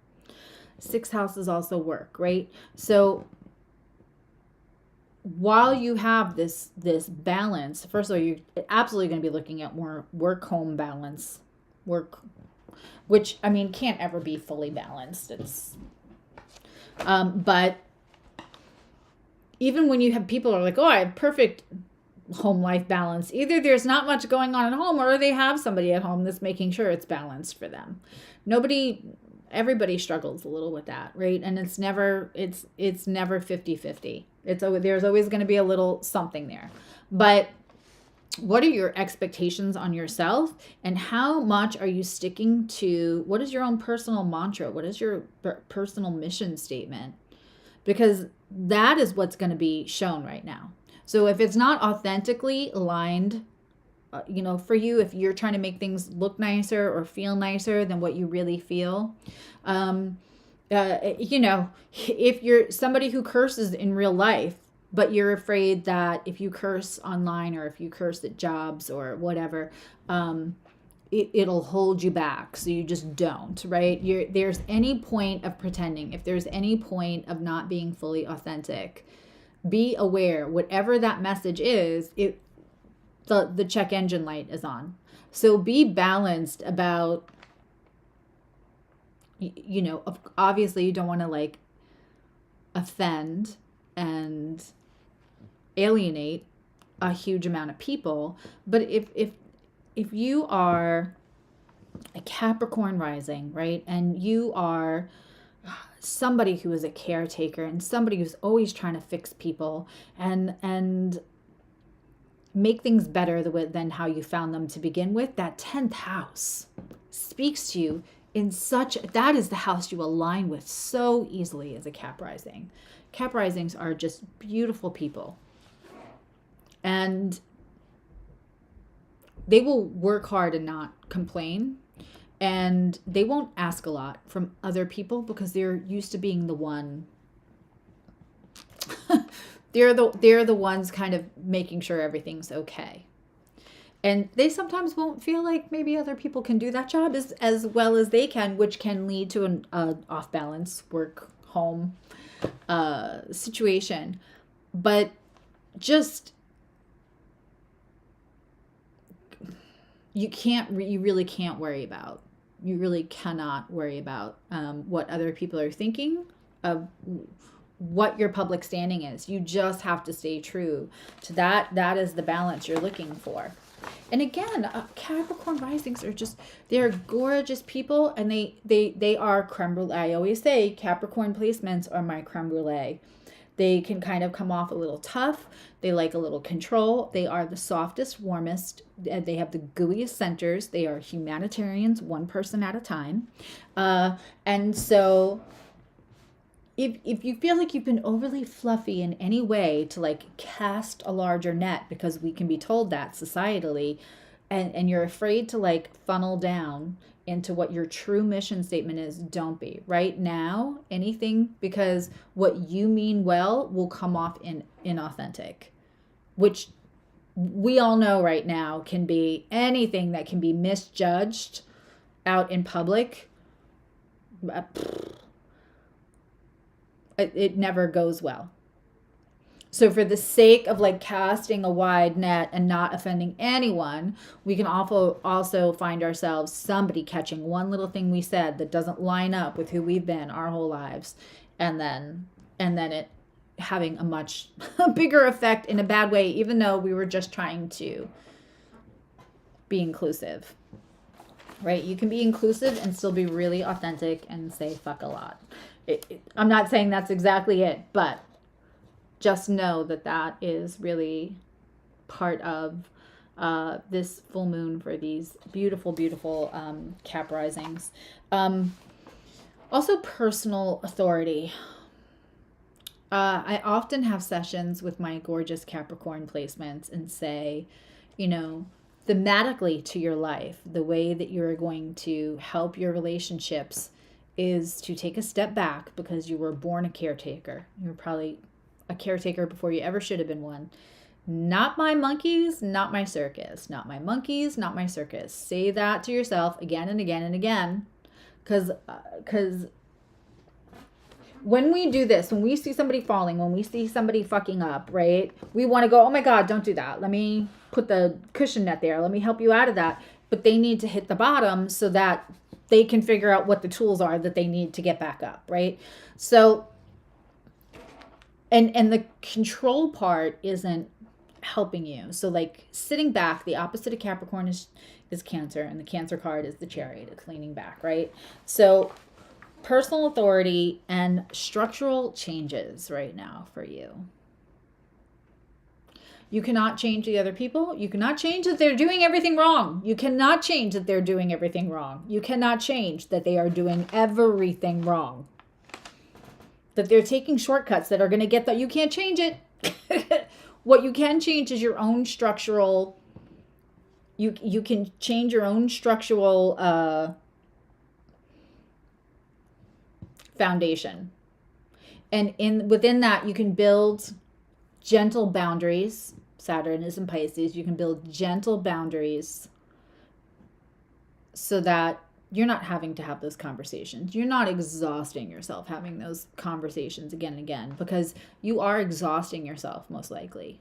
6th house is also work, right? So while you have this balance, first of all, you're absolutely going to be looking at more work-home balance. Work, which, I mean, can't ever be fully balanced. It's but even when you have people are like, oh, I have perfect home life balance, either there's not much going on at home or they have somebody at home that's making sure it's balanced for them. Everybody struggles a little with that, right? And it's never 50-50. There's always going to be a little something there. But what are your expectations on yourself, and how much are you sticking to, what is your own personal mantra? What is your personal mission statement? Because that is what's going to be shown right now. So if it's not authentically aligned, for you, if you're trying to make things look nicer or feel nicer than what you really feel, if you're somebody who curses in real life, but you're afraid that if you curse online or if you curse at jobs or whatever, it'll hold you back. So you just don't, right? There's any point of pretending, if there's any point of not being fully authentic, be aware, whatever that message is, the check engine light is on. So be balanced about, obviously you don't want to like offend and alienate a huge amount of people. But if you are a Capricorn rising, right, and you are somebody who is a caretaker and somebody who's always trying to fix people and make things better than how you found them to begin with. That 10th house speaks to you in that is the house you align with so easily as a Cap rising. Cap risings are just beautiful people. And they will work hard and not complain. And they won't ask a lot from other people because they're used to being the one. they're the ones kind of making sure everything's okay. And they sometimes won't feel like maybe other people can do that job as well as they can, which can lead to an off-balance work-home situation. But just, you really can't worry about. You really cannot worry about what other people are thinking of what your public standing is. You just have to stay true to that. That is the balance you're looking for. And again, Capricorn risings are they're gorgeous people, and they are creme brulee. I always say Capricorn placements are my creme brulee. They can kind of come off a little tough. They like a little control. They are the softest, warmest. They have the gooeyest centers. They are humanitarians, one person at a time. And so if you feel like you've been overly fluffy in any way to like cast a larger net, because we can be told that societally, and you're afraid to like funnel down into what your true mission statement is, don't be. Right now, anything, because what you mean well will come off inauthentic, which we all know right now can be anything that can be misjudged out in public. It never goes well. So for the sake of like casting a wide net and not offending anyone, we can also find ourselves somebody catching one little thing we said that doesn't line up with who we've been our whole lives, and then it having a much bigger effect in a bad way, even though we were just trying to be inclusive. Right? You can be inclusive and still be really authentic and say fuck a lot. I'm not saying that's exactly it, but just know that is really part of this full moon for these beautiful, beautiful Cap risings. Also, personal authority. I often have sessions with my gorgeous Capricorn placements and say, thematically to your life, the way that you're going to help your relationships is to take a step back, because you were born a caretaker. You were probably a caretaker before you ever should have been one. Not my monkeys, not my circus. Not my monkeys, not my circus. Say that to yourself again and again and again. Because when we do this, when we see somebody falling, when we see somebody fucking up, right? We want to go, oh my God, don't do that. Let me put the cushion net there. Let me help you out of that. But they need to hit the bottom so that they can figure out what the tools are that they need to get back up, right? So, and the control part isn't helping you. So like sitting back, the opposite of Capricorn is Cancer, and the Cancer card is the Chariot. It's leaning back, right? So personal authority and structural changes right now for you. You cannot change the other people. You cannot change that they're doing everything wrong. You cannot change that they're doing everything wrong. You cannot change that they are doing everything wrong. That they're taking shortcuts that are going to get that. You can't change it. What you can change is your own structural. You can change your own structural foundation. And within that, you can build gentle boundaries. Saturn is in Pisces. You can build gentle boundaries so that you're not having to have those conversations. You're not exhausting yourself having those conversations again and again, because you are exhausting yourself most likely.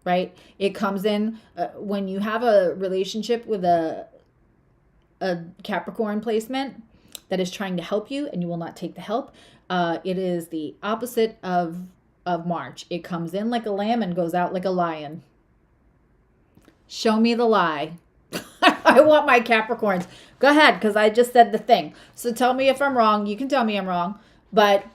Right? It comes in when you have a relationship with a Capricorn placement that is trying to help you and you will not take the help. It is the opposite of March. It comes in like a lamb and goes out like a lion. Show me the lie. I want my Capricorns. Go ahead, because I just said the thing. So tell me if I'm wrong. You can tell me I'm wrong. But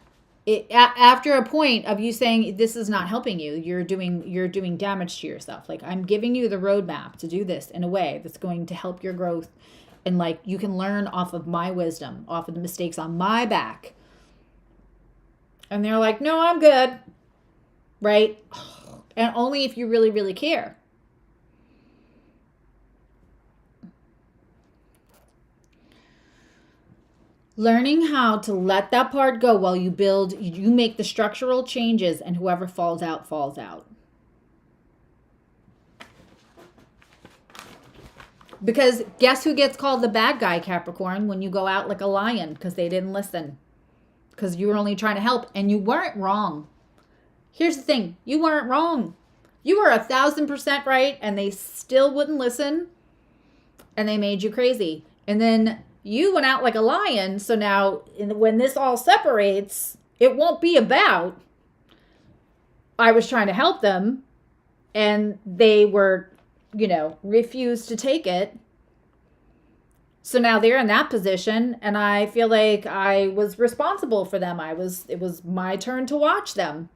after a point of you saying this is not helping you, you're doing damage to yourself. Like, I'm giving you the roadmap to do this in a way that's going to help your growth, and like you can learn off of my wisdom, off of the mistakes on my back. And they're like, no, I'm good, right? And only if you really, really care. Learning how to let that part go while you build, you make the structural changes, and whoever falls out, falls out. Because guess who gets called the bad guy, Capricorn, when you go out like a lion because they didn't listen. Because you were only trying to help, and you weren't wrong. Here's the thing. You weren't wrong. You were 1,000% right, and they still wouldn't listen, and they made you crazy. And then you went out like a lion, so now when this all separates, it won't be about I was trying to help them, and they were, refused to take it. So now they're in that position, and I feel like I was responsible for them. It was my turn to watch them.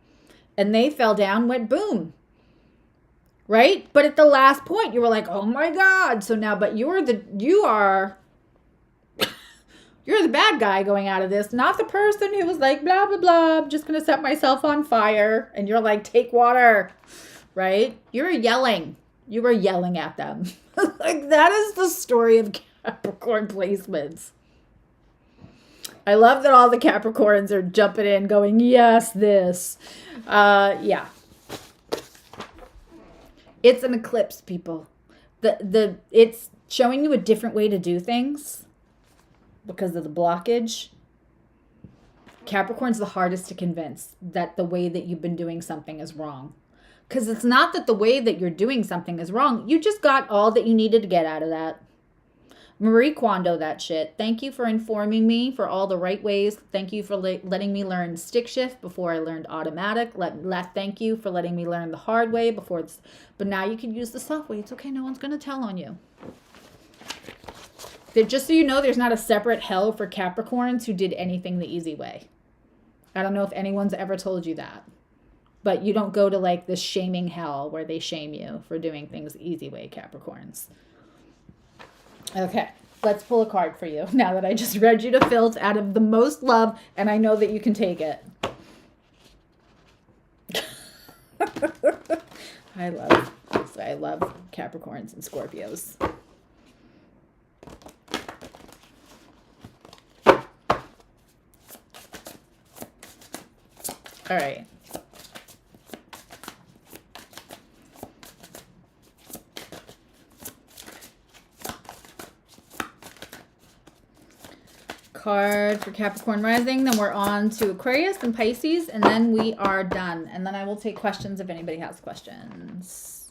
And they fell down, went boom. Right? But at the last point, you were like, oh my God. So now, but you're the bad guy going out of this, not the person who was like, blah, blah, blah, I'm just going to set myself on fire. And you're like, take water. Right? You were yelling at them. Like, that is the story of Capricorn placements. I love that all the Capricorns are jumping in going, yes, this. Yeah. It's an eclipse, people. It's showing you a different way to do things because of the blockage. Capricorn's the hardest to convince that the way that you've been doing something is wrong. Because it's not that the way that you're doing something is wrong. You just got all that you needed to get out of that. Marie Kondo that shit. Thank you for informing me for all the right ways. Thank you for letting me learn stick shift before I learned automatic. Thank you for letting me learn the hard way before it's... But now you can use the soft way. It's okay. No one's going to tell on you. Just so you know, there's not a separate hell for Capricorns who did anything the easy way. I don't know if anyone's ever told you that. But you don't go to like this shaming hell where they shame you for doing things the easy way, Capricorns. Okay, let's pull a card for you now that I just read you to filth out of the most love, and I know that you can take it. I love Capricorns and Scorpios. All right. Card for Capricorn rising, then we're on to Aquarius and Pisces, and then we are done. And then I will take questions if anybody has questions.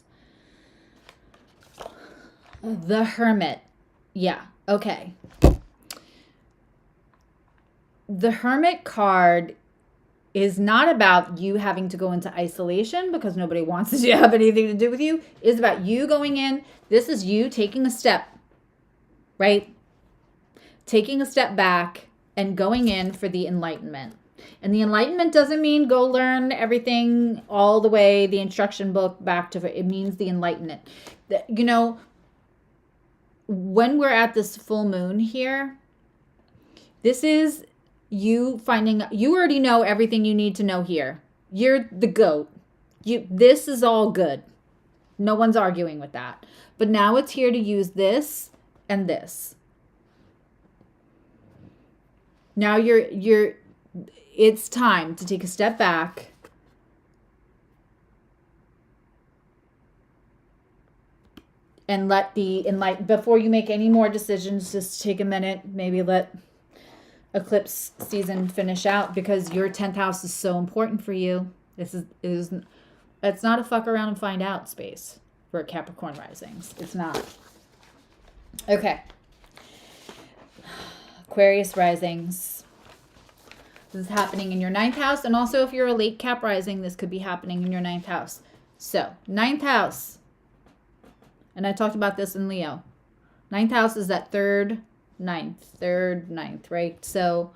The Hermit. Yeah, okay. The Hermit card is not about you having to go into isolation because nobody wants to have anything to do with you. It's about you going in. This is you taking a step, right? Taking a step back and going in for the enlightenment. And the enlightenment doesn't mean go learn everything all the way, the instruction book back to it. Means the enlightenment. When we're at this full moon here, this is you finding, you already know everything you need to know here. You're the goat. This is all good. No one's arguing with that. But now it's here to use this and this. Now it's time to take a step back and let the enlighten, before you make any more decisions, just take a minute, maybe let eclipse season finish out because your 10th house is so important for you. It's not a fuck around and find out space for Capricorn risings. It's not. Okay. Aquarius risings. This is happening in your 9th house. And also if you're a late Cap rising, this could be happening in your 9th house. So 9th house. And I talked about this in Leo. 9th house is that third, ninth, right? So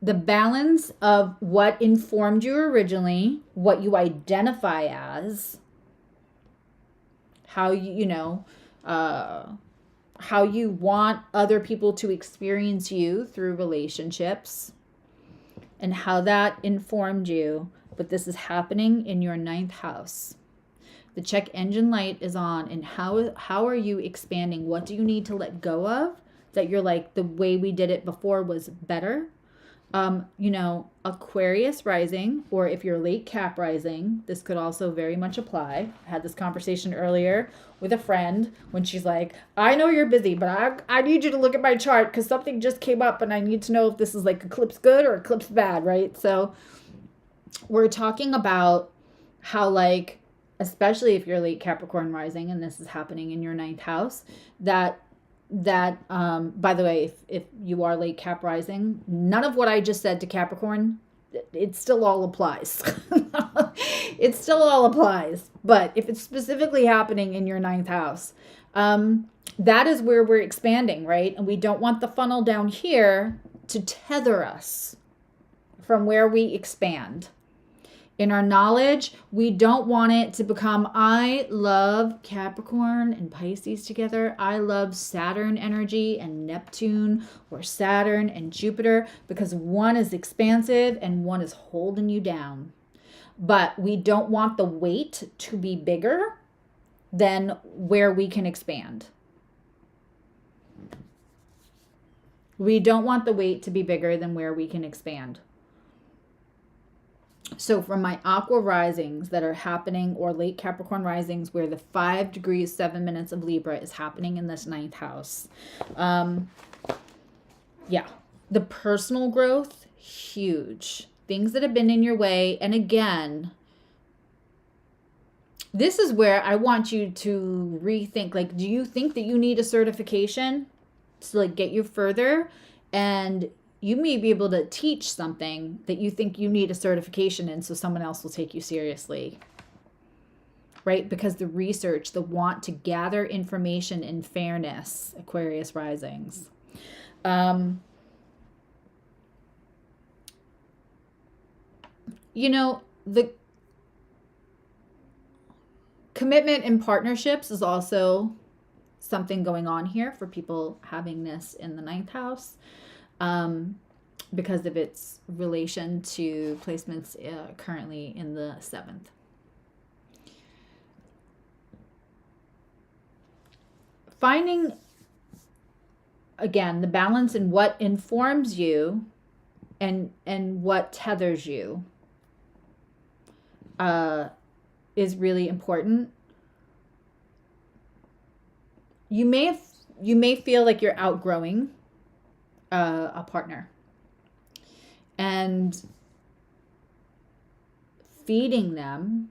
the balance of what informed you originally, what you identify as, how how you want other people to experience you through relationships, and how that informed you. But this is happening in your 9th house. The check engine light is on, and how are you expanding? What do you need to let go of that you're like, the way we did it before was better? Aquarius rising, or if you're late Cap rising, this could also very much apply. I had this conversation earlier with a friend when she's like, I know you're busy, but I need you to look at my chart because something just came up and I need to know if this is like eclipse good or eclipse bad, right? So we're talking about how, like, especially if you're late Capricorn rising and this is happening in your 9th house, that by the way, if you are late Cap rising, none of what I just said to Capricorn, it still all applies. It still all applies. But if it's specifically happening in your 9th house, that is where we're expanding, right? And we don't want the funnel down here to tether us from where we expand. In our knowledge, we don't want it to become, I love Capricorn and Pisces together. I love Saturn energy and Neptune, or Saturn and Jupiter, because one is expansive and one is holding you down. But we don't want the weight to be bigger than where we can expand. We don't want the weight to be bigger than where we can expand. So for my Aqua risings that are happening, or late Capricorn risings where the 5 degrees, 7 minutes of Libra is happening in this 9th house. The personal growth, huge. Things that have been in your way. And again, this is where I want you to rethink, like, do you think that you need a certification to like get you further? And you may be able to teach something that you think you need a certification in, so someone else will take you seriously, right? Because the research, the want to gather information in fairness, Aquarius risings. The commitment in partnerships is also something going on here for people having this in the 9th house. Because of its relation to placements currently in the 7th. Finding, again, the balance in what informs you and what tethers you is really important. You may feel like you're outgrowing a partner, and feeding them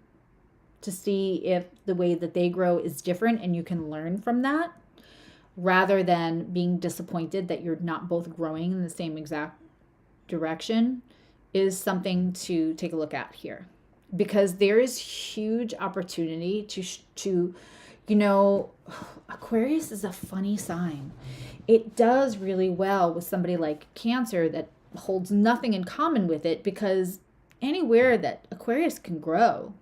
to see if the way that they grow is different and you can learn from that, rather than being disappointed that you're not both growing in the same exact direction, is something to take a look at here. Because there is huge opportunity to Aquarius is a funny sign. It does really well with somebody like Cancer that holds nothing in common with it, because anywhere that Aquarius can grow,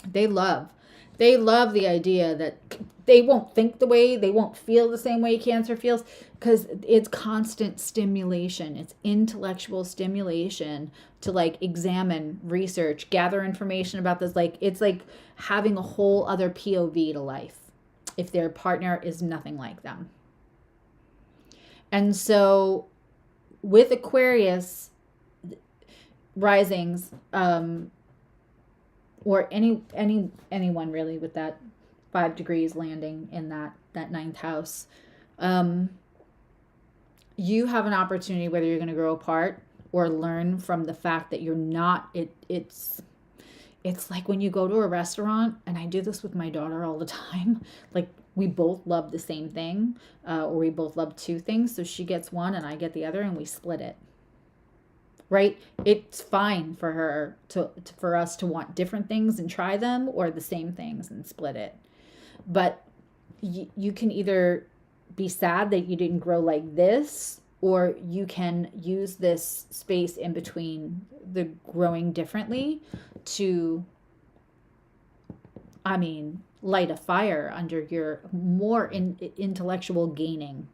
they love the idea that they won't think they won't feel the same way Cancer feels, because it's constant stimulation. It's intellectual stimulation to like examine, research, gather information about this. Like, it's like having a whole other POV to life if their partner is nothing like them. And so with Aquarius risings, or anyone really with that 5 degrees landing in that 9th house, you have an opportunity, whether you're going to grow apart or learn from the fact that you're not. It's like when you go to a restaurant, and I do this with my daughter all the time. Like, we both love the same thing, or we both love two things. So she gets one and I get the other, and we split it. Right? It's fine for her for us to want different things and try them, or the same things and split it. But you can either be sad that you didn't grow like this, or you can use this space in between the growing differently to, I mean, light a fire under your more intellectual gaining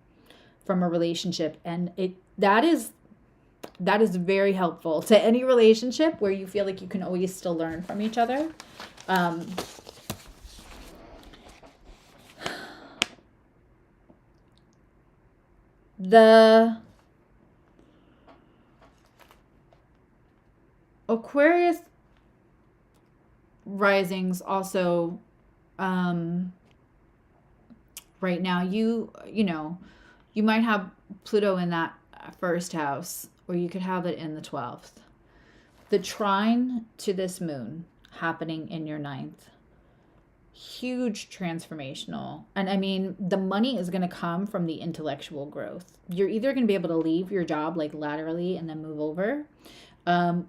from a relationship. And that is very helpful to any relationship where you feel like you can always still learn from each other. The Aquarius risings also, right now, you know, you might have Pluto in that first house, or you could have it in the 12th. The trine to this moon happening in your 9th, huge transformational. And I mean, the money is going to come from the intellectual growth. You're either going to be able to leave your job like laterally and then move over,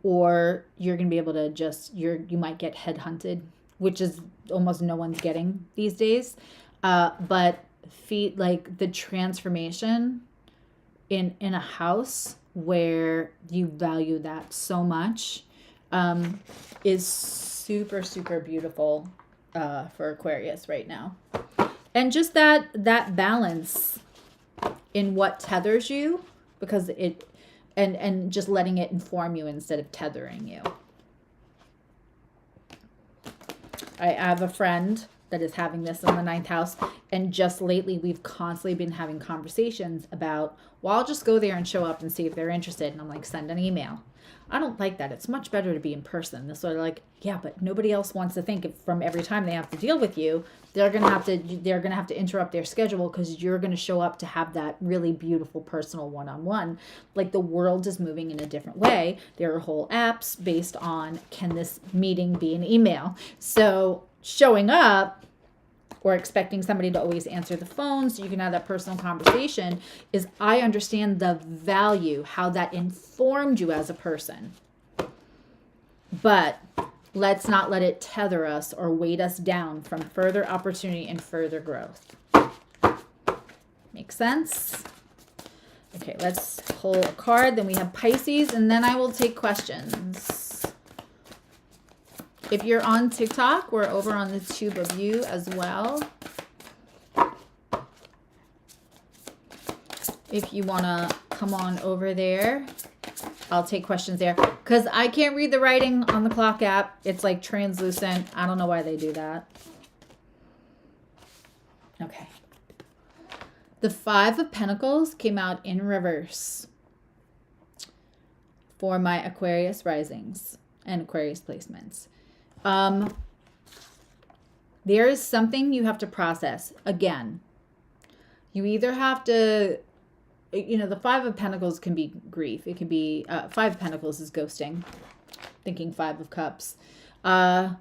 or you're going to be able to just, you might get headhunted, which is almost no one's getting these days. But like the transformation in a house where you value that so much, is super, super beautiful, for Aquarius right now. And just that balance in what tethers you, because and just letting it inform you instead of tethering you. I have a friend that is having this in the 9th house, and just lately we've constantly been having conversations about, well, I'll just go there and show up and see if they're interested. And I'm like, send an email. I don't like that. It's much better to be in person. This sort of like, yeah, but nobody else wants to think from every time they have to deal with you, they're gonna have to interrupt their schedule because you're gonna show up to have that really beautiful personal one-on-one. Like, the world is moving in a different way. There are whole apps based on, can this meeting be an email? So showing up or expecting somebody to always answer the phone so you can have that personal conversation is, I understand the value, how that informed you as a person. But let's not let it tether us or weight us down from further opportunity and further growth. Make sense? Okay, let's pull a card. Then we have Pisces, and then I will take questions. If you're on TikTok, we're over on the tube of you as well. If you want to come on over there, I'll take questions there. Because I can't read the writing on the clock app. It's like translucent. I don't know why they do that. Okay. The 5 of Pentacles came out in reverse for my Aquarius risings and Aquarius placements. There is something you have to process. Again, you either have to, the 5 of Pentacles can be grief. It can be, 5 of Pentacles is ghosting. Thinking 5 of Cups. The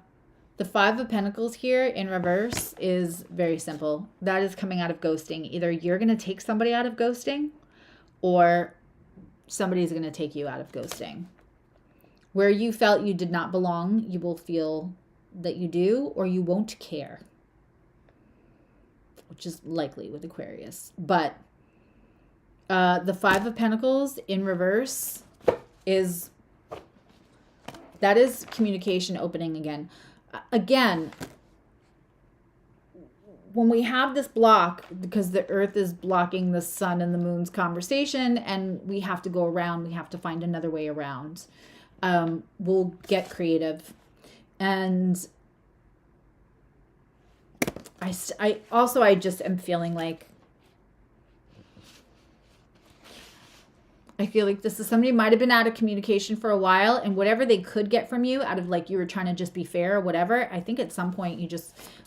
5 of Pentacles here in reverse is very simple. That is coming out of ghosting. Either you're going to take somebody out of ghosting, or somebody's going to take you out of ghosting. Where you felt you did not belong, you will feel that you do, or you won't care, which is likely with Aquarius. But the 5 of Pentacles in reverse is communication opening again. Again, when we have this block, because the earth is blocking the sun and the moon's conversation, and we have to go around, we have to find another way around. We'll get creative. And I just am feeling like, I feel like this is somebody might have been out of communication for a while, and whatever they could get from you out of, like, you were trying to just be fair or whatever, I think at some point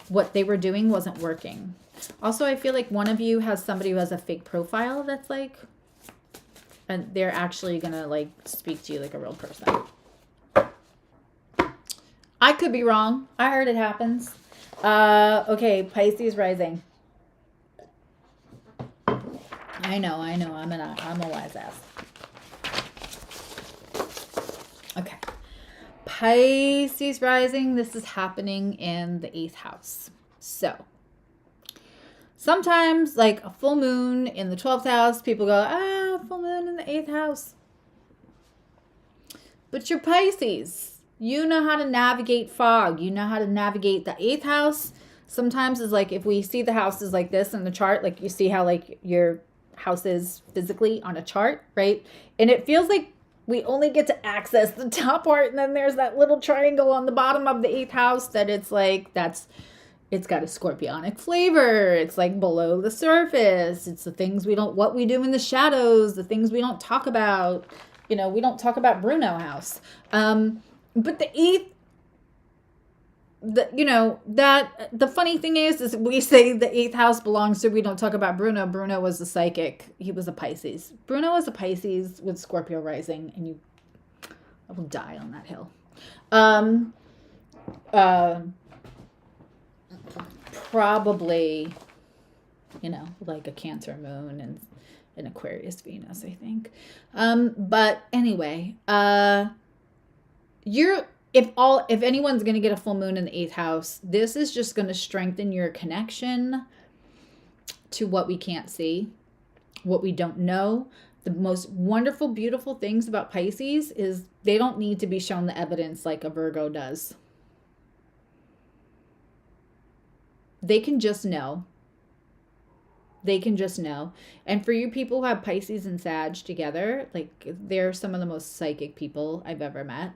what they were doing wasn't working. Also, I feel like one of you has somebody who has a fake profile that's like, and they're actually going to, like, speak to you like a real person. I could be wrong. I heard it happens. Okay, Pisces rising. I know. I'm a wise ass. Okay. Pisces rising. This is happening in the 8th house. So, Sometimes, like a full moon in the 12th house, people go, full moon in the 8th house. But you're Pisces. You know how to navigate fog. You know how to navigate the 8th house. Sometimes is like if we see the houses like this in the chart, like you see how like your house is physically on a chart, right? And it feels like we only get to access the top part, and then there's that little triangle on the bottom of the 8th house that it's like it's got a scorpionic flavor. It's like below the surface. It's the things what we do in the shadows, the things we don't talk about. You know, we don't talk about Bruno House. But the 8th, the funny thing is we say the 8th house belongs to, we don't talk about Bruno. Bruno was a psychic. He was a Pisces. Bruno was a Pisces with Scorpio rising, and I will die on that hill. Probably, like a Cancer moon and an Aquarius Venus, I think. But anyway, if anyone's going to get a full moon in the 8th house, this is just going to strengthen your connection to what we can't see, what we don't know. The most wonderful, beautiful things about Pisces is they don't need to be shown the evidence like a Virgo does. They can just know. They can just know. And for you people who have Pisces and Sag together, like they're some of the most psychic people I've ever met.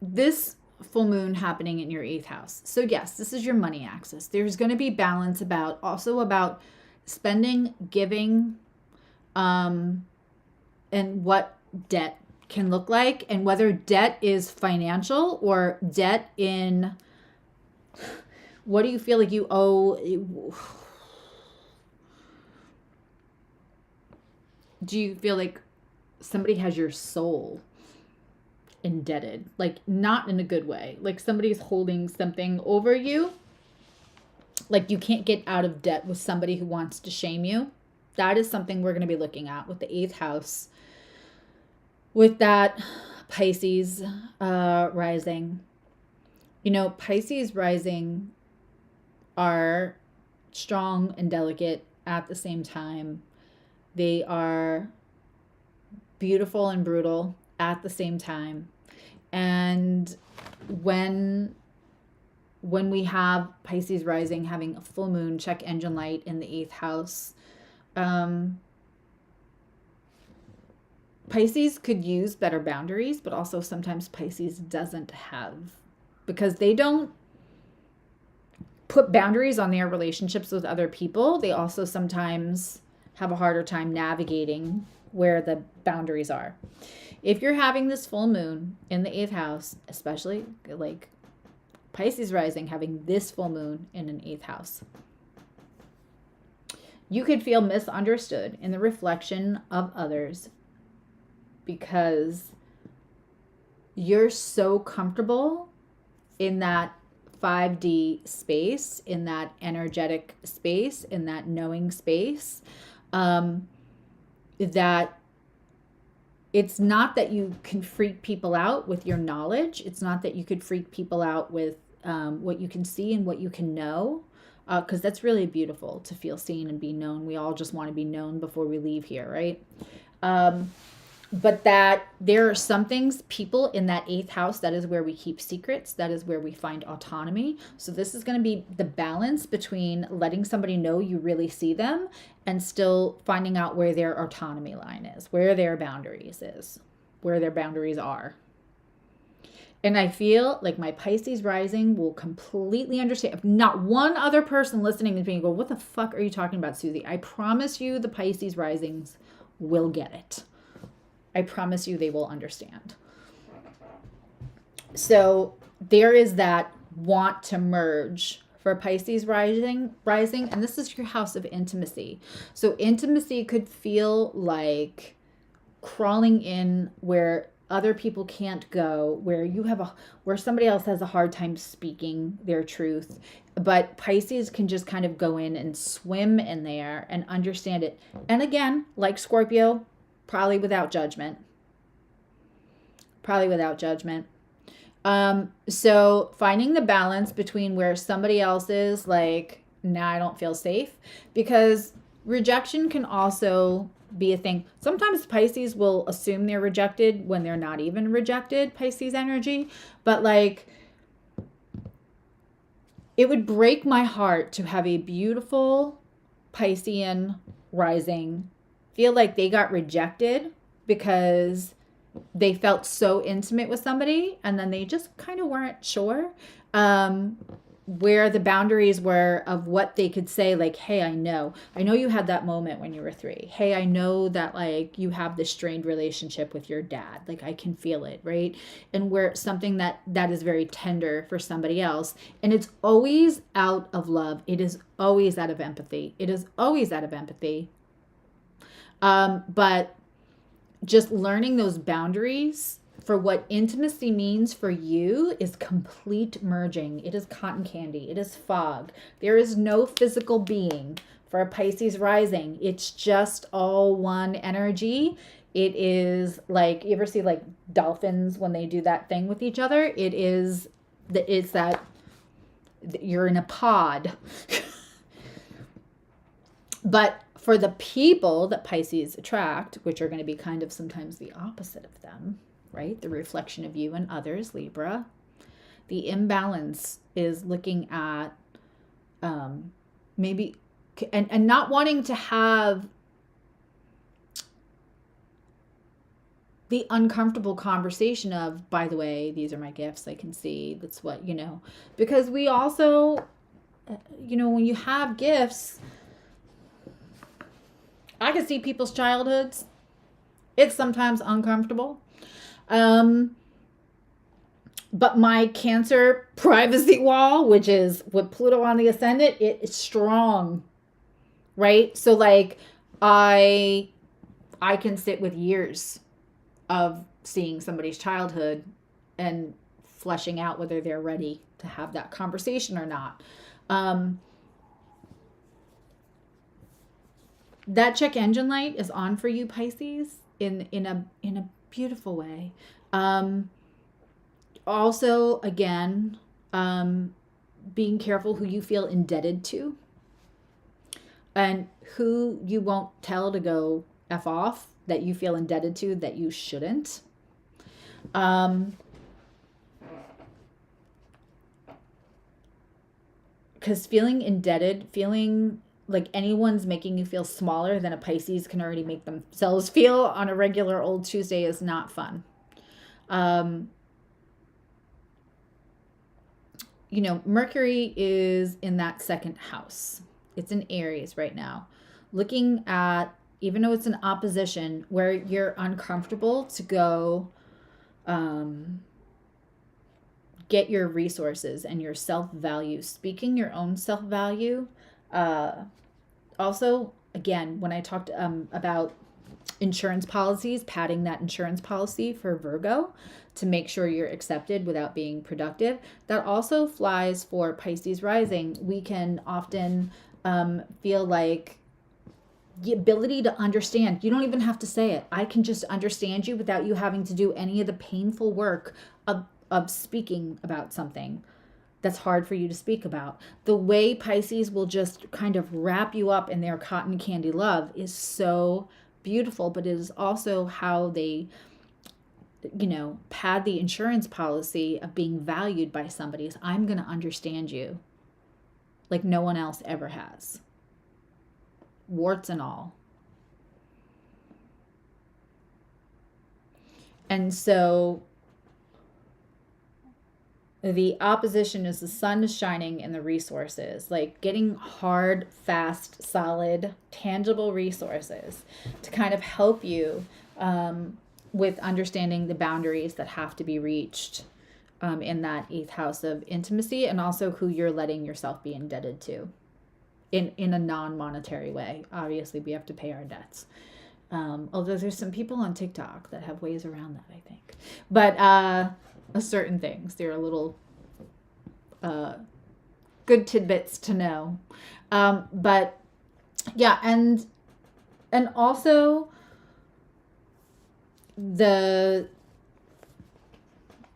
This full moon happening in your 8th house. So yes, this is your money axis. There's going to be balance about spending, giving, and what debt can look like, and whether debt is financial or debt in what do you feel like you owe. Do you feel like somebody has your soul indebted? Like not in a good way. Like somebody's holding something over you. Like you can't get out of debt with somebody who wants to shame you. That is something we're going to be looking at with the 8th house. With that Pisces rising. Pisces rising are strong and delicate at the same time. They are beautiful and brutal at the same time. And when we have Pisces rising having a full moon, check engine light in the 8th house, Pisces could use better boundaries, but also sometimes Pisces doesn't have, because they don't put boundaries on their relationships with other people. They also sometimes have a harder time navigating where the boundaries are. If you're having this full moon in the 8th house, especially like Pisces rising having this full moon in an 8th house, you could feel misunderstood in the reflection of others because you're so comfortable in that 5D space, in that energetic space, in that knowing space, that it's not that you can freak people out with your knowledge. It's not that you could freak people out with what you can see and what you can know, because that's really beautiful to feel seen and be known. We all just want to be known before we leave here, right? But that there are some things, people in that 8th house, that is where we keep secrets. That is where we find autonomy. So this is going to be the balance between letting somebody know you really see them and still finding out where their autonomy line is, where their boundaries is, where their boundaries are. And I feel like my Pisces rising will completely understand. If not one other person listening to me go, what the fuck are you talking about, Susie? I promise you the Pisces risings will get it. I promise you they will understand. So there is that want to merge for Pisces rising, and this is your house of intimacy. So intimacy could feel like crawling in where other people can't go, where somebody else has a hard time speaking their truth. But Pisces can just kind of go in and swim in there and understand it. And again, like Scorpio, probably without judgment. So finding the balance between where somebody else is like, nah, I don't feel safe, because rejection can also be a thing. Sometimes Pisces will assume they're rejected when they're not even rejected, Pisces energy. But like, it would break my heart to have a beautiful Piscean rising feel like they got rejected because they felt so intimate with somebody and then they just kind of weren't sure where the boundaries were of what they could say, like, hey, I know you had that moment when you were 3. Hey, I know that like you have this strained relationship with your dad, like I can feel it, right? And where something that is very tender for somebody else, and it's always out of love, it is always out of empathy, but just learning those boundaries for what intimacy means for you is complete merging. It is cotton candy. It is fog. There is no physical being for a Pisces rising. It's just all one energy. It is like, you ever see like dolphins when they do that thing with each other? It's that you're in a pod. But for the people that Pisces attract, which are going to be kind of sometimes the opposite of them, right? The reflection of you and others, Libra. The imbalance is looking at maybe, and not wanting to have the uncomfortable conversation of, by the way, these are my gifts, I can see, that's what, because we also, when you have gifts, I can see people's childhoods. It's sometimes uncomfortable. But my Cancer privacy wall, which is with Pluto on the ascendant, it is strong, right? So like I can sit with years of seeing somebody's childhood and fleshing out whether they're ready to have that conversation or not. That check engine light is on for you, Pisces, in a beautiful way. Also, again, being careful who you feel indebted to and who you won't tell to go F off, that you feel indebted to that you shouldn't. Because feeling indebted, feeling like anyone's making you feel smaller than a Pisces can already make themselves feel on a regular old Tuesday is not fun. Mercury is in that second house. It's in Aries right now. Looking at, even though it's an opposition, where you're uncomfortable to go get your resources and your self-value, speaking your own self-value. Also, again, when I talked about insurance policies, padding that insurance policy for Virgo to make sure you're accepted without being productive, that also flies for Pisces rising. We can often feel like the ability to understand. You don't even have to say it. I can just understand you without you having to do any of the painful work of speaking about something that's hard for you to speak about. The way Pisces will just kind of wrap you up in their cotton candy love is so beautiful, but it is also how they, pad the insurance policy of being valued by somebody. Is, I'm going to understand you like no one else ever has. Warts and all. And so the opposition is the sun is shining in the resources, like getting hard, fast, solid, tangible resources to kind of help you with understanding the boundaries that have to be reached in that 8th house of intimacy, and also who you're letting yourself be indebted to in a non-monetary way. Obviously, we have to pay our debts. Although there's some people on TikTok that have ways around that, I think. But certain things, they're a little good tidbits to know. But yeah, and also the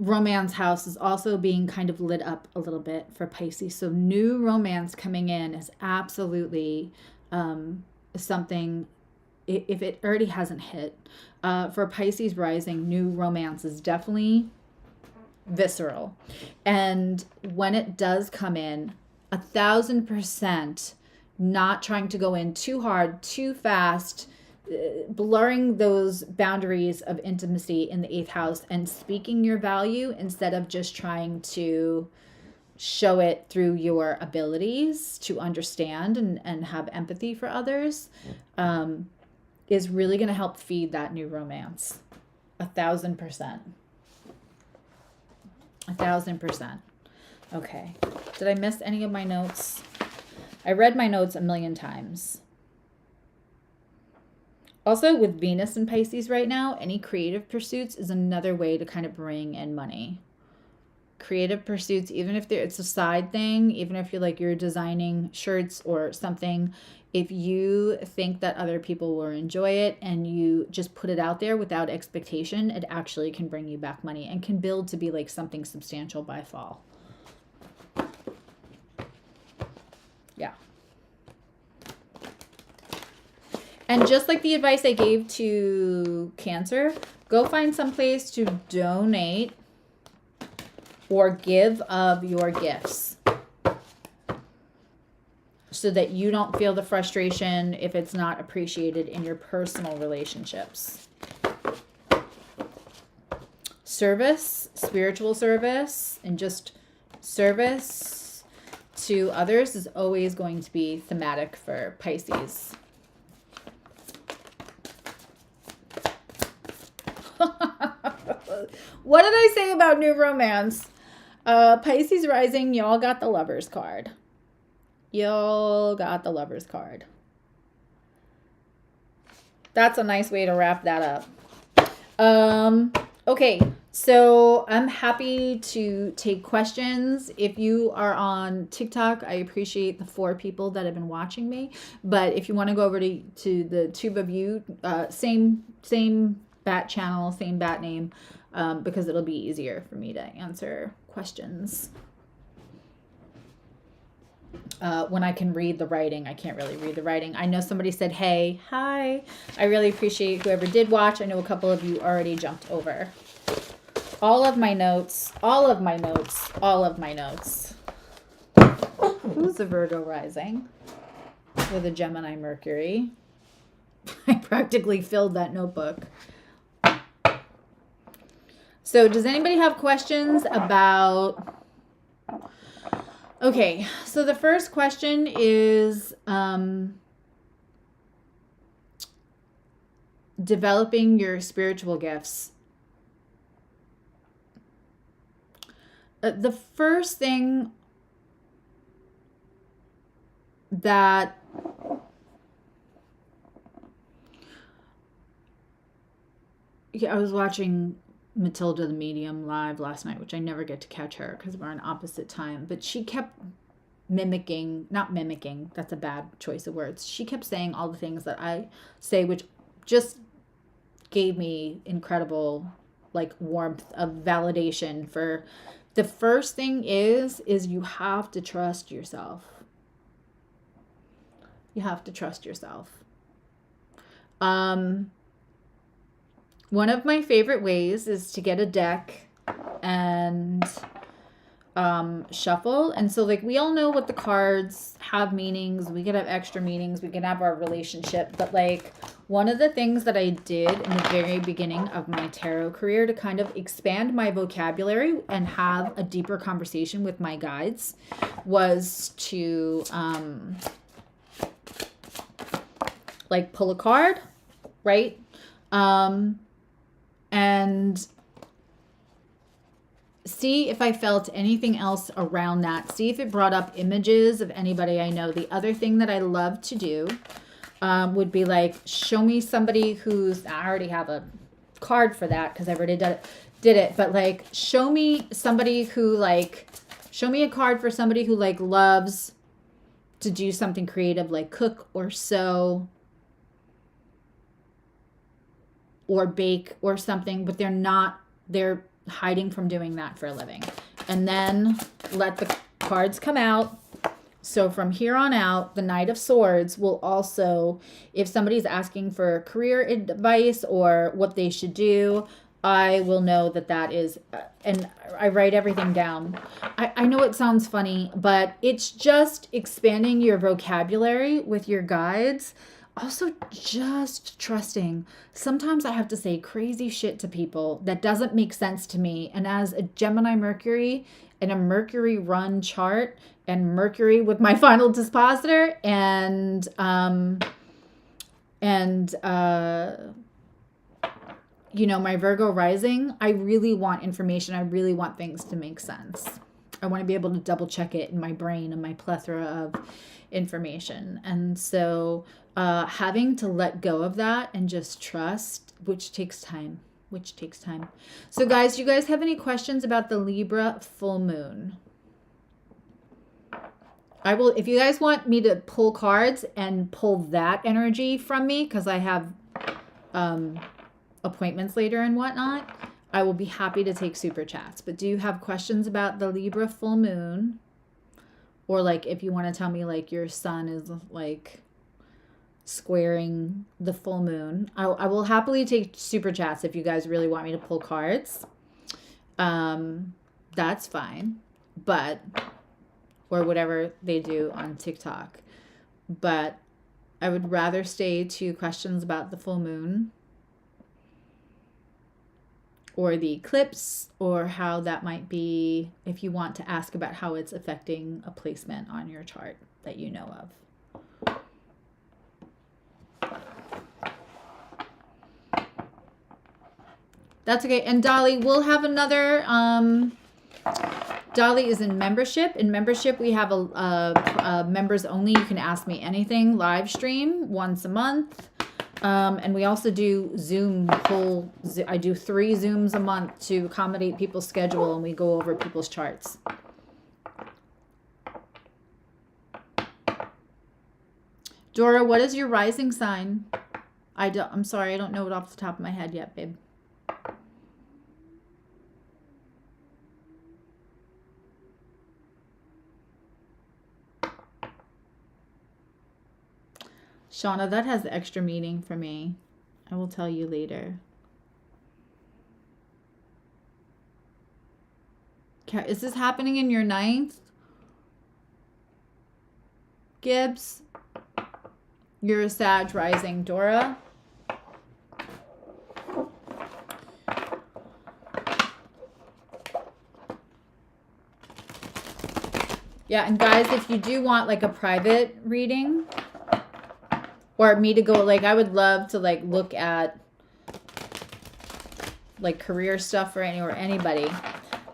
romance house is also being kind of lit up a little bit for Pisces. So new romance coming in is absolutely something, if it already hasn't hit. For Pisces rising, new romance is definitely visceral. And when it does come in, 1,000% not trying to go in too hard, too fast, blurring those boundaries of intimacy in the 8th house and speaking your value instead of just trying to show it through your abilities to understand and have empathy for others, is really going to help feed that new romance. 1,000%. 1,000%. Okay. Did I miss any of my notes? I read my notes a million times. Also, with Venus and Pisces right now, any creative pursuits is another way to kind of bring in money. Creative pursuits, even if it's a side thing, even if you're designing shirts or something, if you think that other people will enjoy it and you just put it out there without expectation, it actually can bring you back money and can build to be like something substantial by fall. Yeah. And just like the advice I gave to Cancer, go find some place to donate or give of your gifts so that you don't feel the frustration if it's not appreciated in your personal relationships. Service, spiritual service, and just service to others is always going to be thematic for Pisces. What did I say about new romance? Pisces rising, y'all got the Lover's card. Y'all got the Lover's card. That's a nice way to wrap that up. Okay, so I'm happy to take questions. If you are on TikTok, I appreciate the 4 people that have been watching me. But if you want to go over to the tube of you, same bat channel, same bat name, because it'll be easier for me to answer questions. When I can read the writing, I can't really read the writing. I know somebody said, hey, hi. I really appreciate whoever did watch. I know a couple of you already jumped over. All of my notes. Who's the Virgo rising with a Gemini Mercury? I practically filled that notebook. So does anybody have questions about... Okay, so the first question is developing your spiritual gifts. The first thing that I was watching Matilda the Medium live last night, which I never get to catch her because we're on opposite time, but she kept not mimicking, that's a bad choice of words. She kept saying all the things that I say, which just gave me incredible warmth of validation for the first thing is you have to trust yourself. You have to trust yourself. One of my favorite ways is to get a deck and shuffle. And so we all know what the cards have meanings. We could have extra meanings. We can have our relationship. But one of the things that I did in the very beginning of my tarot career to kind of expand my vocabulary and have a deeper conversation with my guides was to pull a card, right? And see if I felt anything else around that. See if it brought up images of anybody I know. The other thing that I love to do would be show me somebody who's, I already have a card for that because I already did it. But show me somebody who show me a card for somebody who loves to do something creative, cook or sew or bake or something, but they're hiding from doing that for a living. And then let the cards come out. So from here on out, the Knight of Swords will also, if somebody's asking for career advice or what they should do, I will know that that is, and I write everything down. I know it sounds funny, but it's just expanding your vocabulary with your guides. Also, just trusting. Sometimes I have to say crazy shit to people that doesn't make sense to me. And as a Gemini Mercury and a Mercury run chart, and Mercury with my final dispositor, and you know, my Virgo rising, I really want information. I really want things to make sense. I want to be able to double check it in my brain and my plethora of information. And so having to let go of that and just trust, which takes time. So guys, do you guys have any questions about the Libra full moon? I will, if you guys want me to pull cards and pull that energy from me, because I have appointments later and whatnot, I will be happy to take super chats. But do you have questions about the Libra full moon? Or like if you want to tell me like your sun is like squaring the full moon, I will happily take super chats if you guys really want me to pull cards. That's fine. But or whatever they do on TikTok. But I would rather stay to questions about the full moon or the eclipse, or how that might be, if you want to ask about how it's affecting a placement on your chart that you know of. That's okay. And Dolly, we'll have another... Dolly is in membership. In membership, we have a members only. You can ask me anything live stream once a month. And we also do Zoom I do 3 Zooms a month to accommodate people's schedule, and we go over people's charts. Dora, what is your rising sign? I'm sorry, I don't know it off the top of my head yet, babe. Shauna, that has extra meaning for me. I will tell you later. Is this happening in your 9th? Gibbs? You're a Sag rising. Dora? Yeah, and guys, if you do want like a private reading, or me to go, like, I would love to like look at like career stuff for anybody.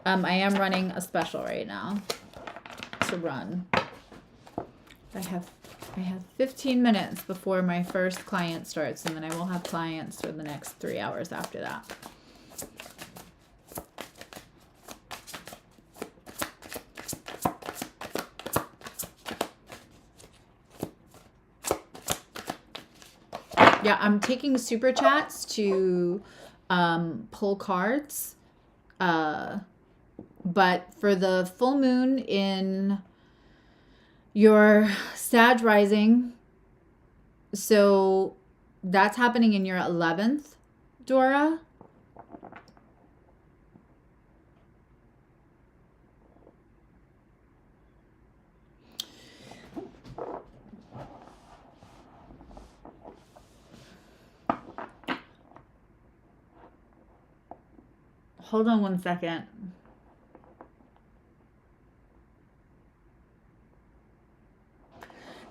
I am running a special right now to run. I have 15 minutes before my first client starts, and then I will have clients for the next 3 hours after that. Yeah, I'm taking super chats to pull cards. But for the full moon in your Sag rising, so that's happening in your 11th, Dora. Hold on one second.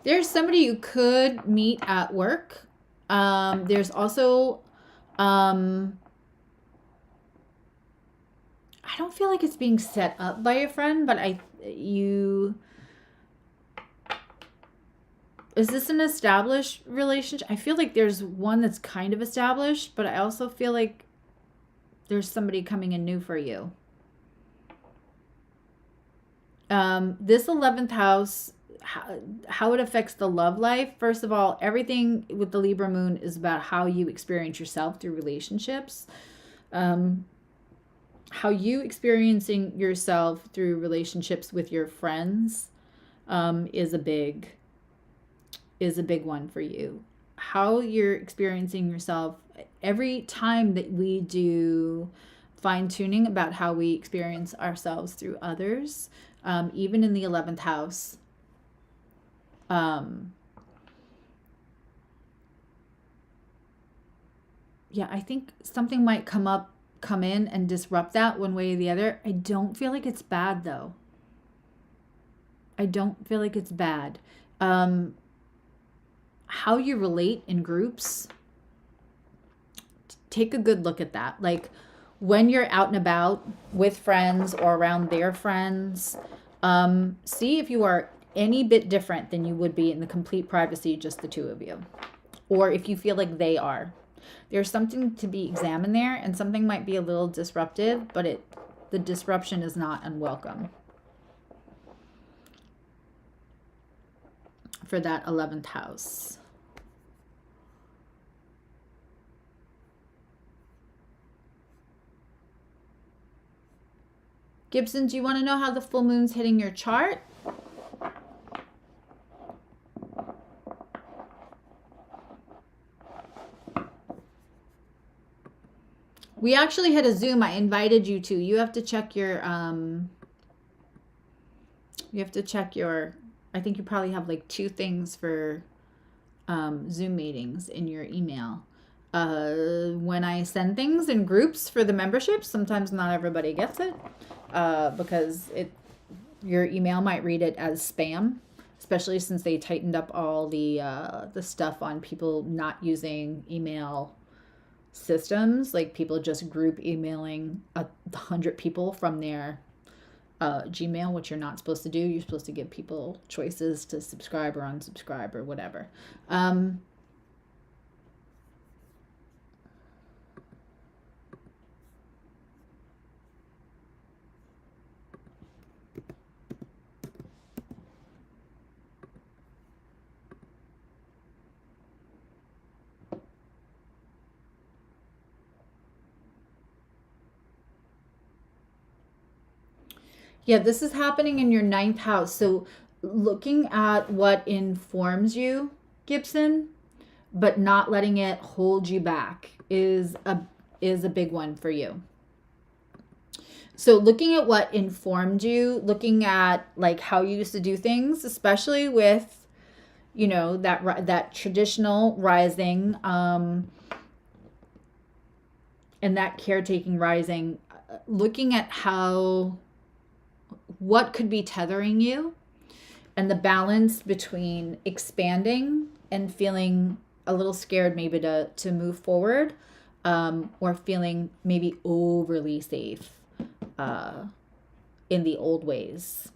There's somebody you could meet at work. There's also, I don't feel like it's being set up by a friend, but is this an established relationship? I feel like there's one that's kind of established, but I also feel like there's somebody coming in new for you. This 11th house, how it affects the love life. First of all, everything with the Libra moon is about how you experience yourself through relationships. how you experiencing yourself through relationships with your friends is a big one for you. How you're experiencing yourself every time that we do fine-tuning about how we experience ourselves through others, even in the 11th house. Yeah, I think something might come in and disrupt that one way or the other. I don't feel like it's bad though. I don't feel like it's bad. How you relate in groups, take a good look at that. Like when you're out and about with friends or around their friends, see if you are any bit different than you would be in the complete privacy, just the two of you. Or if you feel like they are. There's something to be examined there, and something might be a little disruptive, but the disruption is not unwelcome for that 11th house. Gibson, do you want to know how the full moon's hitting your chart? We actually had a Zoom. I invited you to. You have to check your I think you probably have like 2 things for Zoom meetings in your email. When I send things in groups for the membership, sometimes not everybody gets it because your email might read it as spam, especially since they tightened up all the stuff on people not using email systems, like people just group emailing 100 people from their Gmail, which you're not supposed to do. You're supposed to give people choices to subscribe or unsubscribe or whatever. Yeah, this is happening in your 9th house. So looking at what informs you, Gibson, but not letting it hold you back is a big one for you. So looking at what informed you, looking at like how you used to do things, especially with, you know, that traditional rising and that caretaking rising, looking at what could be tethering you and the balance between expanding and feeling a little scared maybe to move forward, or feeling maybe overly safe in the old ways.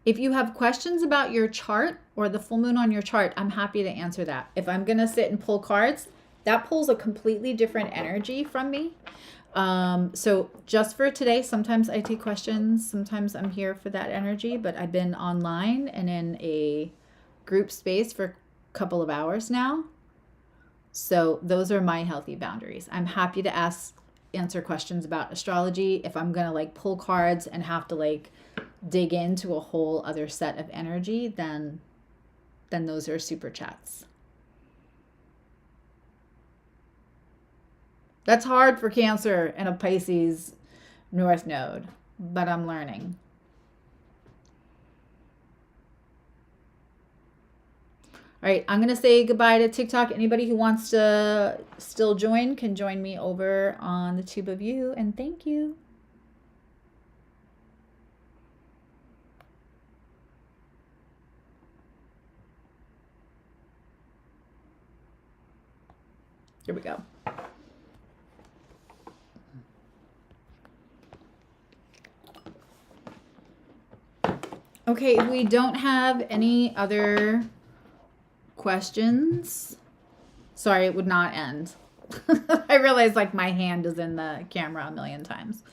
If you have questions about your chart or the full moon on your chart, I'm happy to answer that. If I'm going to sit and pull cards, that pulls a completely different energy from me. So just for today, sometimes I take questions, sometimes I'm here for that energy, but I've been online and in a group space for a couple of hours now. So those are my healthy boundaries. I'm happy to answer questions about astrology. If I'm going to like pull cards and have to like dig into a whole other set of energy, then those are super chats. That's hard for Cancer and a Pisces North Node, but I'm learning. All right, I'm going to say goodbye to TikTok. Anybody who wants to still join can join me over on the Tube of You, and thank you. Here we go. Okay, if we don't have any other questions, sorry, it would not end. I realize like my hand is in the camera a million times.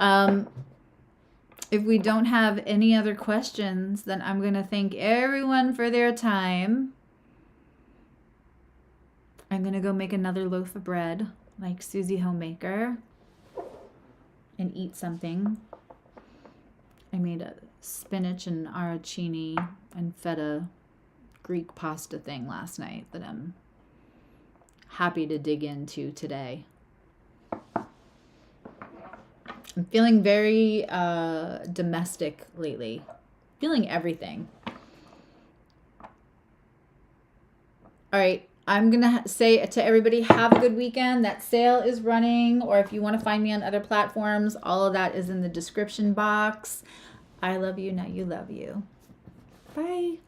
If we don't have any other questions, then I'm going to thank everyone for their time. I'm going to go make another loaf of bread like Susie Homemaker and eat something. I made a spinach and arancini and feta Greek pasta thing last night that I'm happy to dig into today. I'm feeling very domestic lately. Feeling everything. All right. I'm going to say to everybody, have a good weekend. That sale is running. Or if you want to find me on other platforms, all of that is in the description box. I love you. Now you love you. Bye.